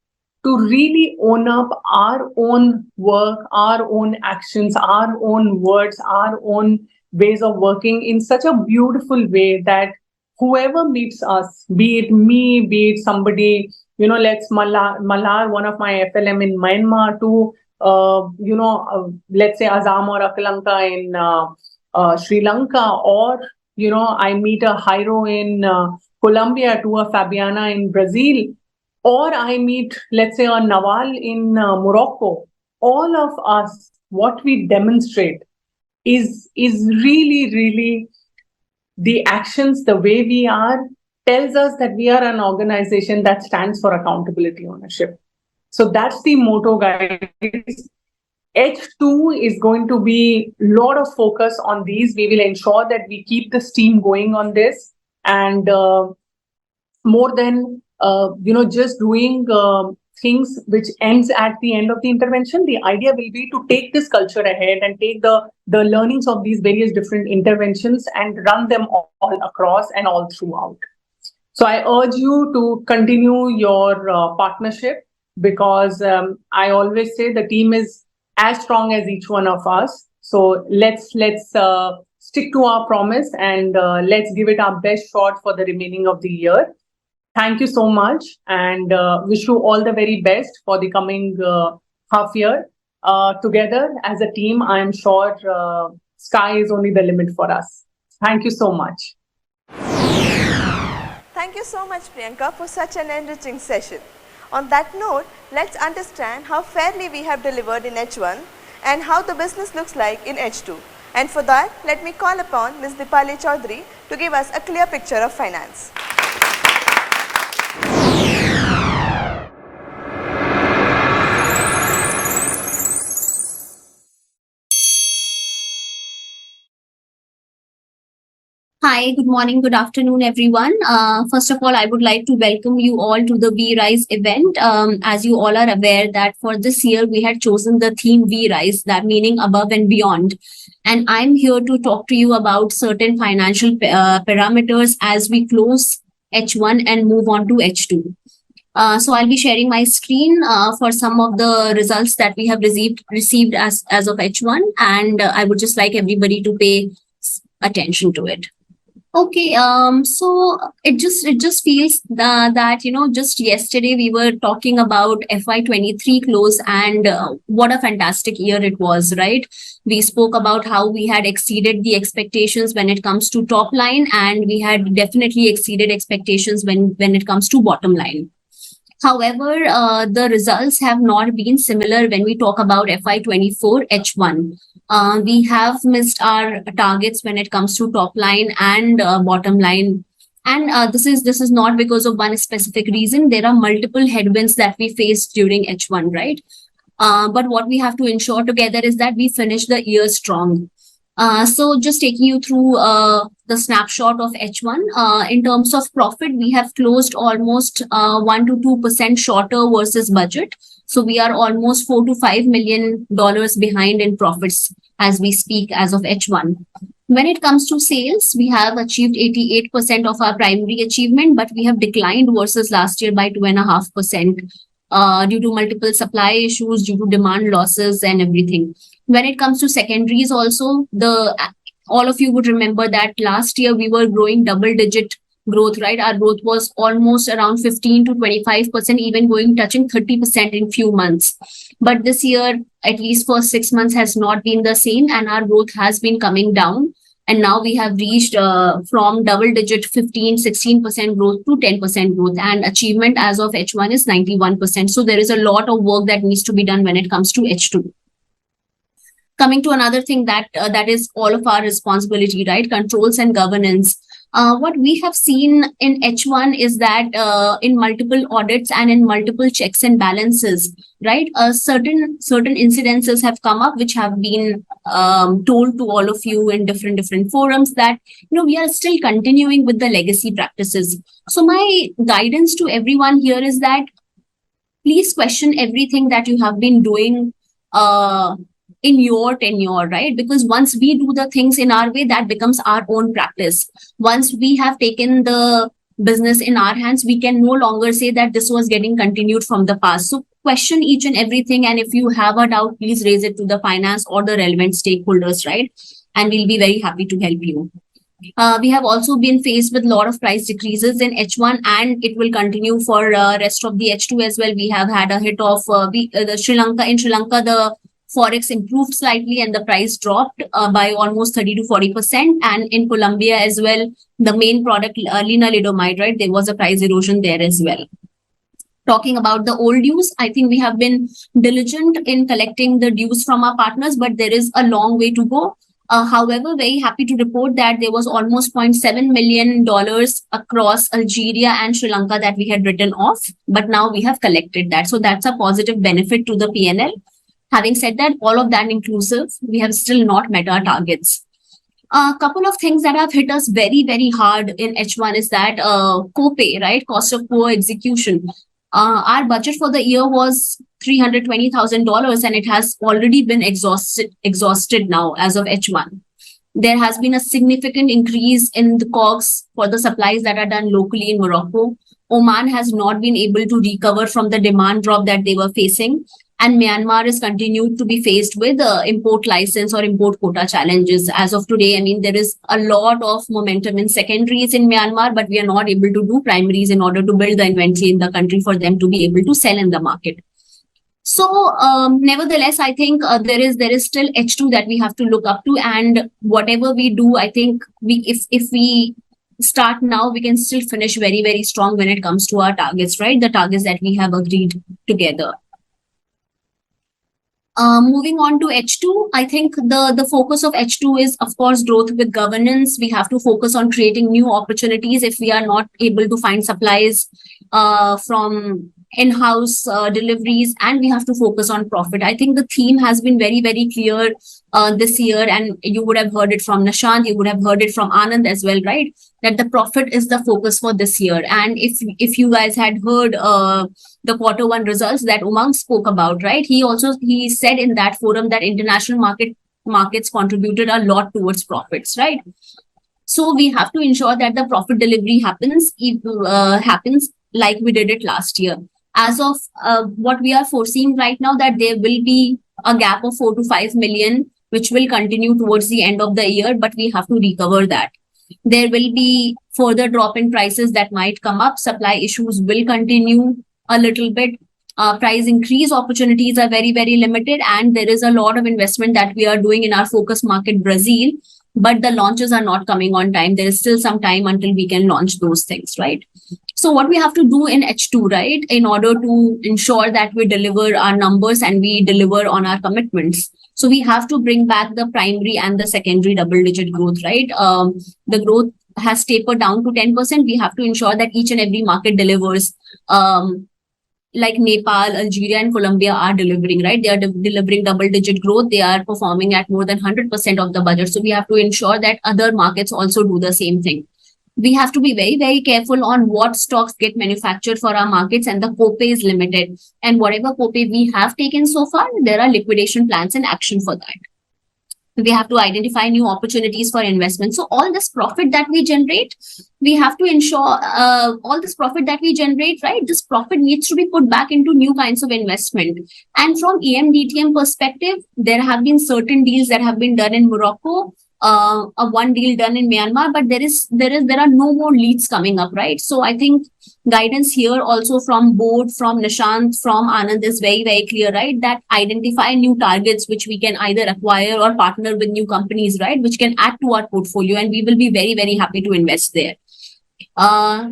to really own up our own work, our own actions, our own words, our own ways of working in such a beautiful way that whoever meets us, be it me, be it somebody, let's Malar, one of my FLM in Myanmar, to, let's say Azam or Akalanka in Sri Lanka, or, I meet a Jairo in Colombia to a Fabiana in Brazil, or I meet, let's say, a Nawal in Morocco. All of us, what we demonstrate is really, really the actions, the way we are, tells us that we are an organization that stands for accountability ownership. So that's the motto, guys. H2 is going to be a lot of focus on these. We will ensure that we keep the steam going on this, and more than just doing things which ends at the end of the intervention. The idea will be to take this culture ahead and take the learnings of these various different interventions and run them all across and all throughout. So I urge you to continue your partnership, because I always say the team is as strong as each one of us. So let's stick to our promise, and let's give it our best shot for the remaining of the year. Thank you so much, and wish you all the very best for the coming half year. Together as a team, I am sure sky is only the limit for us. Thank you so much. Thank you so much, Priyanka, for such an enriching session. On that note, let's understand how fairly we have delivered in H1 and how the business looks like in H2. And for that, let me call upon Ms. Dipali Chaudhary to give us a clear picture of finance. Hi, good morning, good afternoon, everyone. First of all, I would like to welcome you all to the We Rise event. As you all are aware that for this year, we had chosen the theme We Rise, that meaning above and beyond. And I'm here to talk to you about certain financial parameters as we close H1 and move on to H2. So I'll be sharing my screen for some of the results that we have received as of H1, and I would just like everybody to pay attention to it. Okay, so it just feels that just yesterday we were talking about FY23 close, and what a fantastic year it was, right? We spoke about how we had exceeded the expectations when it comes to top line, and we had definitely exceeded expectations when it comes to bottom line. However, the results have not been similar when we talk about FY24 H1. We have missed our targets when it comes to top line and bottom line. And this is not because of one specific reason. There are multiple headwinds that we faced during H1, right? But what we have to ensure together is that we finish the year strong. So just taking you through the snapshot of H1, in terms of profit, we have closed almost 1 to 2% shorter versus budget. So we are almost $4 to $5 million behind in profits as we speak as of H1. When it comes to sales, we have achieved 88% of our primary achievement, but we have declined versus last year by 2.5% due to multiple supply issues, due to demand losses and everything. When it comes to secondaries also, all of you would remember that last year we were growing double-digit growth, right? Our growth was almost around 15 to 25%, even touching 30% in few months. But this year, at least for 6 months, has not been the same, and our growth has been coming down. And now we have reached from double-digit 15, 16% growth to 10% growth, and achievement as of H1 is 91%. So there is a lot of work that needs to be done when it comes to H2. Coming to another thing that is all of our responsibility, right? Controls and governance. What we have seen in H1 is that in multiple audits and in multiple checks and balances, right? Certain incidences have come up which have been told to all of you in different forums that we are still continuing with the legacy practices. So my guidance to everyone here is that please question everything that you have been doing in your tenure, right? Because once we do the things in our way, that becomes our own practice. Once we have taken the business in our hands, we can no longer say that this was getting continued from the past. So question each and everything. And if you have a doubt, please raise it to the finance or the relevant stakeholders, right? And we'll be very happy to help you. We have also been faced with a lot of price decreases in H1, and it will continue for rest of the H2 as well. We have had a hit of Sri Lanka. In Sri Lanka, the Forex improved slightly and the price dropped by almost 30 to 40%. And in Colombia as well, the main product, lenalidomide, right, there was a price erosion there as well. Talking about the old dues, I think we have been diligent in collecting the dues from our partners, but there is a long way to go. However, very happy to report that there was almost $0.7 million across Algeria and Sri Lanka that we had written off, but now we have collected that. So that's a positive benefit to the PNL. Having said that, all of that inclusive, we have still not met our targets. A couple of things that have hit us very, very hard in H1 is that copay, right? Cost of poor execution. Our budget for the year was $320,000 and it has already been exhausted now as of H1. There has been a significant increase in the COGS for the supplies that are done locally in Morocco. Oman has not been able to recover from the demand drop that they were facing. And Myanmar is continued to be faced with import license or import quota challenges. As of today, I mean, there is a lot of momentum in secondaries in Myanmar, but we are not able to do primaries in order to build the inventory in the country for them to be able to sell in the market. So, nevertheless, I think there is still H2 that we have to look up to, and whatever we do, I think if we start now, we can still finish very, very strong when it comes to our targets, right? The targets that we have agreed together. Moving on to H2, I think the focus of H2 is, of course, growth with governance. We have to focus on creating new opportunities if we are not able to find supplies from in-house deliveries, and we have to focus on profit. I think the theme has been very, very clear this year, and you would have heard it from Nishant, you would have heard it from Anand as well, right? That the profit is the focus for this year. And if you guys had heard the Q1 results that Umang spoke about, right? He said in that forum that international markets contributed a lot towards profits, right? So we have to ensure that the profit delivery happens like we did it last year. As of what we are foreseeing right now, that there will be a gap of 4 to 5 million, which will continue towards the end of the year, but we have to recover that. There will be further drop in prices that might come up. Supply issues will continue a little bit. Price increase opportunities are very, very limited, and there is a lot of investment that we are doing in our focus market, Brazil, but the launches are not coming on time. There is still some time until we can launch those things, right? So what we have to do in H2, right, in order to ensure that we deliver our numbers and we deliver on our commitments. So we have to bring back the primary and the secondary double-digit growth, right? The growth has tapered down to 10%. We have to ensure that each and every market delivers. Like Nepal, Algeria, and Colombia are delivering, right? They are delivering double-digit growth. They are performing at more than 100% of the budget. So we have to ensure that other markets also do the same thing. We have to be very, very careful on what stocks get manufactured for our markets, and the copay is limited. And whatever copay we have taken so far, there are liquidation plans in action for that. We have to identify new opportunities for investment. So all this profit that we generate, we have to ensure all this profit that we generate, right? This profit needs to be put back into new kinds of investment. And from EMDTM perspective, there have been certain deals that have been done in Morocco, a one deal done in Myanmar, but there are no more leads coming up, right? So I think guidance here also from board, from Nishant, from Anand is very, very clear, right? That identify new targets which we can either acquire or partner with new companies, right? Which can add to our portfolio, and we will be very, very happy to invest there.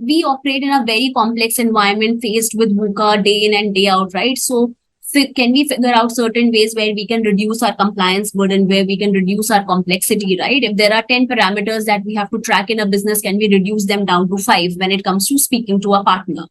We operate in a very complex environment faced with VUCA day in and day out, right? So can we figure out certain ways where we can reduce our compliance burden, where we can reduce our complexity, right? If there are 10 parameters that we have to track in a business, can we reduce them down to 5 when it comes to speaking to a partner?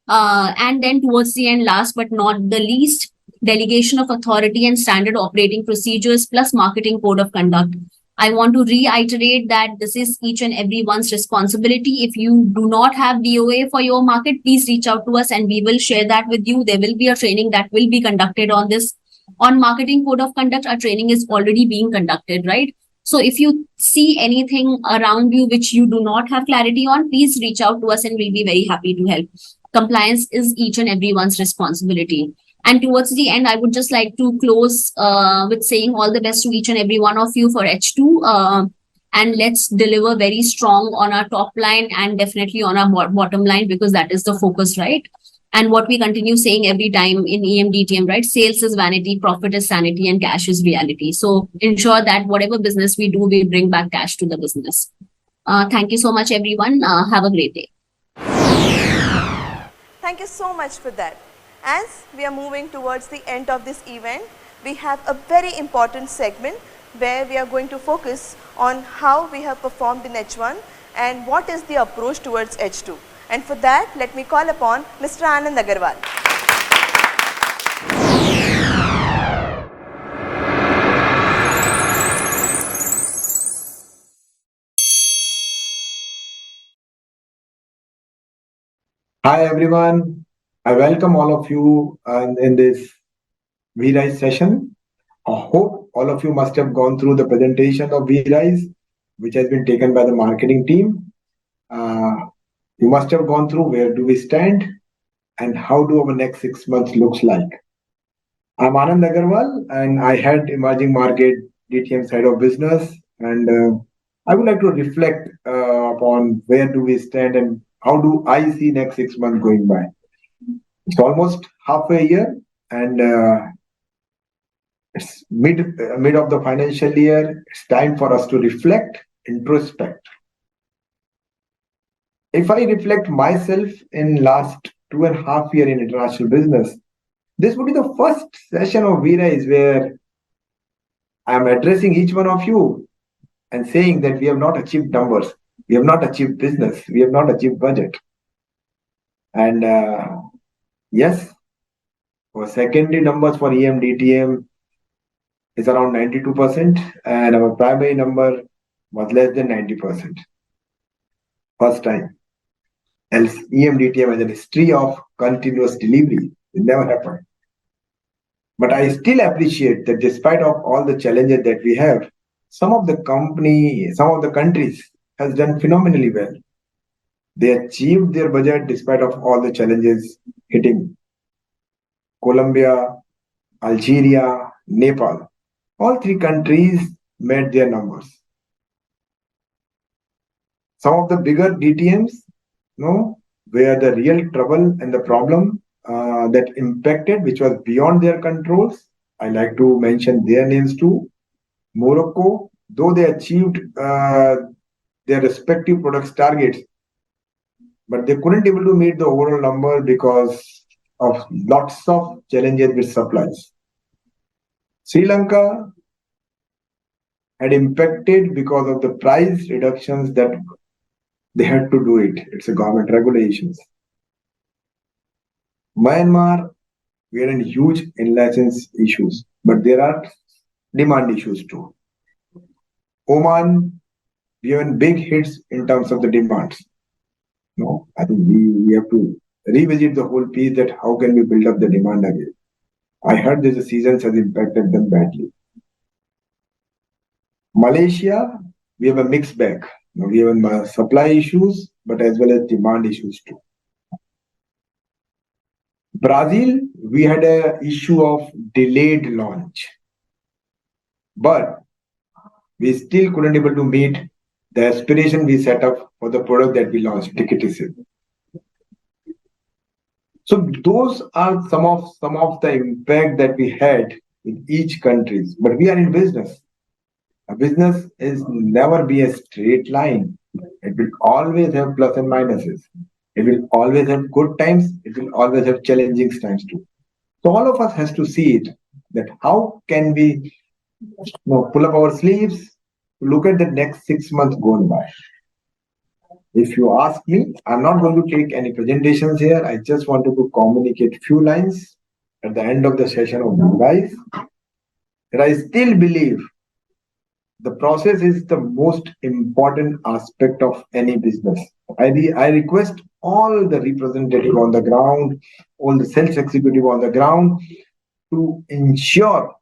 And then towards the end, last but not the least, delegation of authority and standard operating procedures plus marketing code of conduct. I want to reiterate that this is each and everyone's responsibility. If you do not have DOA for your market, please reach out to us and we will share that with you. There will be a training that will be conducted on this. On marketing code of conduct, our training is already being conducted, right? So if you see anything around you which you do not have clarity on, please reach out to us and we'll be very happy to help. Compliance is each and everyone's responsibility. And towards the end, I would just like to close with saying all the best to each and every one of you for H2. And let's deliver very strong on our top line and definitely on our bottom line, because that is the focus, right? And what we continue saying every time in EMDTM, right? Sales is vanity, profit is sanity, and cash is reality. So ensure that whatever business we do, we bring back cash to the business. Thank you so much, everyone. Have a great day. Thank you so much for that. As we are moving towards the end of this event, we have a very important segment where we are going to focus on how we have performed in H1 and what is the approach towards H2. And for that, let me call upon Mr. Anand Agarwal. Hi everyone, I welcome all of you in this V-Rise session. I hope all of you must have gone through the presentation of V-Rise, which has been taken by the marketing team. You must have gone through where do we stand and how do our next 6 months looks like. I'm Anand Agarwal and I head emerging market DTM side of business, and I would like to reflect upon where do we stand and how do I see next 6 months going by. It's almost halfway year and it's mid of the financial year. It's time for us to reflect, introspect. If I reflect myself in last 2.5 years in international business, this would be the first session of V-Rise where I'm addressing each one of you and saying that we have not achieved numbers, we have not achieved business, we have not achieved budget. And yes, our secondary numbers for EMDTM is around 92% and our primary number was less than 90%. First time. Else EMDTM has a history of continuous delivery. It never happened. But I still appreciate that despite of all the challenges that we have, some of the countries has done phenomenally well. They achieved their budget despite of all the challenges hitting. Colombia, Algeria, Nepal. All 3 countries met their numbers. Some of the bigger DTMs, where the real trouble and the problem that impacted, which was beyond their controls. I like to mention their names too. Morocco, though they achieved their respective products targets, but they couldn't able to meet the overall number because of lots of challenges with supplies. Sri Lanka had impacted because of the price reductions that they had to do it. It's a government regulations. Myanmar, we are in huge in-license issues, but there are demand issues too. Oman, we have big hits in terms of the demands. I think we have to revisit the whole piece that how can we build up the demand again. I heard this season has impacted them badly. Malaysia, we have a mixed bag. We have supply issues, but as well as demand issues too. Brazil, we had an issue of delayed launch, but we still couldn't able to meet the aspiration we set up for the product that we launched, Delegates. So those are some of the impact that we had in each country. But we are in business. A business is never be a straight line. It will always have plus and minuses. It will always have good times. It will always have challenging times too. So all of us has to see it, that how can we pull up our sleeves, look at the next 6 months going by. If you ask me, I'm not going to take any presentations here. I just wanted to communicate few lines at the end of the session of you guys. That I still believe the process is the most important aspect of any business. I request all the representative on the ground, all the sales executive on the ground to ensure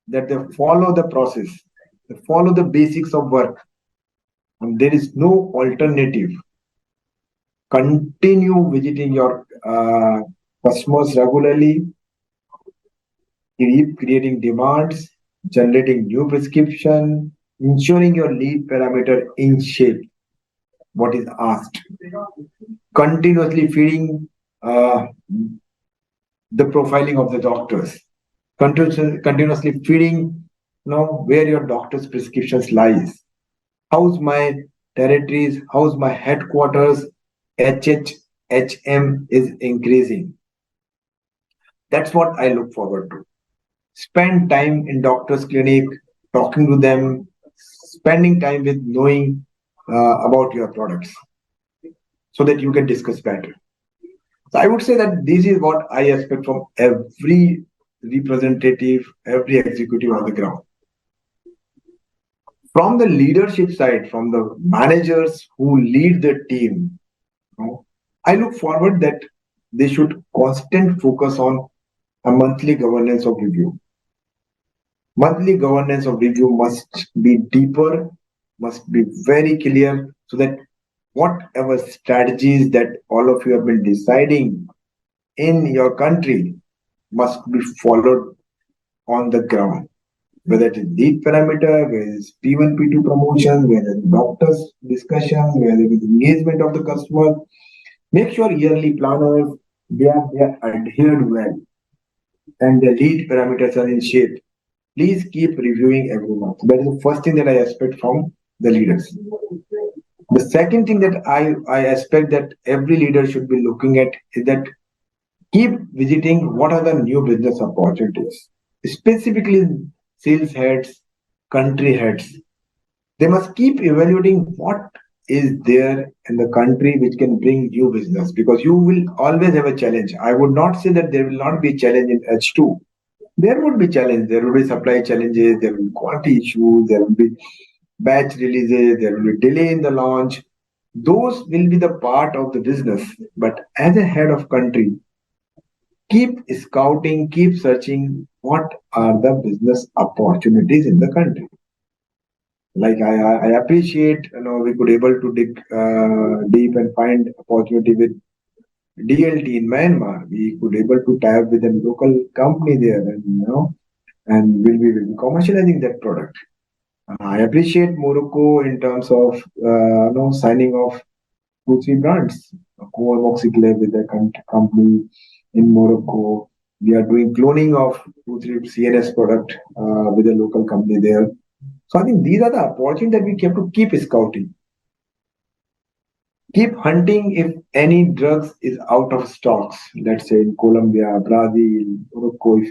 that they follow the process, they follow the basics of work. And there is no alternative. Continue visiting your customers regularly, keep creating demands, generating new prescription, ensuring your lead parameter in shape, what is asked. Continuously feeding the profiling of the doctors. Continuously feeding where your doctor's prescriptions lies. How's my territories? How's my headquarters? HM is increasing. That's what I look forward to. Spend time in doctor's clinic, talking to them, spending time with knowing about your products so that you can discuss better. So I would say that this is what I expect from every representative, every executive on the ground. From the leadership side, from the managers who lead the team, I look forward that they should constant focus on a monthly governance of review. Monthly governance of review must be deeper, must be very clear, so that whatever strategies that all of you have been deciding in your country must be followed on the ground. Whether it is lead parameter, whether it is P1, P2 promotion, whether it is doctors discussion, whether it is engagement of the customer, make sure yearly planners, they are adhered well and the lead parameters are in shape. Please keep reviewing every month. That is the first thing that I expect from the leaders. The second thing that I expect that every leader should be looking at is that keep visiting what are the new business opportunities, specifically sales heads, country heads. They must keep evaluating what is there in the country which can bring new business, because you will always have a challenge. I would not say that there will not be a challenge in H2. There would be challenge. There will be supply challenges. There will be quality issues. There will be batch releases. There will be delay in the launch. Those will be the part of the business. But as a head of country, keep scouting, keep searching what are the business opportunities in the country. Like I appreciate, we could able to dig deep and find opportunity with DLT in Myanmar. We could able to tie up with a local company there, and we'll be commercializing that product. I appreciate Morocco in terms of signing off 2-3 brands. Co-amoxiclav with a company in Morocco. We are doing cloning of 2-3 CNS product with a local company there. So I think these are the opportunities that we have to keep scouting. Keep hunting if any drugs is out of stocks. Let's say in Colombia, Brazil, Morocco,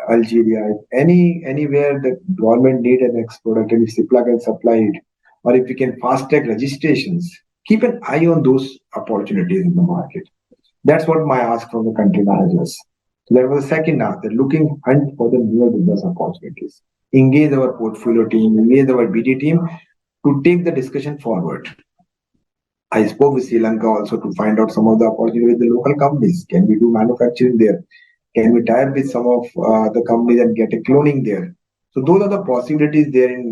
Algeria, anywhere the government need an X product and if Cipla can supply it, or if we can fast track registrations, keep an eye on those opportunities in the market. That's what my ask from the country managers. So that was the second ask, that hunt for the newer business opportunities. Engage our portfolio team, engage our BD team to take the discussion forward. I spoke with Sri Lanka also to find out some of the opportunities with the local companies. Can we do manufacturing there? Can we tie up with some of the companies and get a cloning there? So those are the possibilities there in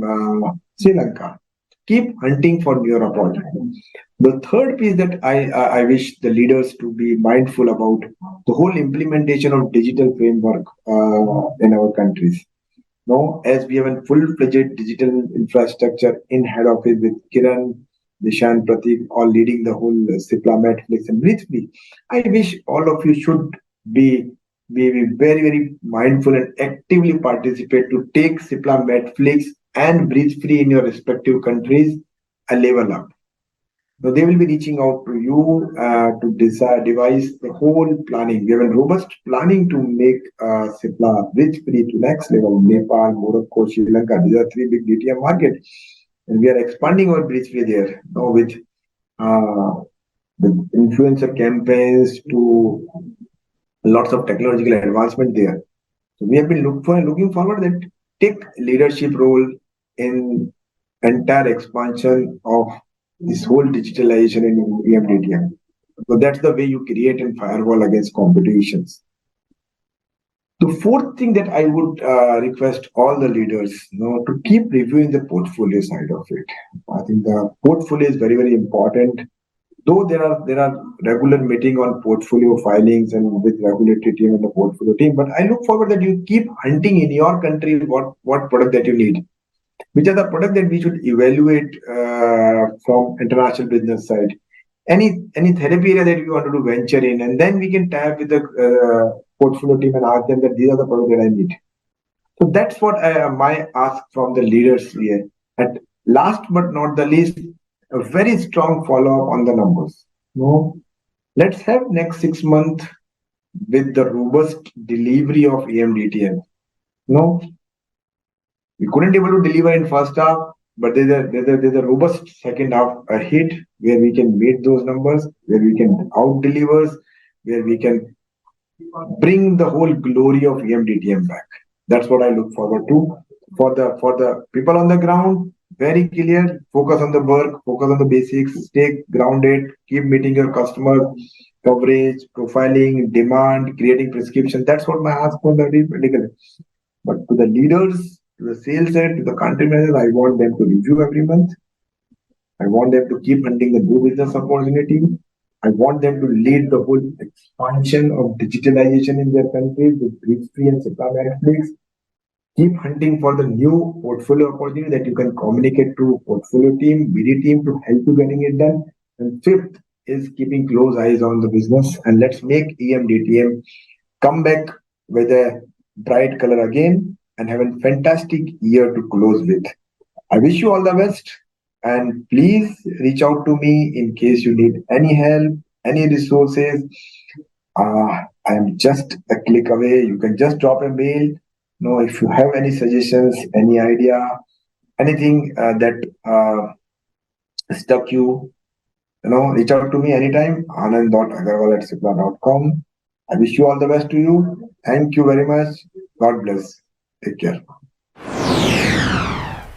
Sri Lanka. Keep hunting for newer opportunities. The third piece that I wish the leaders to be mindful about the whole implementation of digital framework in our countries. No, as we have a full-fledged digital infrastructure in head office with Kiran, Nishan, Pratik, all leading the whole Cipla, Netflix, and Breathe Free. I wish all of you should be very, very mindful and actively participate to take Cipla, Netflix, and Breathe Free in your respective countries a level up. So they will be reaching out to you to devise the whole planning. We have a robust planning to make Cipla Breathe Free to next level. Nepal, Morocco, Sri Lanka. These are three big DTM markets, and we are expanding our Breathe Free there with influencer campaigns to lots of technological advancement there. So we have been looking forward that take leadership role in entire expansion of this whole digitalization in EMDTM. So that's the way you create a firewall against competitions. The fourth thing that I would request all the leaders, to keep reviewing the portfolio side of it. I think the portfolio is very, very important. Though there are regular meeting on portfolio filings and with regulatory team and the portfolio team, but I look forward that you keep hunting in your country what product that you need, which are the product that we should evaluate from international business side. Any therapy area that we want to do venture in, and then we can tap with the portfolio team and ask them that these are the products that I need. So that's what my ask from the leaders here. And last but not the least, a very strong follow-up on the numbers. Let's have next 6 months with the robust delivery of EMDTM. We couldn't able to deliver in first half, but there's a robust second half ahead where we can meet those numbers, where we can out delivers, where we can bring the whole glory of EMDTM back. That's what I look forward to. For the people on the ground, very clear, focus on the work, focus on the basics, stay grounded, keep meeting your customer, coverage, profiling, demand, creating prescription. That's what my ask for the medical. But to the leaders, to the sales head, to the country managers, I want them to review every month. I want them to keep hunting the new business opportunity. I want them to lead the whole expansion of digitalization in their country with Breathe Free and Cipla Netflix. Keep hunting for the new portfolio opportunity that you can communicate to portfolio team, BD team to help you getting it done. And fifth is keeping close eyes on the business, and let's make EMDTM come back with a bright color again and have a fantastic year to close with. I wish you all the best, and please reach out to me in case you need any help, any resources. I am just a click away. You can just drop a mail. If you have any suggestions, any idea, anything that stuck you, reach out to me anytime. anand.agarwal@cipla.com. I wish you all the best to you. Thank you very much. God bless. Take care.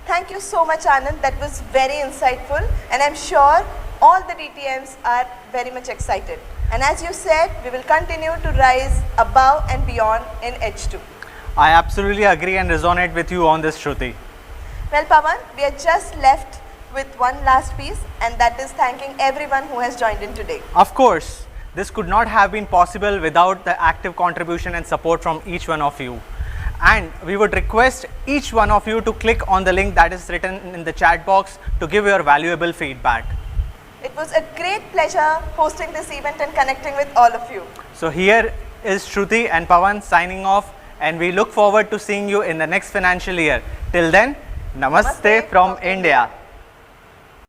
Thank you so much, Anand. That was very insightful, and I'm sure all the DTMs are very much excited. And as you said, we will continue to rise above and beyond in H2. I absolutely agree and resonate with you on this, Shruti. Well, Pawan, we are just left with one last piece, and that is thanking everyone who has joined in today. Of course, this could not have been possible without the active contribution and support from each one of you. And we would request each one of you to click on the link that is written in the chat box to give your valuable feedback. It was a great pleasure hosting this event and connecting with all of you. So here is Shruti and Pawan signing off, and we look forward to seeing you in the next financial year. Till then, Namaste from India.